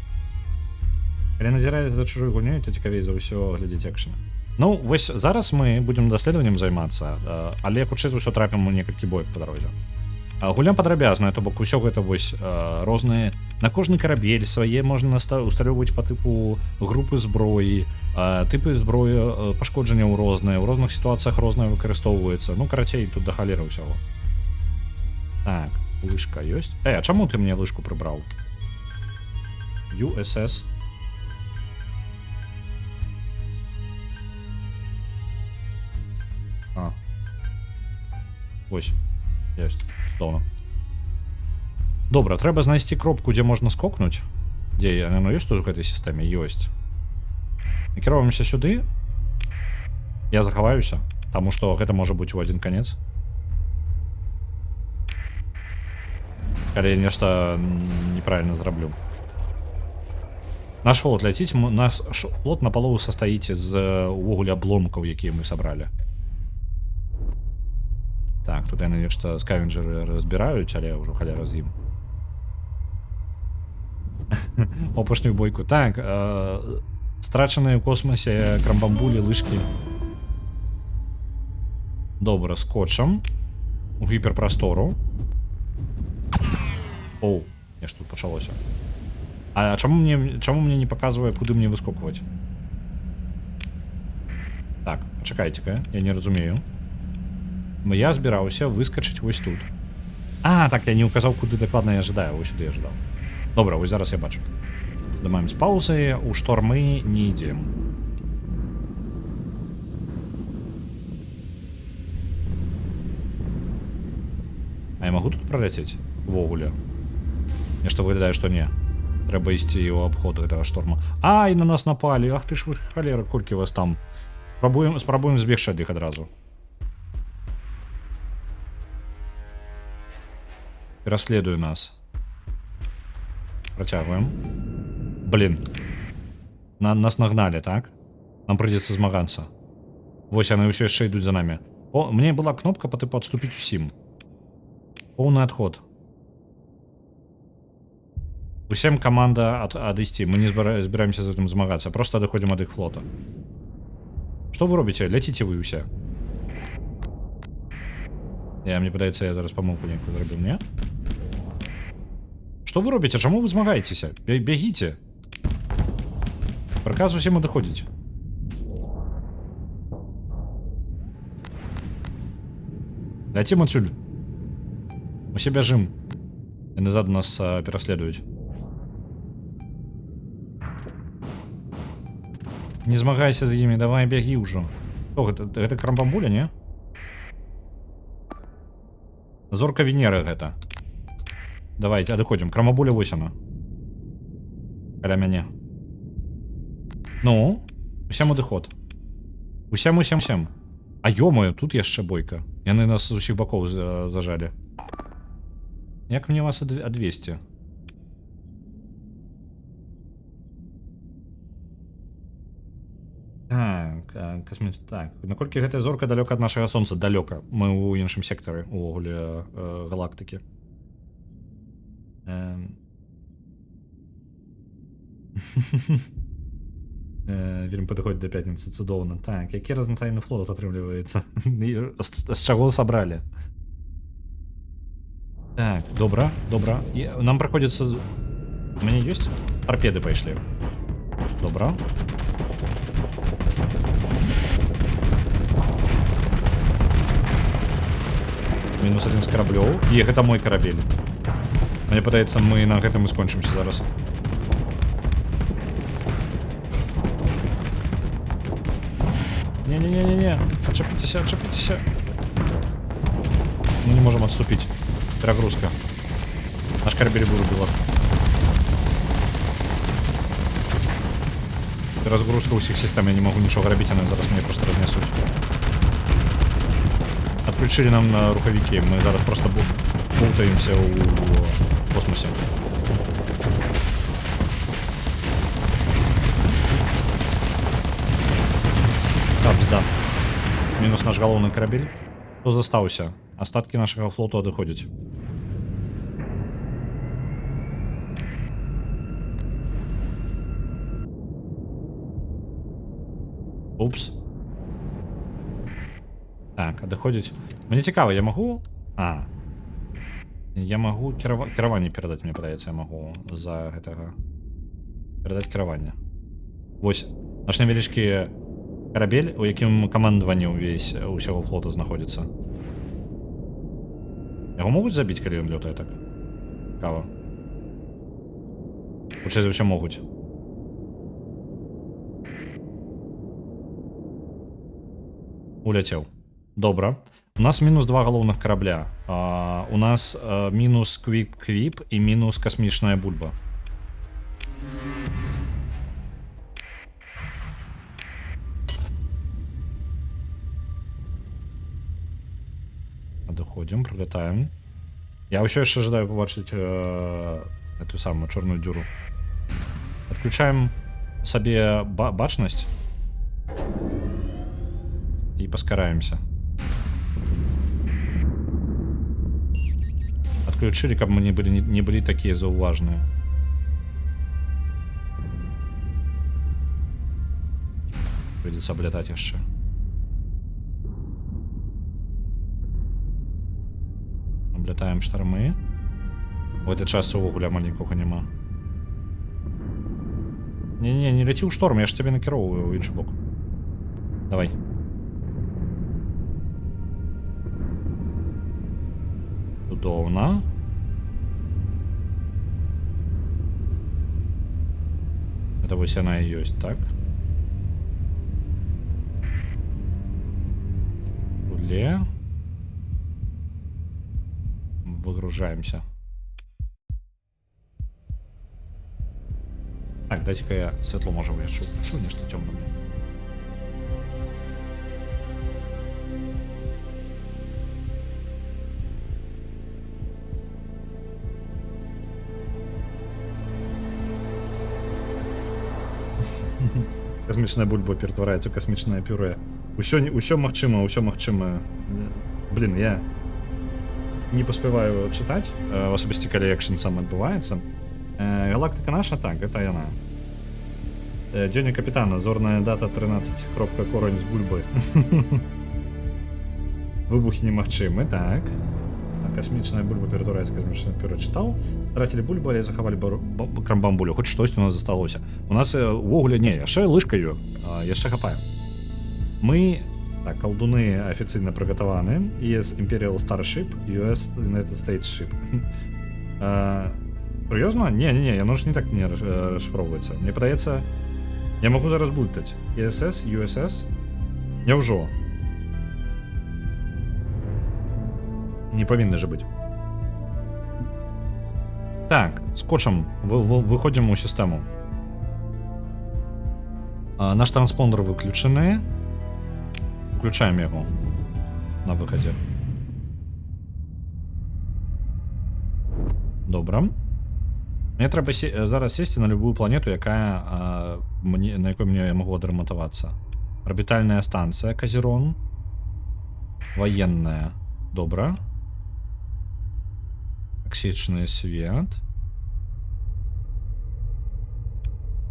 Speaker 1: Калі назіраеце за чужой гульнёй, то цікавей за ўсё глядзець экшн. Ну, вось зараз мы будзем даследаваннем займацца, але хутчэй за ўсё трапім у некалькі боек па дарозе. Гульня падрабязная, то бок усё гэта вось розныя. На кожны карабель свае можна усталёўваць па тыпу групы зброі, тыпы зброі пашкоджанняў розныя, ў розных сітуацыях розныя выкарыстоўваюцца. Ну, карацей, тут да халеры ўсяго. Так, лыжка ёсць. А чаму ты мне лыжку прыбраў? USS. Ось. Ёсць. Цудоўна. Добра, трэба знайсці кропку, дзе можна скокнуць. Дзе яно ёсць тут у гэтай сістэме? Ёсць. Накіроўваемся сюды. Я захаваюся, таму што гэта можа быць у адзін канец. Калі я нешта неправільна зраблю. Наш флот ляціць, наш флот напалову састаіць з увогуле абломкаў, якія мы сабралі. Так, тут яны нешта скавенджеры разбіраюць, але ўжо халяра з ім. Апошнюю бойку. Так, страчаныя ў космосе крамбамбулі, лыжкі. Добра, скотчам у гіперпрастору. Оу, нешта тут пачалося. А чаму мне не паказвае, куды мне выскокваць? Так, пачакайце-ка, я не разумею. Я збіраўся выскачыць вось тут. А, так, я не указаў, куды дакладна я жадаю. Вось сюды я жадаў. Добра, вось зараз я бачу. Дамаем з паўзы, у штормы не ідзем. А я магу тут праляцець? Увогуле. Нешта выглядае, што не. Трэба ісці ў абход гэтага шторма. Ай, на нас напалі. Ах ты ж вы, халера, колькі вас там. Спрабуем збегчы ад іх адразу. Пераследуе нас. Працягваем. Блин. Нас нагналі, так? Нам прыйдзецца змагацца. Вось яны ўсё яшчэ ідуць за намі. О, мне была кнопка па тыпу адступіць усім. Поўны адход. Усім каманда адысці. Мы не збіраемся з гэтым змагацца. Просто адыходзім ад іх флота. Што вы робіце? Ляціце вы ўсе. Мне падаецца, я зараз памылку нейкую зрабіў, не? Што вы робіце? Чаму вы змагаецеся? Бягіце. Прыказ усім адыходзіць. Ляцім адсюль. Усе бяжым. Яны ззаду нас пераследуюць. Не змагайся з імі, давай бягі ўжо. Што гэта? Гэта крамбамбуля, не? Зорка Венеры гэта. Давайте, адыходзім. Крамабуля вось яна. Каля мяне. Ну, усім адыход. Усім. А ё-моё, тут яшчэ бойка. Яны нас з усіх бакоў зажалі. Як мне вас адвесці? Так, косміс... Так, наколькі гэтая зорка далёка ад нашага сонца? Далёка. Мы ў іншым сектары, увогуле галактыкі. Вельмі падыходзіць да пятніцы, цудоўна. Так, які разнастайны флот атрымліваецца? З чаго сабралі? Так, добра. Нам прыходзіцца... У мяне ёсць? Тарпеды пайшлі. Добра. Мінус адзін з караблёў. І гэта мой карабель. Мне падаецца, мы на гэтым і скончымся зараз. Не. Отчепитесь. Мы не можем отступить. Перегрузка. Наш корабель вырубила. Разгрузка у всех систем. Я не могу ничего грабить, они зараз меня просто разнесут. Отключили нам на руховики. Мы зараз просто путаемся в космосе. Да. Мінус наш галоўны карабель. Хто застаўся? Астаткі нашага флоту адыходзяць. Упс. Так, адыходзяць. Мне цікава, я магу... Я магу кіраванне перадаць, мне падаецца, я магу за гэтага... Перадаць кіраванне. Вось, наш невялічкі... Карабель, у якім камандаванне ўвесь усяго флота знаходзіцца. Яго могуць забіць, калі ён лётае так? Цікава. Хутчэй за ўсё могуць. Уляцеў. Добра. У нас мінус 2 галоўных карабля. У нас мінус квіп і мінус касмічная бульба. Доходим, пролетаем. Я еще ожидаю побачить эту самую черную дюру. Отключаем себе бачность и поскараемся. Отключили, как мы не были такие зауважные. Придется облетать еще. Облетаем штормы. В этот час увогуле амаль нікога няма. Не-не, не ляці ў шторм, я ж тебе накіроўваю ў іншы бок. Давай. Цудоўна. Это вось яна і ёсць, так? Руле. Выгружаемся. Так, дайте-ка я светло, может, я включу, нечто темное. Космічная бульба ператвараецца ў касмічнае пюрэ. Усё магчыма. Блин, я не паспяваю чытаць, в асабісці калі экшн сам адбываецца. Галактыка наша, так, гэта яна. Дзённік капітана, зорная дата 13, кропка, корань з бульбы. Выбухі немагчымы, так. Касмічная бульба ператвараецца ў касмічнае пюрэ. Чытаў. Страцілі бульбу, але захавалі крамбамбулю. Хоць штосьці у нас засталося. У нас увогуле не, яшчэ лыжкаю, яшчэ хапаем. Мы, так, калдуны афіцыйна прыгатаваны. US Imperial Starship, US United States Ship. Серьезно? Не, оно же не так не расшифровывается. Мне подается... Я могу зараз блытать. ESS, USS. Няўжо? Не павінны же быть. Так, скотчем выходим у систему. Наш транспондер выключены. Включаем его на выходе. Добро. Мне трэба зараз сесці на любую планету, якая на якой мне я могу адрамантавацца. Орбітальная станція Казерон. Военная. Добра. Токсичный свет.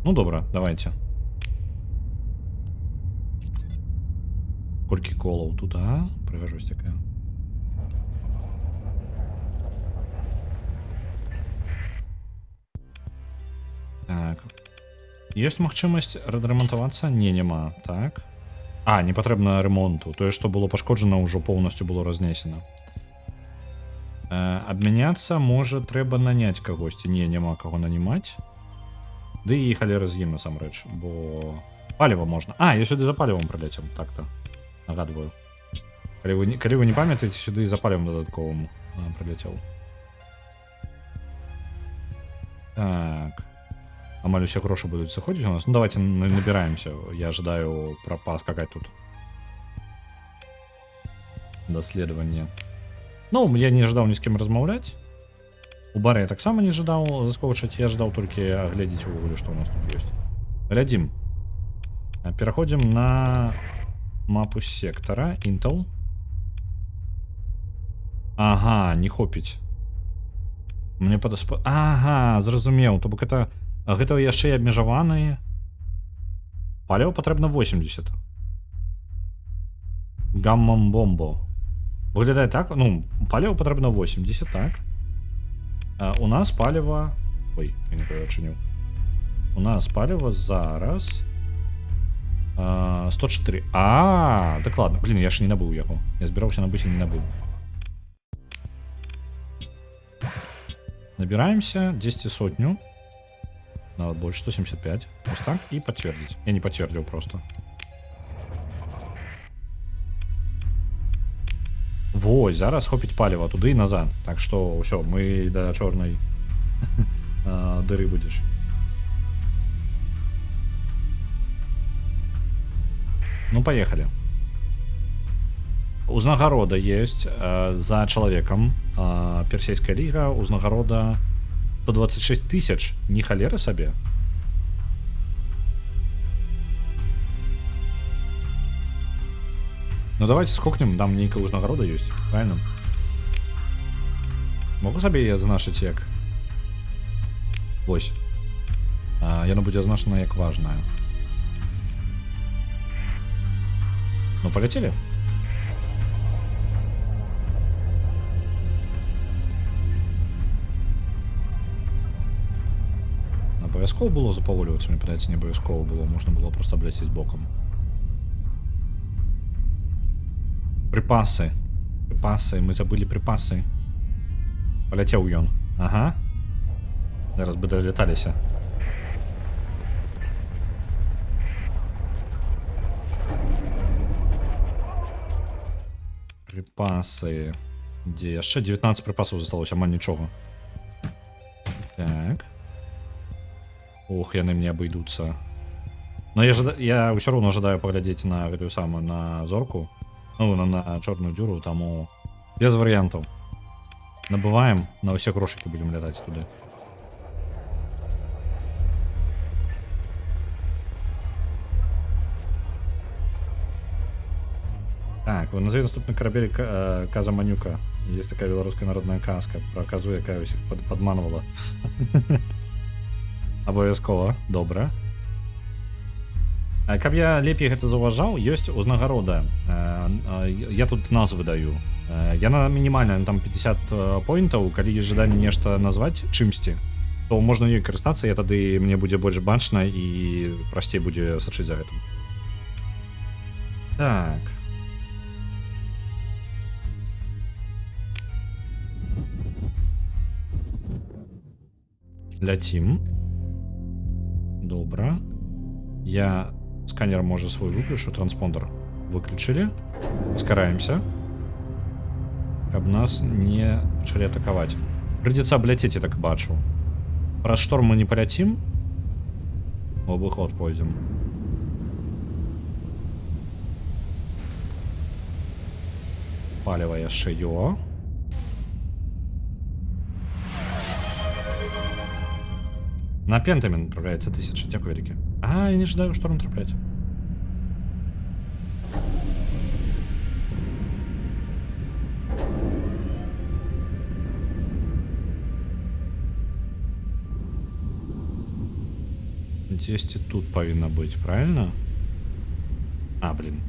Speaker 1: Ну добра, давайте. Колькі колаў туда. Прыгажусь такая. Так. Ёсць магчымасць радрамантавацца? Не, няма. Так. Не патрэбна ремонту. Тое, што было пашкоджана, ўжо поўнасцю было разнесена. Абмяняцца, можа, трэба наняць кагосьці. Не, няма каго нанімаць. Ды і халера з ім, насамрэч, бо паліва можна. Я сюды за палівам прылецем, так-то. Нагадваю. Калі вы не памятаеце, сюды за палівам дадатковым прылецеў. Так. Амаль усе грошы будуць сыходзіць у нас. Ну давайте набираемся. Я ожидаю поскакать тут. Доследование. Ну, я не ожидал ни с кем размаўляць. У бара я таксама не ожидал заскочыць. Я ожидал только оглядзець увогуле, что у нас тут есть. Глядзім. Пераходзім на мапу сектора. Intel. Ага, не хопіць. Мне падаспа... Ага, зразумеў. То бок это... Гэта яшчэ і абмежаваныя. Паліва патрэбна 80. Гаммам-бомбо. Выглядае так, ну, паліва патрэбна 80, так. У нас паліва... Ой, я не перачыніў. У нас паліва зараз... 104. Дакладна. Блин, я ж не набыў яго. Я збіраўся набыць і не набыў. Набираемся 10 сотню. Нават больше 175. Вот так. И подтвердить. Я не подтвердил просто. Вось, зараз хопіць паліва туды і назад. Так што ўсё, мы да чорнай дыры будзеш. Ну, поехали. Узнагарода есть за человеком. Персейская лига. Узнагарода 126 тысяч. Не холера себе. Ну, давайте скокнем. Там нейкая узнагарода есть. Правильно? Могу себе я значить як? Ось. Яно будзе азначана як важная. Ну, полетели? Обов'язково було заповолюватися, мені подається, не обов'язково було, можна було просто облетіти боком. Припаси. Припаси, ми забыли припаси. Полетів ён. Ага. Зараз би долеталися. Припасы. Где яшчэ 19 припасов засталось, амаль нічога. Так. Ох, яны мне обойдутся. Но я ўсё роўно жадаю паглядзець на гэтую самую, на зорку. Ну, на чорную дзюру, таму без варыянтаў. Набываем, на ўсе грошыкі будем лятаць туды. Так, назови наступный корабель Каза Манюка. Есть такая белорусская народная казка про казу, якая усіх подманывала. Обовязково, добра. Каб я лепей гэта заўважаў, ёсць узнагарода. Я тут назвы даю. Яна мінімальная, там 50 поінтаў, калі ёсць жаданне нешта назваць чымсьці, то можна ёй карыстацца, я тады мне будзе больш бачна і прасцей будзе сачыць за гэтым. Так. Ляцім. Добра. Я сканер можа свой выключу, транспондер выключили. Скараемся, каб нас не пачалі атакаваць. Прыйдзецца абляцець, я так бачу. Праз шторм мы не паляцім. У абыход пойдзем. Паліва яшчэ ё. На Пентамен направляется 1000. Дякую, Рики. А, я не ожидаю шторм траплять. Десять тут повинно быть, правильно? А, блин.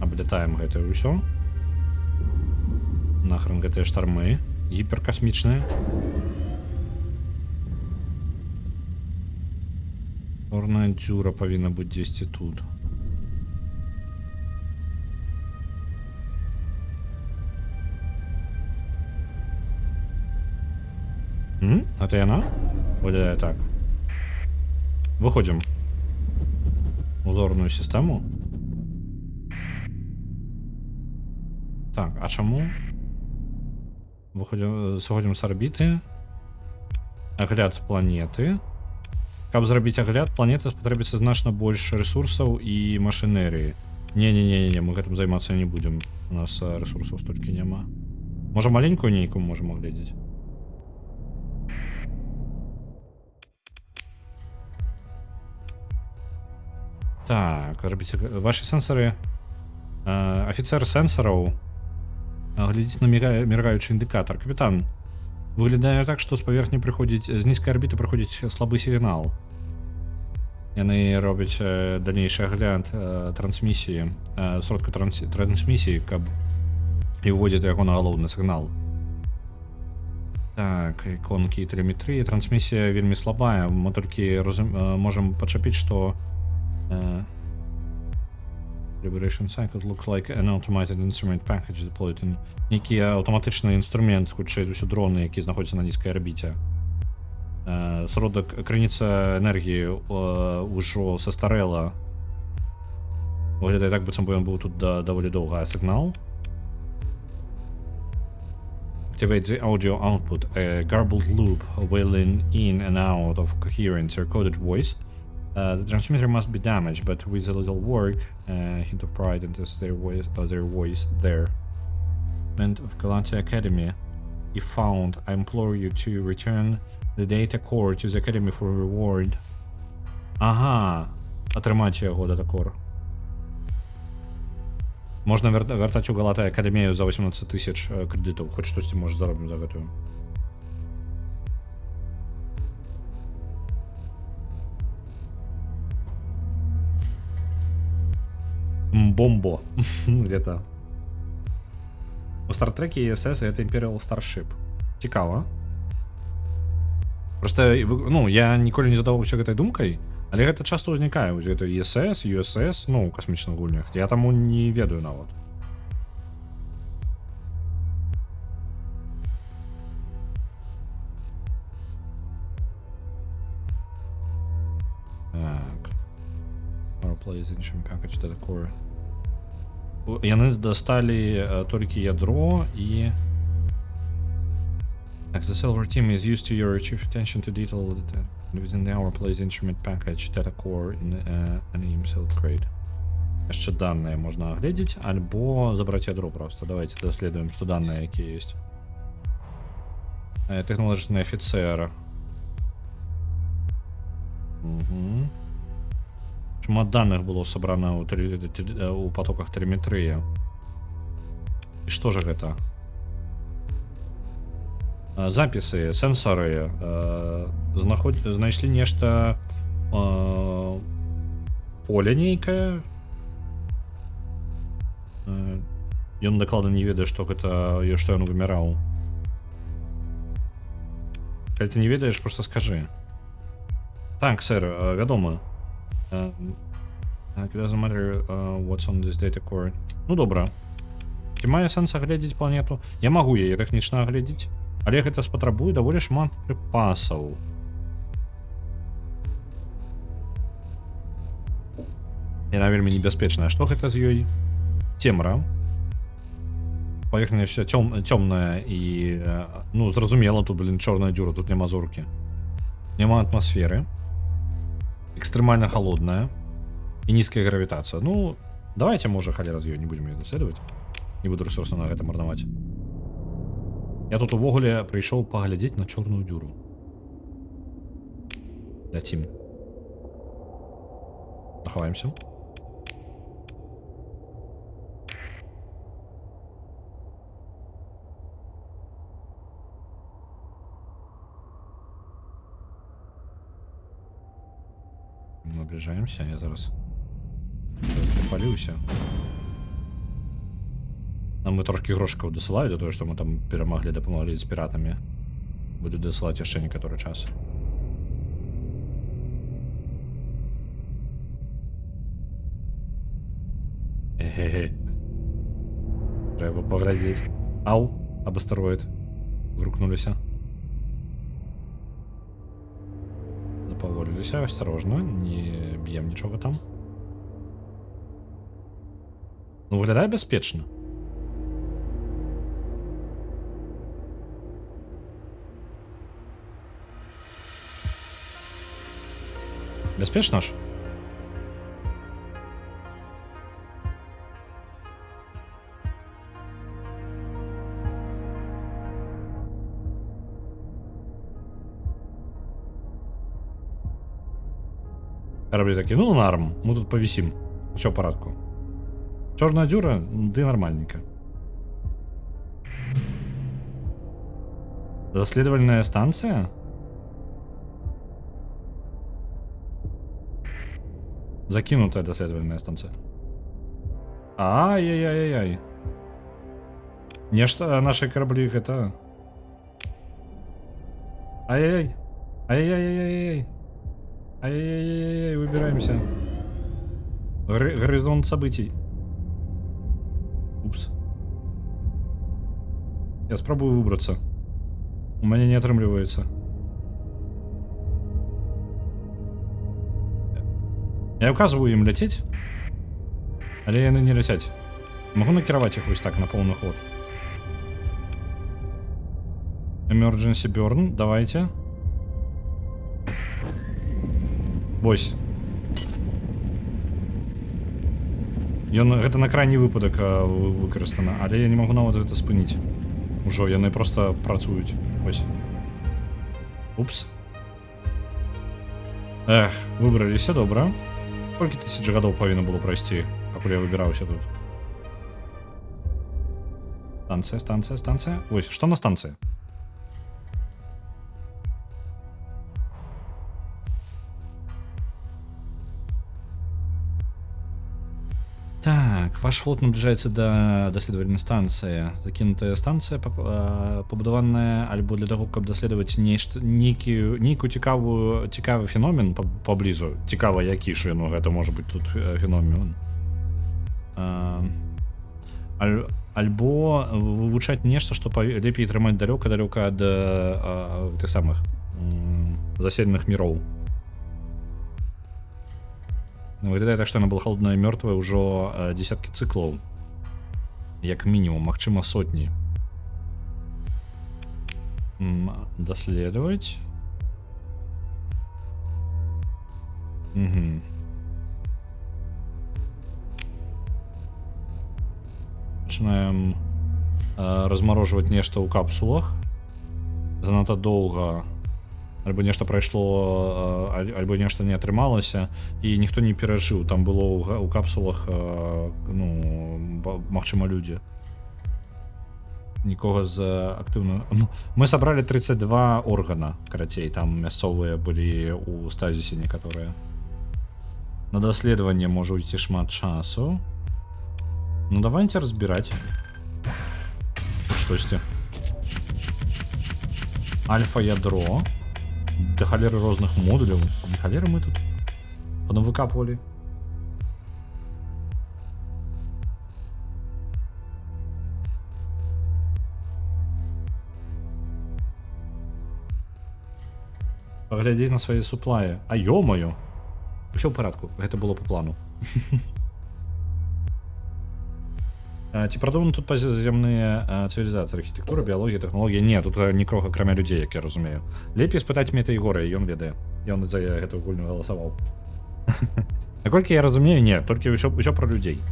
Speaker 1: Облетаем гэтае ўсё. Нахрен гэтыя штормы гіперкасмічныя. Чорная дзюра повинна быть 10 тут. Это она? Выглядит так. Выходим в узорную систему. Так, а чему? Сходим с орбиты. Огляд планеты. Каб зрабіць агляд планеты, спатрэбіцца значна больш ресурсаў і машынерыі. Не, мы гэтым займацца не будем. У нас ресурсаў столькі няма. Можа маленькую нейкую можем агледзець. Так, рабіце ваши сенсоры. Офіцер сенсораў. Глядзіць на міргаючы індыкатор. Капітан, выглядае так, што з паверхні прыходзіць, з нізкай арбіты прыходзіць слабы сігнал. Яны робяць дальнейшы агляд трансмісіі, сродка трансмісіі, каб і ўводзяць яго на галоўны сігнал. Так, іконкі тэлеметрыі. Трансмісія вельмі слабая. Мы толькі можам пачапіць, што Liberation Cycle looks like an automated instrument package deployed in... Нейкі аўтаматычны інструмент, хутчэй усё дроны, які знаходзяцца на нізкай арбіце. Сродак, крыніца энергіі ўжо састарэла. Виглядає так, бо він був тут доволі довго, а сигнал. Activate the audio output, a garbled loop wailing in and out of coherent recorded voice. The transmitter must be damaged, but with a little work, hint of pride and their voice there. And of Galantia Academy, if found, I implore you to return the data core to the Academy for reward. Ага, отримати його датакор. Можна вертати у Галатаю Академію за 18 тисяч кредитів. Хоч щось може заробимо за гэтую. Бомбо. Гэта. У Стартрекі ESS гэта Imperial Starship. Цікава. Просто, ну, я ніколі не задаваўся гэтай думкай, але гэта часта ўзнікае, гэта ESS, USS, ну, у касмічных гульнях. Я таму не ведаю нават. Так. Plays instrument package data core. Яны дасталі толькі ядро і... Так, the silver team is used to your chief attention to detail that within the hour plays instrument package data core in an EMSL crate. Яшчэ данные можна агледзець, альбо забраць ядро просто. Давайте даследуем, што данные якія ёсць. Технологічны офіцер. Угу. Шмат данных было сабрана у потоках телеметрыі. І што же гэта? Запісы, сенсоры. Знайшлі нешта поле нейкае. Ён дакладна не ведае, што гэта, што ён вымяраў. Калі ты не ведаеш, просто скажы. Так, сэр, вядома. It doesn't matter what's on this data core. Ну добра. Ці мае сэнс агледзець планету? Я магу яе тэхнічна агледзець, але гэта спатрабуе даволі шмат прыпасаў. Яна вельмі небяспечная. Што гэта з ёй? Цемра. Паверхня ўся цёмная і, ну, зразумела, тут, чорная дзюра, тут няма зоркі. Няма атмасферы. Экстремально холодная и низкая гравитация. Ну, давайте, може, халера з ёй, не будем ее даследовать. Не буду ресурсы на гэта марнаваць. Я тут увогуле прыйшоў паглядзець на чорную дзюру. Ляцім. Захаваемся. Наближаемся, я зараз паліўся. Нам мы трошки грошикаў дасылаюць за тое, што мы там перамаглі, дапамаглі з піратамі. Буду дасылаць яшчэ некаторы час. Хе-хе-хе. Трэба паглядзець. Ау, аб астэроід. Грукнуліся. Запаволіліся, осторожно, не б'ем нічога там. Ну, выглядае бяспечна. Бяспечна ж? Кораблі такі, ну нарм, мы тут повісім. Усё в порядку. Чорная дзюра, ды нормальненько. Даследавальная станцыя? Закинутая даследавальная станцыя. Ай-яй-яй-яй. Нешта наши караблі гэта... Ай-яй-яй. Ай-яй-яй-яй. Ай-яй-яй-яй, выбираемся. Горизонт событий. Упс. Я спробую выбраться. У меня не отрымливается. Я указываю им лететь. Але яны не ляцяць. Могу накіраваць іх вось так на поўны ход. Emergency burn, давайте. Вось. Гэта на крайні выпадак выкарыстана, але я не магу нават гэта спыніць. Ужо яны просто працуюць. Вось. Упс. Эх, выбраліся, добра. Колькі тысяч гадоў павінна было прайсці, пакуль я выбіраўся тут. Станцыя, станцыя, станцыя. Ось, што на станцыі? Так, ваш флот наближаецца да даследавальнай станцыі. Закінутая станцыя пабудаваная альбо для таго, каб даследаваць нейкую цікавы феномен паблізу. Цікава, які ж ён, гэта можа быць тут феномен. Альбо вывучаць нешта, што лепей трымаць далёка ад тых самых заселеных міроў. Выглядае так, што яна была халодная і мёртвая ўжо дзесяткі цыклаў. Як мінімум, магчыма, сотні. Даследаваць. Пачынаем размарожваць нешта ў капсулах. Занадта доўга. Альбо нешта прайшло, альбо нешта не атрымалася, і ніхто не перажыў. Там было ў капсулах, магчыма, людзі. Нікога з актыўна... Мы сабралі 32 органа, карацей, там мясцовыя былі ў стазісе некаторыя. На даследаванне можа уйти шмат часу. Ну, давайте разбіраць. Штосьці. Альфа-ядро. Да халеры розных модуляў. Не халеры мы тут понавыкапывалі. Паглядзець на свае суплаі. А ё-маё! Усё ў парадку, гэта было по плану. Ці прадуманы тут паземныя цывілізацыі, архітэктура, біялогія, тэхналогія? Не, тут нікога, акрамя людзей, як я разумею. Лепей спытаць Мета Ігора, ён ведае. Ён за гэтую гульню галасаваў. Наколькі я разумею, не, толькі ўсё пра людзей.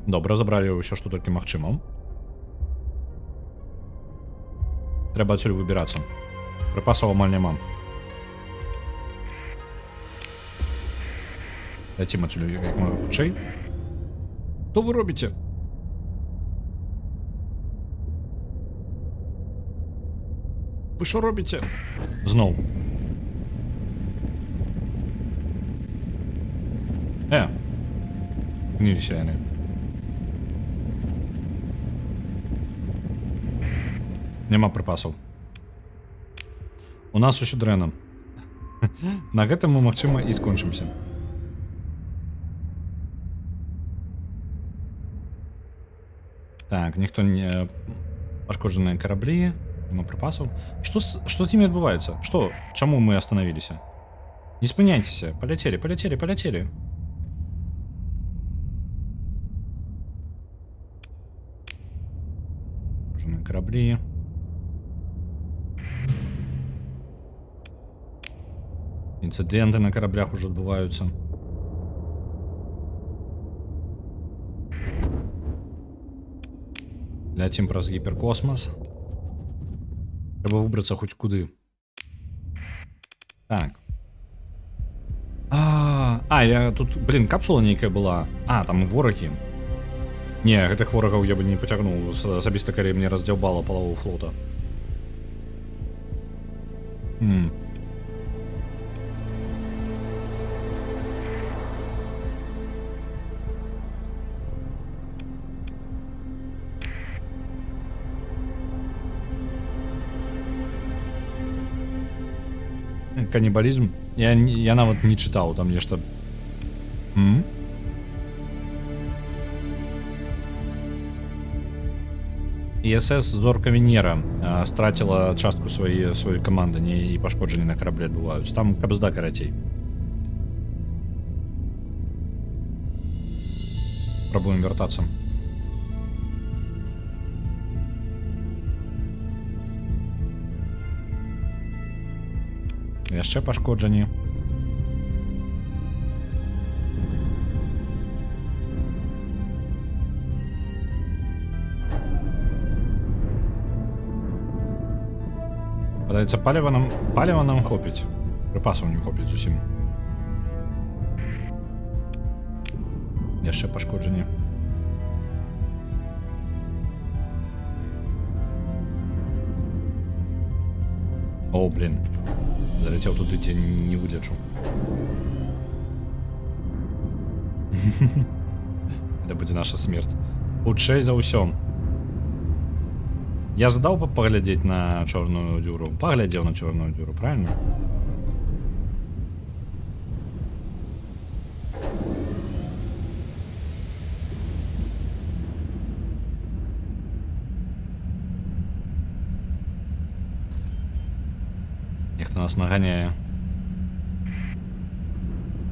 Speaker 1: Добра, забралі ўсё, што толькі магчыма. Трэба адсюль выбірацца. Прыпасаў амаль няма. Ляцім адсюль як мага хутчэй. Што вы робіце? Вы што робіце? Зноў. Гніліся яны. Няма прыпасаў. У нас усё дрэнна. На гэтым мы, магчыма, і скончымся. Так, ніхто не... Пашкоджаныя караблі, няма прыпасаў. Што з імі адбываецца? Што? Чаму мы астанавіліся? Не спыняйцеся. Паляцелі. Пашкоджаныя караблі. Інцыдэнты на караблях ужо адбываюцца. Ляцім праз гіперкосмас. Трэба выбрацца хоць куды. Так. Я тут, капсула нейкая была. Там ворагі. Не, гэтых ворагаў я бы не пацягнуў. Асабіста, калі мне раздзяўбала палову флота. Каннибализм? Я нават не чытаў там нешта. ІСС «Зорка Венера» стратила частку сваёй каманды, не і пашкоджанні на караблі адбываюцца. Там кабзда карацей. Пробуем вяртацца. Яшчэ пашкоджанні. Падаецца, паліва нам хопіць. Прыпасаў не хопіць зусім. Яшчэ пашкоджанні. О, блин. Заляцеў туды, дзе не вылечу. Это будзе наша смерць. Хутчэй за ўсё. Я ж даў паглядзець на чорную дзюру. Паглядзеў на чорную дзюру, правильно? Нехто нас наганяе.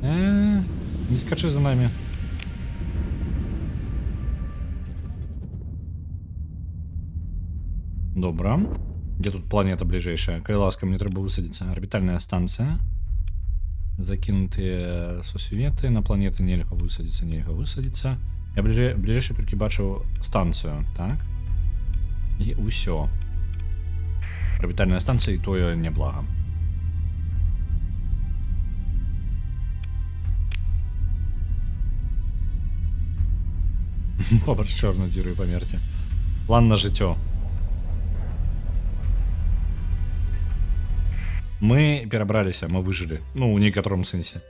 Speaker 1: Не скачы за нами. Добра. Где тут планета ближайшая? Калі ласка, мне трэба высадіцца. Арбітальная станцыя. Закінутыя сусветы. На планеты нельга высадіцца, нельга высадіцца. Я бліжэйший толькі бачыў станцыю, так? І ўсё. Арбітальная станцыя і тое няблага. Побач чорную дзіру і памерці. План на жыццё. Мы перабраліся, мы выжылі. Ну, у некаторым сэнсе.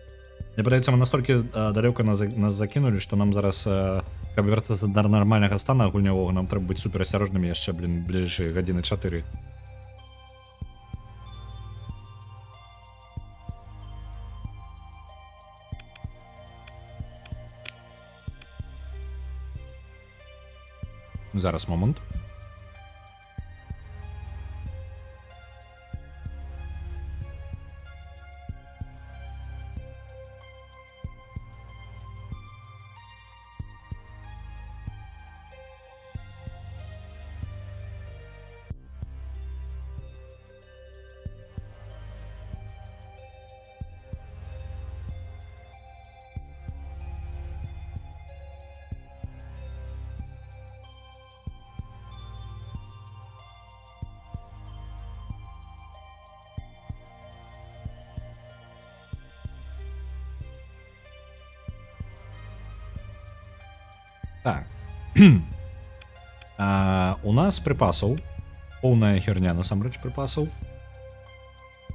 Speaker 1: Мне падаецца, мы настолькі далёка нас закінулі, што нам зараз, каб вяртацца да нармальнага стана гульнявога, нам трэба быць суперасцярожнымі яшчэ, блін, бліжэйшыя гадзіны 4. Зараз момент. Так. У нас припасаў. Поўная херня, насамрэч, припасаў.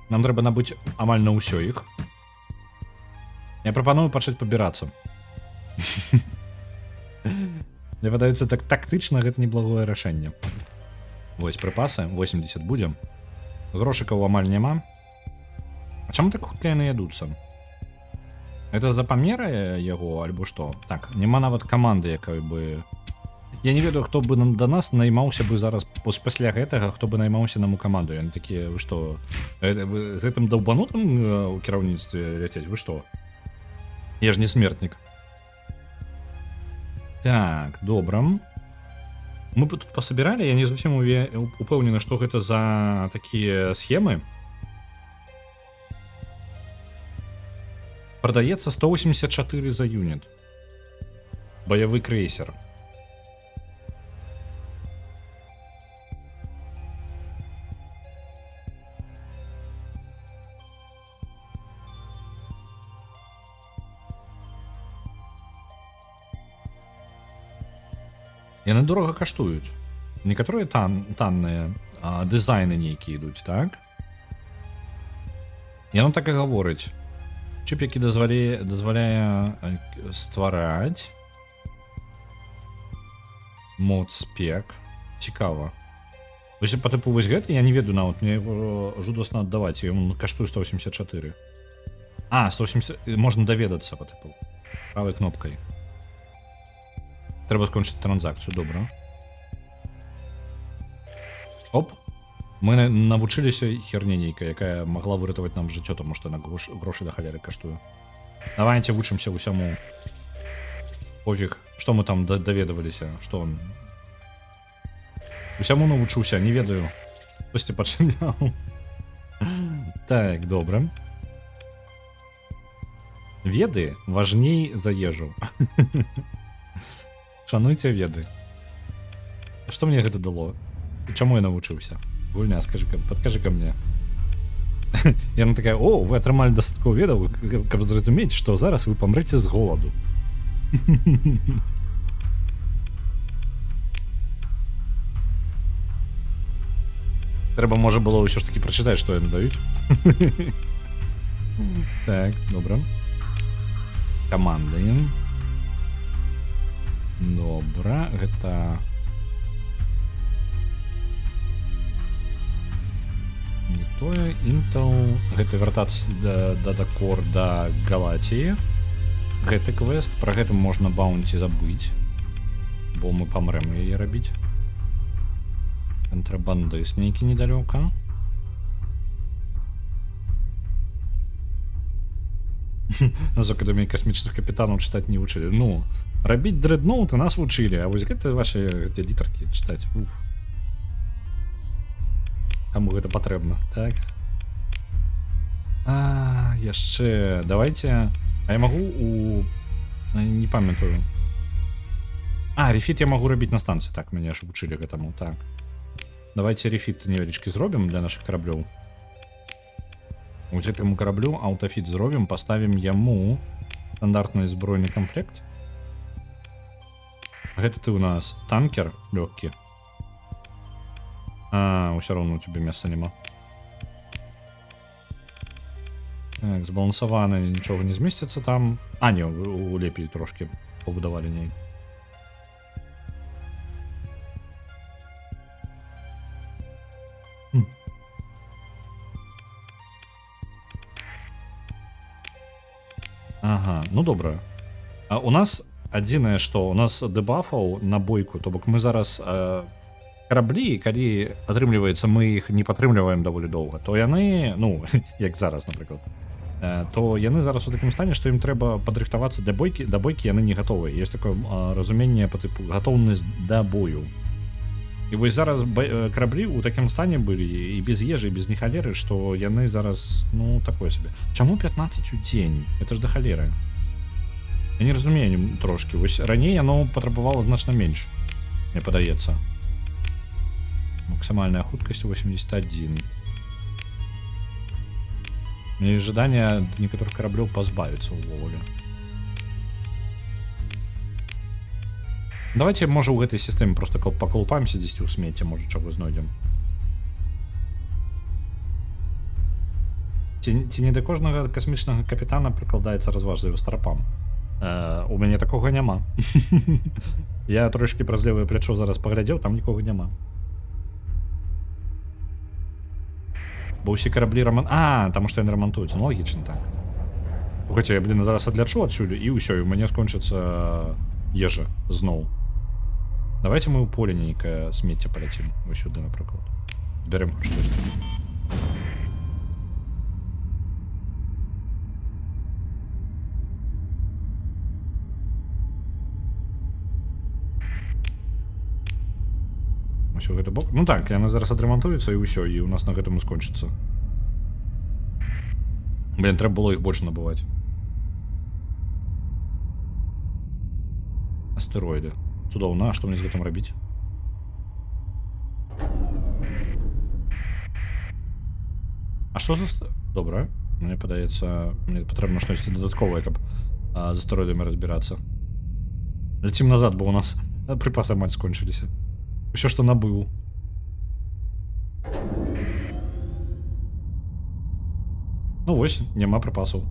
Speaker 1: Нам трэба набыць амаль на ўсё іх. Я прапаную пачаць пабірацца. Мне падаецца, так тактычна гэта неблагое рашэнне. Вось припасы, 80 будзем. Грошыкаў амаль няма. А чаму так хутка яны ядуцца? Это за памеры яго, альбо што? Так, няма нават каманды, якой бы... Я не ведаю, хто бы да нас наймаўся бы зараз пасля гэтага, хто бы наймаўся нам у каманду. Яны такія, вы што? З гэтым даўбанутым у кіраўніцтве ляцець? Вы што? Я ж не смертнік. Так, добра. Мы бы тут пасабіралі, я не зусім упэўнены, што гэта за такія схемы. Продаецца 184 за юнит. Баявы крейсер. Яны дорага каштуюць. Некаторыя танныя, дызайны нейкія ідуць, так? Яно так і гаворыць. Чып, які дазваляе ствараць мод спек. Цікава. Вось па тыпу вось гэты, я не ведаю нават, мне яго жудасна аддаваць, ён каштуе 184. 180, можна даведацца па тыпу. Правай кнопкай. Трэба скончыць транзакцыю, добра. Оп. Мы навучыліся херні нейкай, якая магла выратаваць нам жыццё, тому што на грошы да халеры каштуе. Давайте вучымся ўсяму. Пофіг, што мы там даведаваліся, што он. Усяму навучуся, не ведаю. Хтосьці пачыняў. Так, добра. Веды важней за ежу. Шануйце веды. Што мне гэта дало? Чаму я навучыўся? Гульня, падкажы ка мне. Яна такая: о, вы атрымалі дастаткова ведаў, каб зразумець, што зараз вы памрэце з голаду. Трэба, можа, было ўсё ж такі прачытаць, што яны даюць. Так, добра. Каманды. Добра, гэта... Не тое, Intel... Гэта вяртацца да кор да Галатіі. Гэты квест, пра гэта можна баунці забыць, бо мы памрэм яе рабіць. Контрабандыст нейкі недалёка. З акадэміі касмічных капітанаў чытаць не вучылі. Ну, рабіць дрэдноуты нас вучылі, а вось гэта ваши літаркі чытаць. Уф. Каму гэта патрэбна, так? Яшчэ, давайте... А я магу у... Не памятаю. Рефіт я магу рабіць на станцыі, так, мяне ж вучылі гэтаму, так. Давайте рефіт невялічкі зробім для нашых караблёў. У гэтаму караблю аўтафіт зробім, паставім яму стандартны збройны камплект. Гэта ты у нас танкер лёгкі. Усё роўно у тебе месца няма. Так, збалансаваны, нічога не змесціцца там. Не, лепей трошкі пабудавалі неяк. Ага, ну добра. У нас адзінае, што у нас дэбафаў на бойку, то бок мы зараз караблі, калі атрымліваецца, мы іх не падтрымліваем даволі доўга, то яны, ну, як зараз, напрыклад, то яны зараз у такім стане, што ім трэба падрыхтавацца да бойкі яны не гатовыя. Ёсць такое разуменне па тыпу гатоўнасць да бою. І вось зараз караблі ў такім стане былі і без ежы, і без нехалеры, што яны зараз, ну, такое сабе. Чаму 15 у дзень? Это ж да халеры. Я не разумею трошкі. Вось раней яно патрабавала значна менш, мне падаецца. Максимальная хуткасць 81. Мне есть жадание некоторых кораблёў пазбавіцца ўвогуле. Давайте, можа, у гэтай сістэме просто паколупаемся дзесьці ў смеце, можа, чаго знойдзем. Ці не да кожнага касмічнага капітана прыкладаецца разваж за яго старапам? У мяне такога няма. Я трошки праз левае плячо зараз паглядзеў, там нікога няма. Бо ўсе караблі таму што яны рамантуюцца, ну лагічна так. Хаця я, зараз адлячу адсюль, і ўсё, і ў мяне скончыцца ежа зноў. Давайте мы ў поле нейкае смецце паляцім. Вось сюды, напрыклад. Збярем хоць штосьці. Ось у гэты бок. Ну так, яны зараз адрамантуюцца і ўсё, і ў нас на гэтым і скончыцца. Трэба было іх больш набываць. Астэроіды. Цудоўна, а што мне з гэтым рабіць? А што за... Добра. Мне падаецца, мне патрэбна штосьці дадатковае, каб з астэроідамі разбірацца. Ляцім назад, бо у нас прыпасы амаль скончыліся. Усё, што набыў. Ну вось, няма прыпасаў.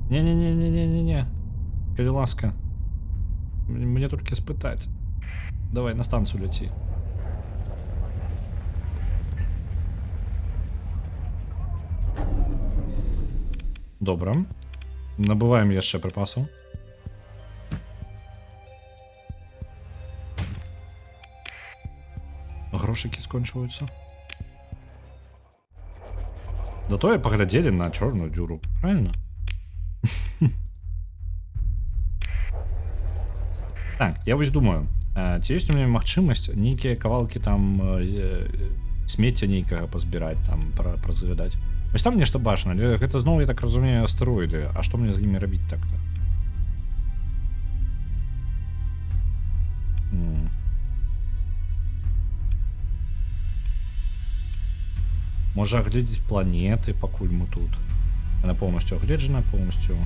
Speaker 1: Не-не-не-не-не-не-не. Калі ласка. Мне толькі спытаць. Давай на станцыю ляці. Добра. Набываем яшчэ прыпасаў. грошики скончваюцца. Затое паглядзелі на чорную дзюру, правильно? Так, я вось думаю, ці ёсць у мяне магчымасць нейкія кавалкі там смецця нейкага пазбіраць, там разглядаць. Вось там нешта бачна, але гэта зноў, я так разумею, астэроіды. А што мне з імі рабіць так-то? Можа агледзець планеты, пакуль мы тут. Яна поўнасцю агледжана, поўнасцю.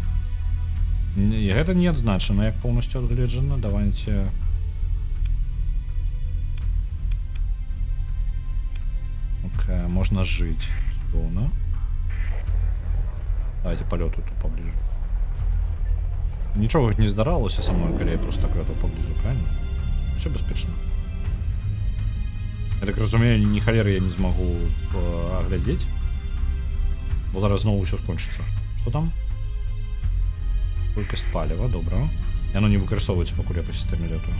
Speaker 1: І гэта не адзначана, як поўнасцю агледжана. Давайте. Окей, можна жыць. Цудоўна. Давайте палёту тут поближе. Нічога не здаралася са мной, калі я просто так поблизу, правильно? Все бяспечна. Я так разумею, ні халеры я не змагу аглядзець. Бо зараз зноў усё скончыцца. Што там? Колькасць паліва, добра. Яно не выкарыстоўваецца, пакуль я па сістэме лётаю.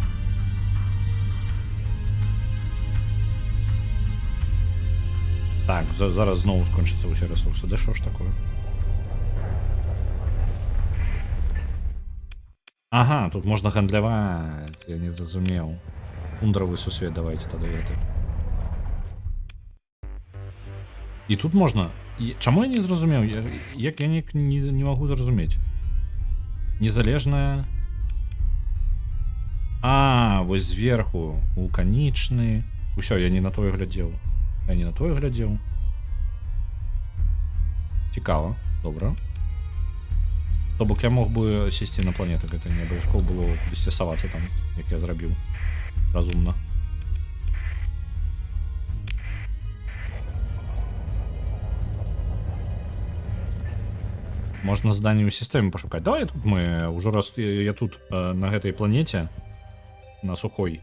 Speaker 1: Так, зараз зноў скончыцца ўсе рэсурсы. Да што ж такое? Ага, тут можна гандляваць. Я не зразумеў. Тундравы сусвет, давайте тады гэта. І тут можна. Чаму я не зразумеў? Як я не магу зразумець? Незалежная. Вось зверху вулканічны. Усё, я не на тое глядзеў. Я не на тое глядзеў. Цікава, добра. То бок я мог бы сесці на планету, гэта не абавязкова было кудысьці савацца там, як я зрабіў. Разумна. Можна заданні ў сістэме пашукаць. Давай тут мы ўжо раз я тут на гэтай планеце на сухой.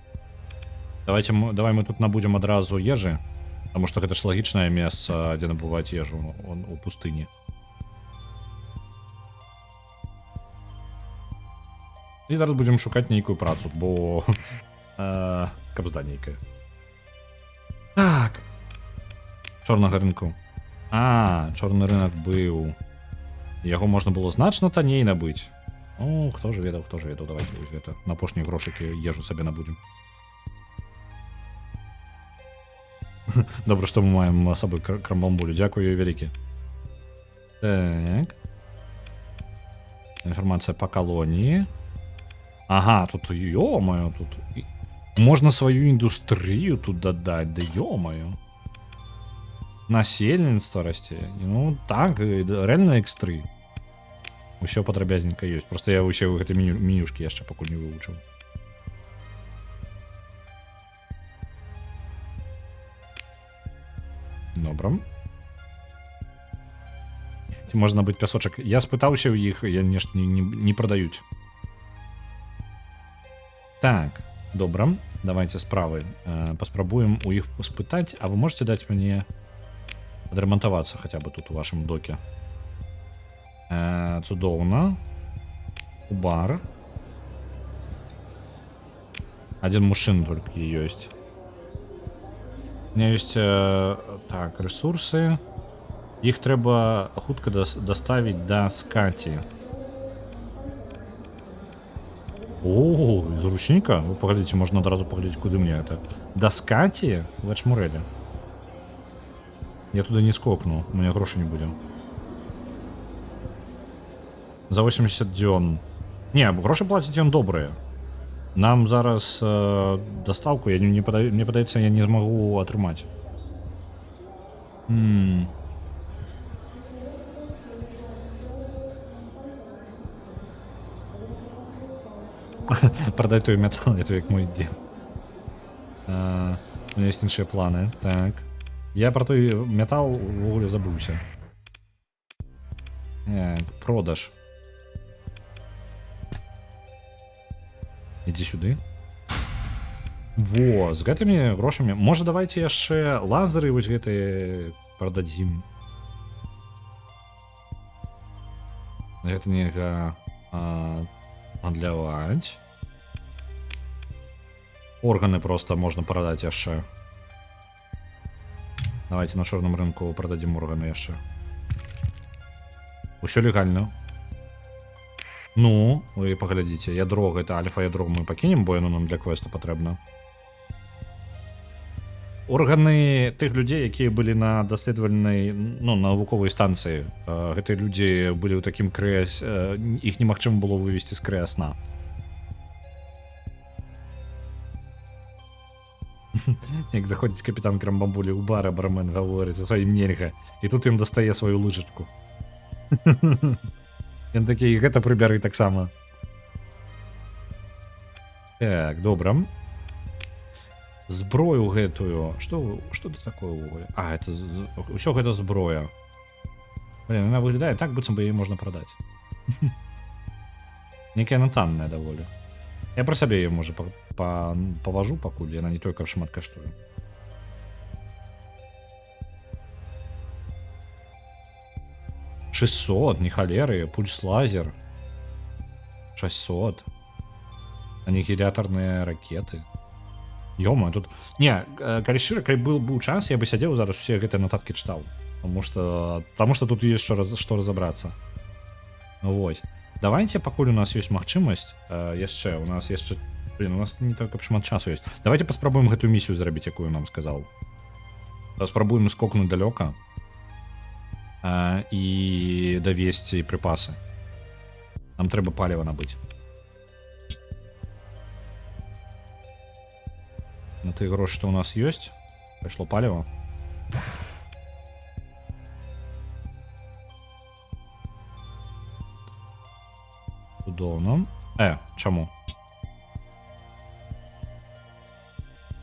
Speaker 1: Давай мы тут набудзем адразу ежы, потому што гэта ж лагічнае месца, дзе набываць ежу у пустыні. І зараз будзем шукаць нейкую працу, бо кабзда нейкая. Так. Чорнага рынку. Чорны рынок быў. Яго можна было значна танней набыць. Хто ж ведаў, давайте вось гэта на апошнія грошыкі ежу сабе набудзем. Добра, што мы маем сабой крамбамбулю. Дзякую вялікі. Так. Інфармацыя па калоніі. Ага, тут ё-моё, тут можна сваю індустрыю тут дадаць, да ё-моё. Насельніцтва расце. Ну так, рэальна X3. Усё падрабязненька ёсць. Просто я ўсе гэтай менюшкі яшчэ пакуль не вывучыў. Добра. Ці можна быць пясочак? Я спытаўся ў іх, я нешта не прадаюць. Так, добра. Давайте справы. Паспрабуем у іх спытаць, а вы можете даць мне адрамантавацца хаця бы тут у вашым доке. Цудоўна. У бар. Адзін мужчына толькі ёсць. У меня ёсць так, рэсурсы. Іх трэба хутка даставіць да скаці. З ручніка? Вы паглядзіце, можна адразу паглядзець, куды мне это. Да скаці? Вы чмурэлі. Я туды не скокну, у меня грошай не будзе. За 80 дзён. Не, грошы плаціць ён добрыя. Нам зараз дастаўку, мне падаецца, я не змагу атрымаць. Прадай той метал, это як мой дед. У меня есть іншыя планы. Так. Я про той метал увогуле забыўся. Продаж. Ідзі сюды. Во, з гэтымі грошамі. Можа, давайте яшчэ лазеры вось гэтыя прададзім. Гэта нельга гандляваць. Органы просто можна прадаць яшчэ. Давайте на чорным рынку продадим органы яшчэ. Усё легальна. Ну, вы паглядзіце, ядро гэта альфа-ядро мы пакінем, бо яно нам для квеста патрэбна. Органы тых людзей, якія былі на даследавальнай, ну, навуковай станцыі, гэтыя людзі былі ў такім іх немагчыма было вывесці з крыясна. Як заходзіць капітан Крамбамбулі ў бар, а бармен гаворыць за сваім нельга, і тут ім дастае сваю лыжачку. Ён такі, і гэта прыбяры таксама. Так, добра. Зброю гэтую... Што это такое ўвогуле? А, это... Усё гэта зброя. Блин, яна выглядае так, быццам бы яе можна прадаць. Некая яна танная даволі. Я пра сабе яе, можа, паважу пакуль, яна не той, каб шмат каштуе. $600, не халеры, пульс-лазер. 600. Аннигиляторные ракеты. Ёма, тут... Не, калі шчыра, калі быў час, я бы сядзеў зараз усе гэтыя нататкі чытаў. Потому что тут есть што разобрацца. Ну вось. Давайте, пакуль у нас ёсць магчымасць, яшчэ, у нас яшчэ... Блин, у нас не так каб шмат часу ёсць. Давайте паспрабуем гэтую місію зрабіць, якую нам сказаў. Паспрабуем скокнуць далёка. І давесці прыпасы. Нам трэба паліва набыць. На тыя грошы, што ў нас ёсць, прыйшло паліва. Цудоўна. Чаму?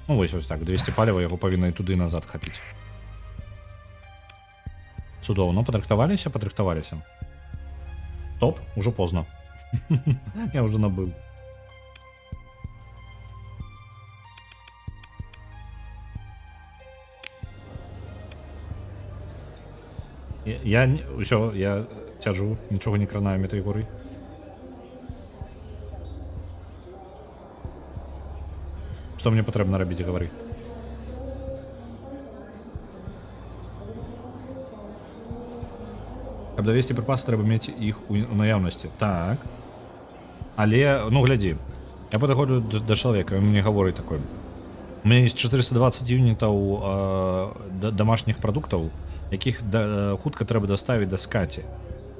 Speaker 1: Ну вось так, 200 паліва, яго павінна і туды назад хапіць. Цудоўна, падрыхтаваліся. Топ, ужо позна. Я уже набыў. Усё, я цяжу, нічога не кранаю мэтай горы. Што мне патрэбна рабіць, гавары? Каб давесці прыпасы, трэба мець іх у наяўнасці. Так. Але, ну, глядзі. Я падыходжу да чалавека, ён мне гаворыць такой. У мяне ёсць 420 юнітаў дамашніх прадуктаў, якіх хутка трэба даставіць да скаці.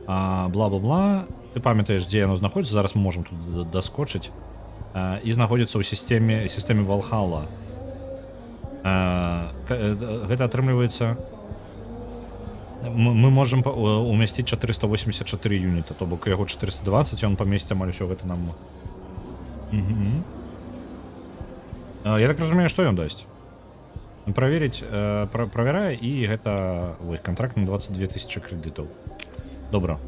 Speaker 1: Бла-бла-бла. Ты памятаеш, дзе яно знаходзіцца, зараз мы можам тут даскочыць. І знаходзіцца ў сістэме Валхала. Гэта атрымліваецца... Мы можам умясціць 484 юніта, то бок яго 420, ён памесціць амаль усё гэта нам. Я так разумею, што ён дасць. Праверяе, і гэта контракт на 22 000 крэдытаў. Добра.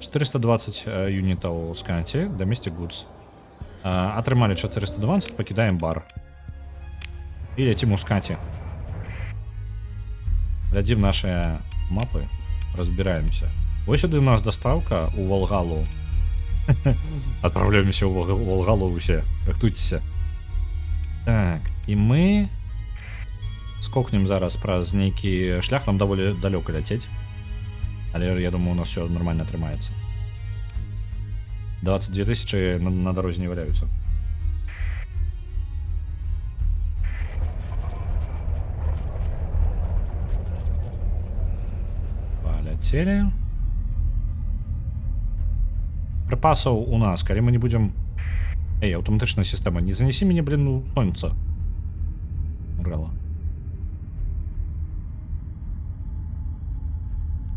Speaker 1: 420 юнітаў сканці, дамесці гудс. Атрымалі 420, пакідаем бар. І ляцім у скаці. Глядзім нашыя мапы, разбираемся. Вось сюды у нас доставка у Волгалу. Отправляемся у Волгалу усе. Рыхтуйцеся. Так, і мы скокнем зараз праз нейкі шлях, нам даволі далёка ляцець. Але я думаю, у нас все нормально атрымаецца. 22 000 на дарозе не валяюцца. Полетели. Припасов у нас, калі мы не будем... Эй, аўтаматычная сістэма, не занеси мяне, блин, у сонца. Урала.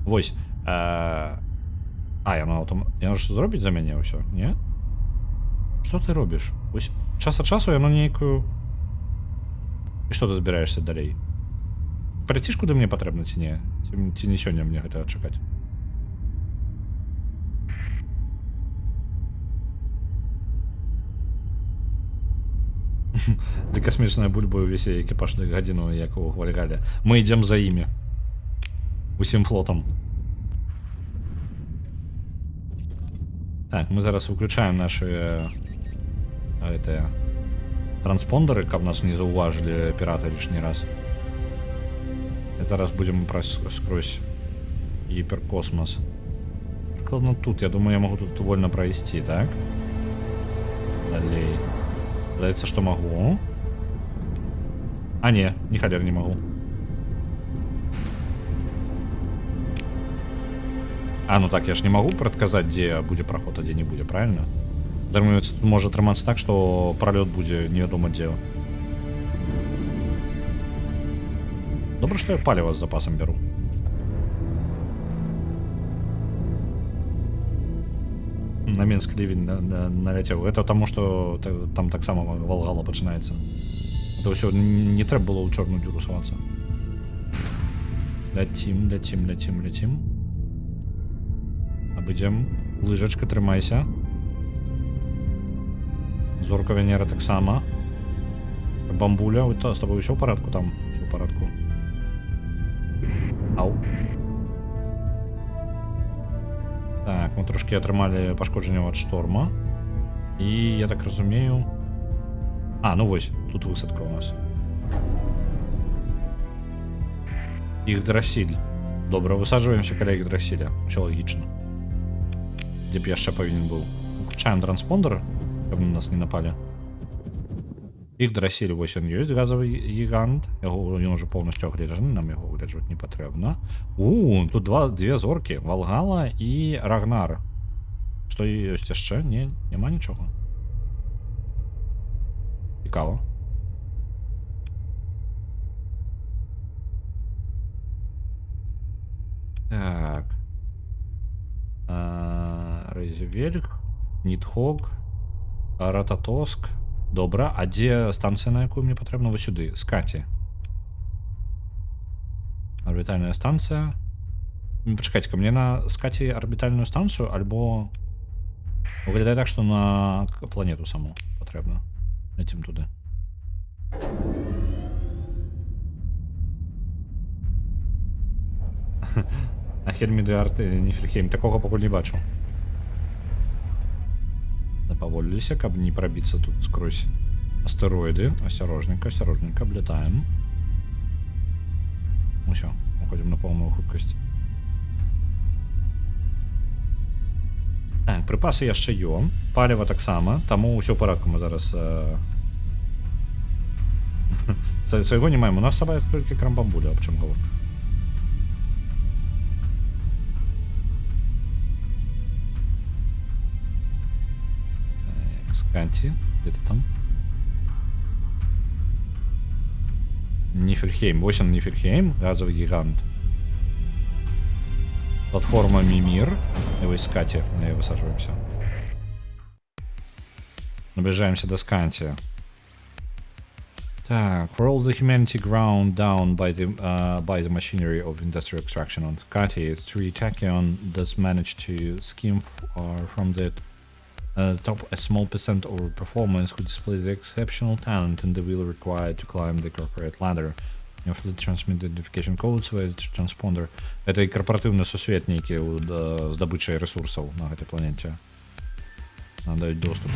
Speaker 1: Вось. Яно ж зробіць за мяне ўсё, не? Што ты робіш? Вось час ад часу яно нейкую... І што ты збіраешься далей? Паляціш, куды мне патрэбна, ці не? Ці не сёння мне гэта чакаць? Ды касмічная бульба ўвесь экіпаж на гадзіну, як у Вальгале. Мы ідзем за імі. Усім флотам. Так, мы зараз выключаем наши транспондеры, каб нас не заўважылі піраты лишний раз. Зараз будем скрозь гиперкосмос. Прикладно тут, я думаю, я могу тут вольно провести, так? Далее. Дается, что могу. А, не, ни халер не могу. А, ну так, я ж не могу прадказаць, дзе будзе праход, а дзе не будзе, правильно? Думаю, тут можа атрымацца так, што пралёт будзе невядома дзе. Добра, што я паліва з запасам беру. На Менск ливень наляцеў. Это таму, што там таксама Валгала пачынаецца. Это ўсё не трэба было ў чорную дзюру сувацца. Ляцім. Абыдзем. Лыжачка, трымайся. Зорка Венера таксама. Бамбуля, з тобой ўсё ў парадку там? Усё ў парадку. Ау. Так, мы трошки атрымалі пашкоджанняў ад шторма. І, я так разумею... А, ну вось, тут высадка у нас. Ігдрасіль. Добра, высаджваемся каля Ігдрасіля. Усё лагічна. Дзе б яшчэ павінен быў. Уключаем транспондер, каб на нас не напалі. Ігдрасіль, вось ён ёсць, газавы гігант. Ён уже поўнасцю агледжаны, нам яго агледжваць не патрэбна. Тут две зоркі, Валгала і Рагнар. Што ёсць яшчэ? Не, няма нічога. Цікава. Так. Рейзевельх, Нітхог, Рататоск. Добра, а дзе станцыя, на якую мне патрэбна? Вось сюды, Скаті. Арбітальная станцыя. Пачакайце-ка, мне на Скаті арбітальную станцыю, альбо... Выглядае так, што на планету саму патрэбна. Летім туды. А Хельмідеарт і Ніфельхейм, такога пакуль не бачу. Запаволіліся, каб не прабіцца тут скрозь астэроіды. Асцярожненька, аблятаем. Усё, уходзім на поўную хуткасць. Так, прыпасы яшчэ ё. Паліва таксама, таму ўсё ў парадку мы зараз... Свайго не маем, у нас сабай толькі крамбамбуля, аб чым гаворка. Сканти, где-то там. Нифельхейм, 8 Нифельхейм, газовый гигант. Платформа Мимир. Его искати, на ней высаживаемся. Наближаемся до Сканти. Так, for all the humanity ground down by the machinery of industrial extraction on Skati, 3 Tachyon does manage to skim from the top a small percent of performance who displays the exceptional talent and the will required to climb the corporate ladder. Fleet transmit identification codes via transponder. Это і корпоративні сусветнікі ў здабычай ресурсаў на гэтай планеце. Надаюць доступ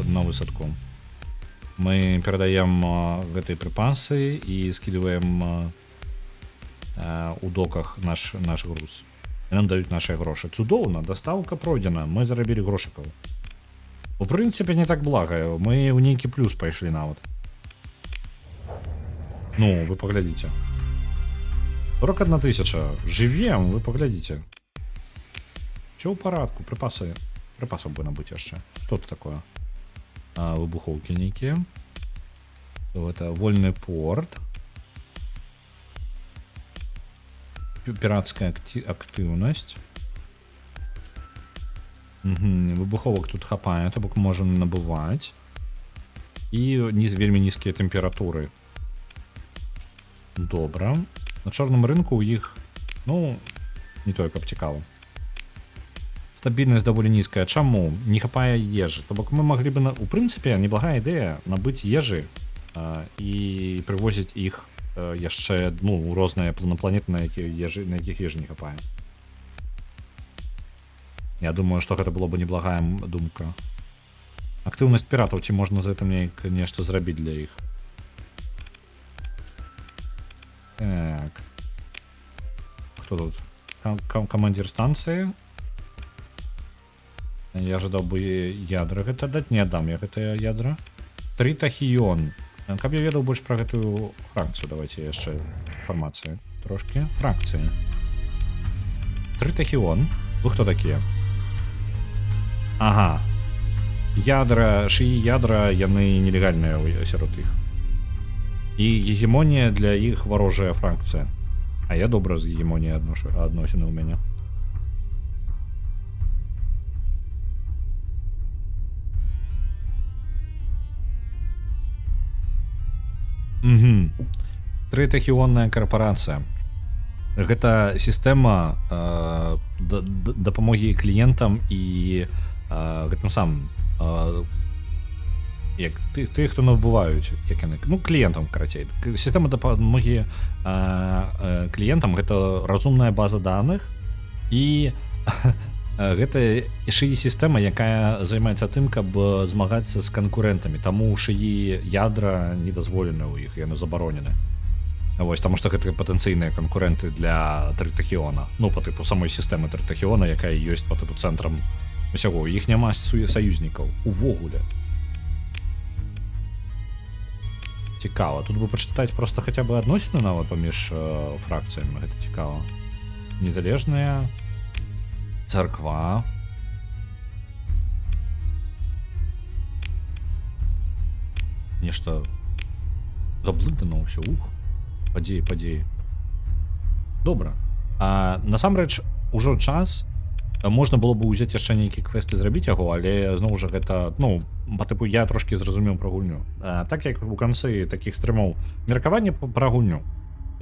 Speaker 1: на высадку. Мы перадаем гэтыя припасы і скидываем у доках наш груз. І нам даюць наши грошы. Цудоўна, доставка пройдена, мы зарабілі грошыкаў. У прынцыпе, не так блага, мы ў нейкі плюс пайшлі нават. Ну, вы поглядите. 41 тысяча. Живем, вы поглядите. Все в порядку, припасов бы набыть яшчэ. Что-то такое. Выбуховки некие. Это вольный порт. Пиратская активность. Выбуховок тут хапае, то бок можем набывать. И вельмі низкие температуры. Добра. На чорным рынку у іх, ну, не тое, каб цікава. Стабільнасць даволі нізкая. Чаму? Не хапае ежы. То бок мы маглі бы, у прынцыпе, неблагая ідэя набыць ежы і прывозіць іх яшчэ, ну, у розныя планеты, на якіх ежы не хапае. Я думаю, што гэта было бы неблагая думка. Актыўнасць піратаў, ці можна за гэтым нешта зрабіць для іх? Так. Что тут? Командир станцыі. Я жадаў бы ядра гэта даць, не аддам я гэтае ядра. Тритахіён. Каб я ведаў больш пра гэтую фракцыю, давайте яшчэ інфармацыі трошкі. Фракцыі. Тритахіён. Вы хто такія? Ага. Ядра, шыі ядра, яны нелегальныя сярод іх. І гегемонія для іх варожая фракцыя. А я добра з гегемоніяй адносіны ў мяне. Тритахіонная карпорацыя. Гэта сістэма дапамогі кліентам і гэтым самым як ты хто набываюць як яны, ну кліентам карацей. Сістэма дапамогі кліентам гэта разумная база даных і гэта шыі сістэма, якая займаецца тым, каб змагацца з канкурэнтамі. Таму шыі ядра не дазволены ў іх, яны забаронены. Вось, таму што гэта патэнцыйныя канкурэнты для Тритахіона. Ну, па тыпу самой сістэмы Тритахіона, якая ёсць па тыпу цэнтрам усяго. Іх няма саюзнікаў увогуле. Цікава. Тут бы пачытаць проста хаця бы адносіны нават паміж фракцыямі. Гэта цікава. Незалежная царква. Нешта заблытана ўсё. Падзеі. Добра. А насамрэч ужо час. Можна было бы ўзяць яшчэ нейкі квест і зрабіць яго, але зноў жа гэта, ну, па тыпу я трошкі зразумеў пра гульню. Так як у канцы такіх стрымаў меркаванне пра гульню.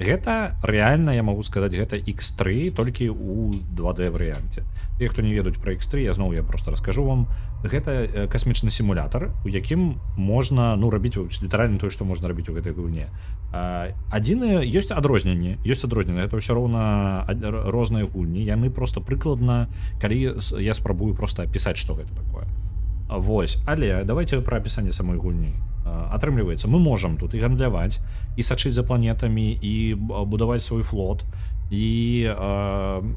Speaker 1: Гэта рэальна, я магу сказаць, гэта X3 толькі ў 2D варыянце. Те, хто не ведаюць пра X3, я просто раскажу вам. Гэта касмічны сімулятар, у якім можна, ну, рабіць літаральна тое, што можна рабіць у гэтай гульне. Адзінае, ёсць адрозненні, гэта ўсё роўна розныя гульні, яны просто прыкладна, калі я спрабую просто апісаць, што гэта такое. Вось, але давайте пра апісанне самой гульні. Атрымліваецца, мы можам тут і гандляваць, і сачыць за планетамі, і будаваць свой флот, і,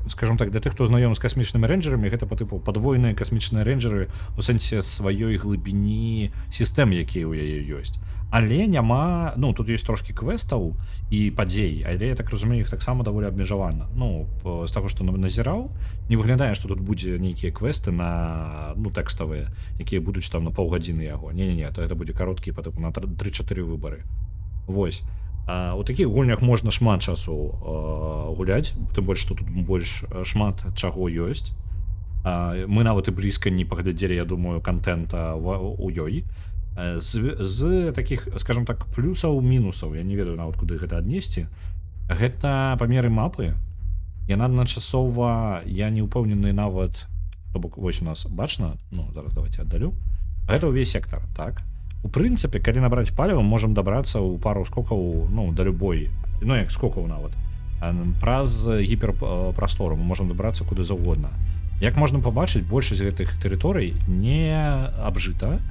Speaker 1: скажем так, для тых, хто знаёмы з касмічнымі рэйнджерамі, гэта па тыпу падвойныя касмічныя рэйнджеры у сэнсе сваёй глыбіні сістэм, якія ў яе ёсць. Але няма, ну, тут ёсць трошкі квестаў і падзей, але я так разумею, іх таксама даволі абмежавана. Ну, з таго, што назіраў, не выглядае, што тут будзе нейкія квесты на, ну, тэкставыя, якія будуць там на паўгадзіны яго. Не-не-не, то гэта будзе кароткі па тыпу на 3-4 выбары. Вось. У такіх гульнях можна шмат часу гуляць, тым больш, што тут больш шмат чаго ёсць. Мы нават і блізка не паглядзелі, я думаю, контента у ёй. З такіх, скажем так, плюсаў, мінусаў, я не ведаю нават куды гэта аднесці. Гэта памеры мапы. Яна адначасова, я не ўпэўнены нават, то бок вось у нас бачна, ну зараз давайте аддалю. Гэта ўвесь сектар, так? У прынцыпе, калі набраць паліва, можам дабрацца ў пару скокаў, ну, да любой, ну як скокаў нават. Праз гіперпрастору мы можам дабрацца куды заўгодна. Як можна пабачыць, большасць гэтых тэрыторый не абжыта,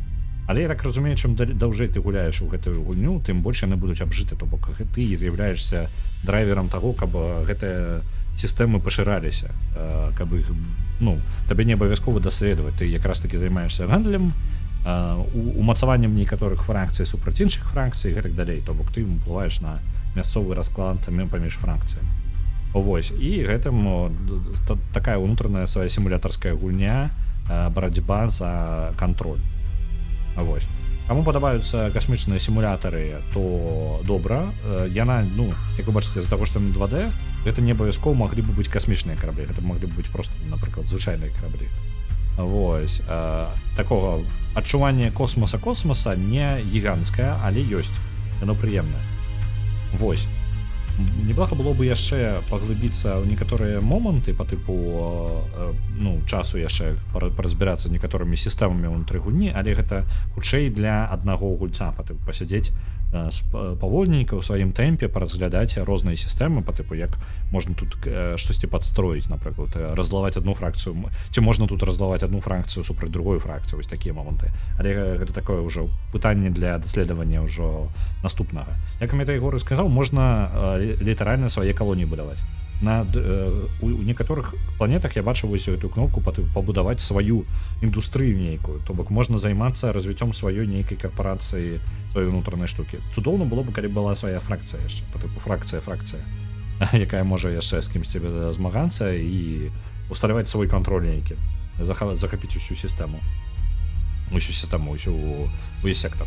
Speaker 1: але я так разумею, чым даўжэй ты гуляеш у гэтую гульню, тым больш яны будуць абжыты, то бок ты з'яўляешся драйверам таго, каб гэтыя сістэмы пашыраліся, каб іх, ну, табе не абавязкова даследаваць, ты якраз такі займаешся гандлем, умацаваннем некаторых фракцый супраць іншых фракцый і гэтак далей, то бок ты уплываеш на мясцовы расклад паміж фракцыямі. Вось, і гэтым такая ўнутраная свая сімулятарская гульня, барацьба за кантроль. Вось. Каму падабаюцца касмічныя сімулятары, то добра. Яна, ну, як вы бачыце, з-за таго, што на 2D, гэта не абавязкова маглі бы быць касмічныя караблі, гэта маглі б быць проста, напрыклад, звычайныя караблі. Вось, такога адчування космаса не гіганцкае, але ёсць, яно прыемнае. Вось. Неплохо было бы яшчэ паглыбіцца ў некаторыя моманты па тыпу, ну, часу яшчэ паразбірацца з некаторымі сістэмамі ўнутры гульні, але гэта хутчэй для аднаго гульца, па тыпу пасядзець павольненька ў сваім тэмпе, паразглядаць розныя сістэмы, па тыпу як можна тут штосьці падстроіць, напрыклад, разлаваць адну фракцыю, ці можна тут разлаваць адну фракцыю супраць другой фракцыі, вось такія моманты. Але гэта такое ўжо пытанне для даследавання ўжо наступнага. Як Метаігор сказаў, можна літаральна свае калоніі будаваць. У некаторых планетах я бачу вось эту кнопку пабудаваць сваю індустрыю нейкую, то бок можна займацца развіццём сваёй нейкай карпорацыі, сваёй унутранай штукі. Цудоўна было бы, калі была свая фракцыя яшчэ, па тыпу фракцыя, якая можа яшчэ з кімсьці змагацца і усталяваць свой кантроль нейкі, захапіць усю сістэму, увесь сектор.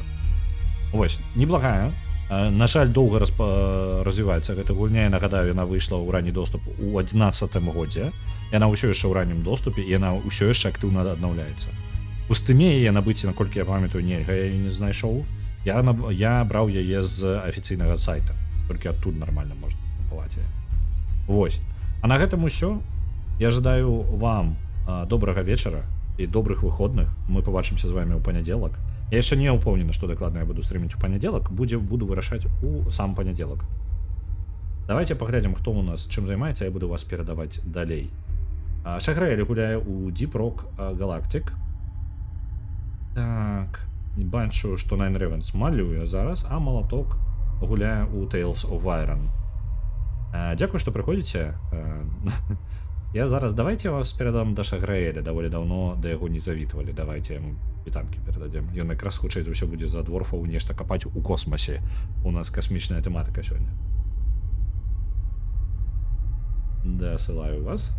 Speaker 1: Вось, неблагая. На жаль, доўга развіваецца гэта гульня. Я нагадаю, яна выйшла ў ранні доступ у 11-м годзе. Яна ўсё яшчэ ў раннім доступе, і яна ўсё яшчэ актыўна аднаўляецца. У Steam яе набыць, наколькі я памятаю, нельга, я яе не знайшоў. Я браў яе з афіцыйнага сайта, толькі адтуль нармальна можна купаваць яе. Вось. А на гэтым усё. Я жадаю вам добрага вечара і добрых выходных. Мы побачымся з вами ў панядзелак. Я яшчэ не ўпэўнены, што дакладна я буду стрыміць у панядзелак. Буду вырашаць у сам панядзелак. Давайте паглядзім, хто у нас чым займаецца, я буду вас перадаваць далей. Шаграэль гуляе ў Deep Rock Galactic. Так, бачу, што Nine Ravens малюе зараз, а Малаток гуляе ў Tales of Iron. Дзякую, што прыходзіце. Я зараз, давайте вас перадам да Шаграэля, даволі даўно да яго не завітвалі. Давайте яму вітанкі перададзем. Ён якраз хутчэй за ўсё будзе за дворфаў нешта капаць у космасе. У нас касмічная тэматыка сёння. Дасылаю вас.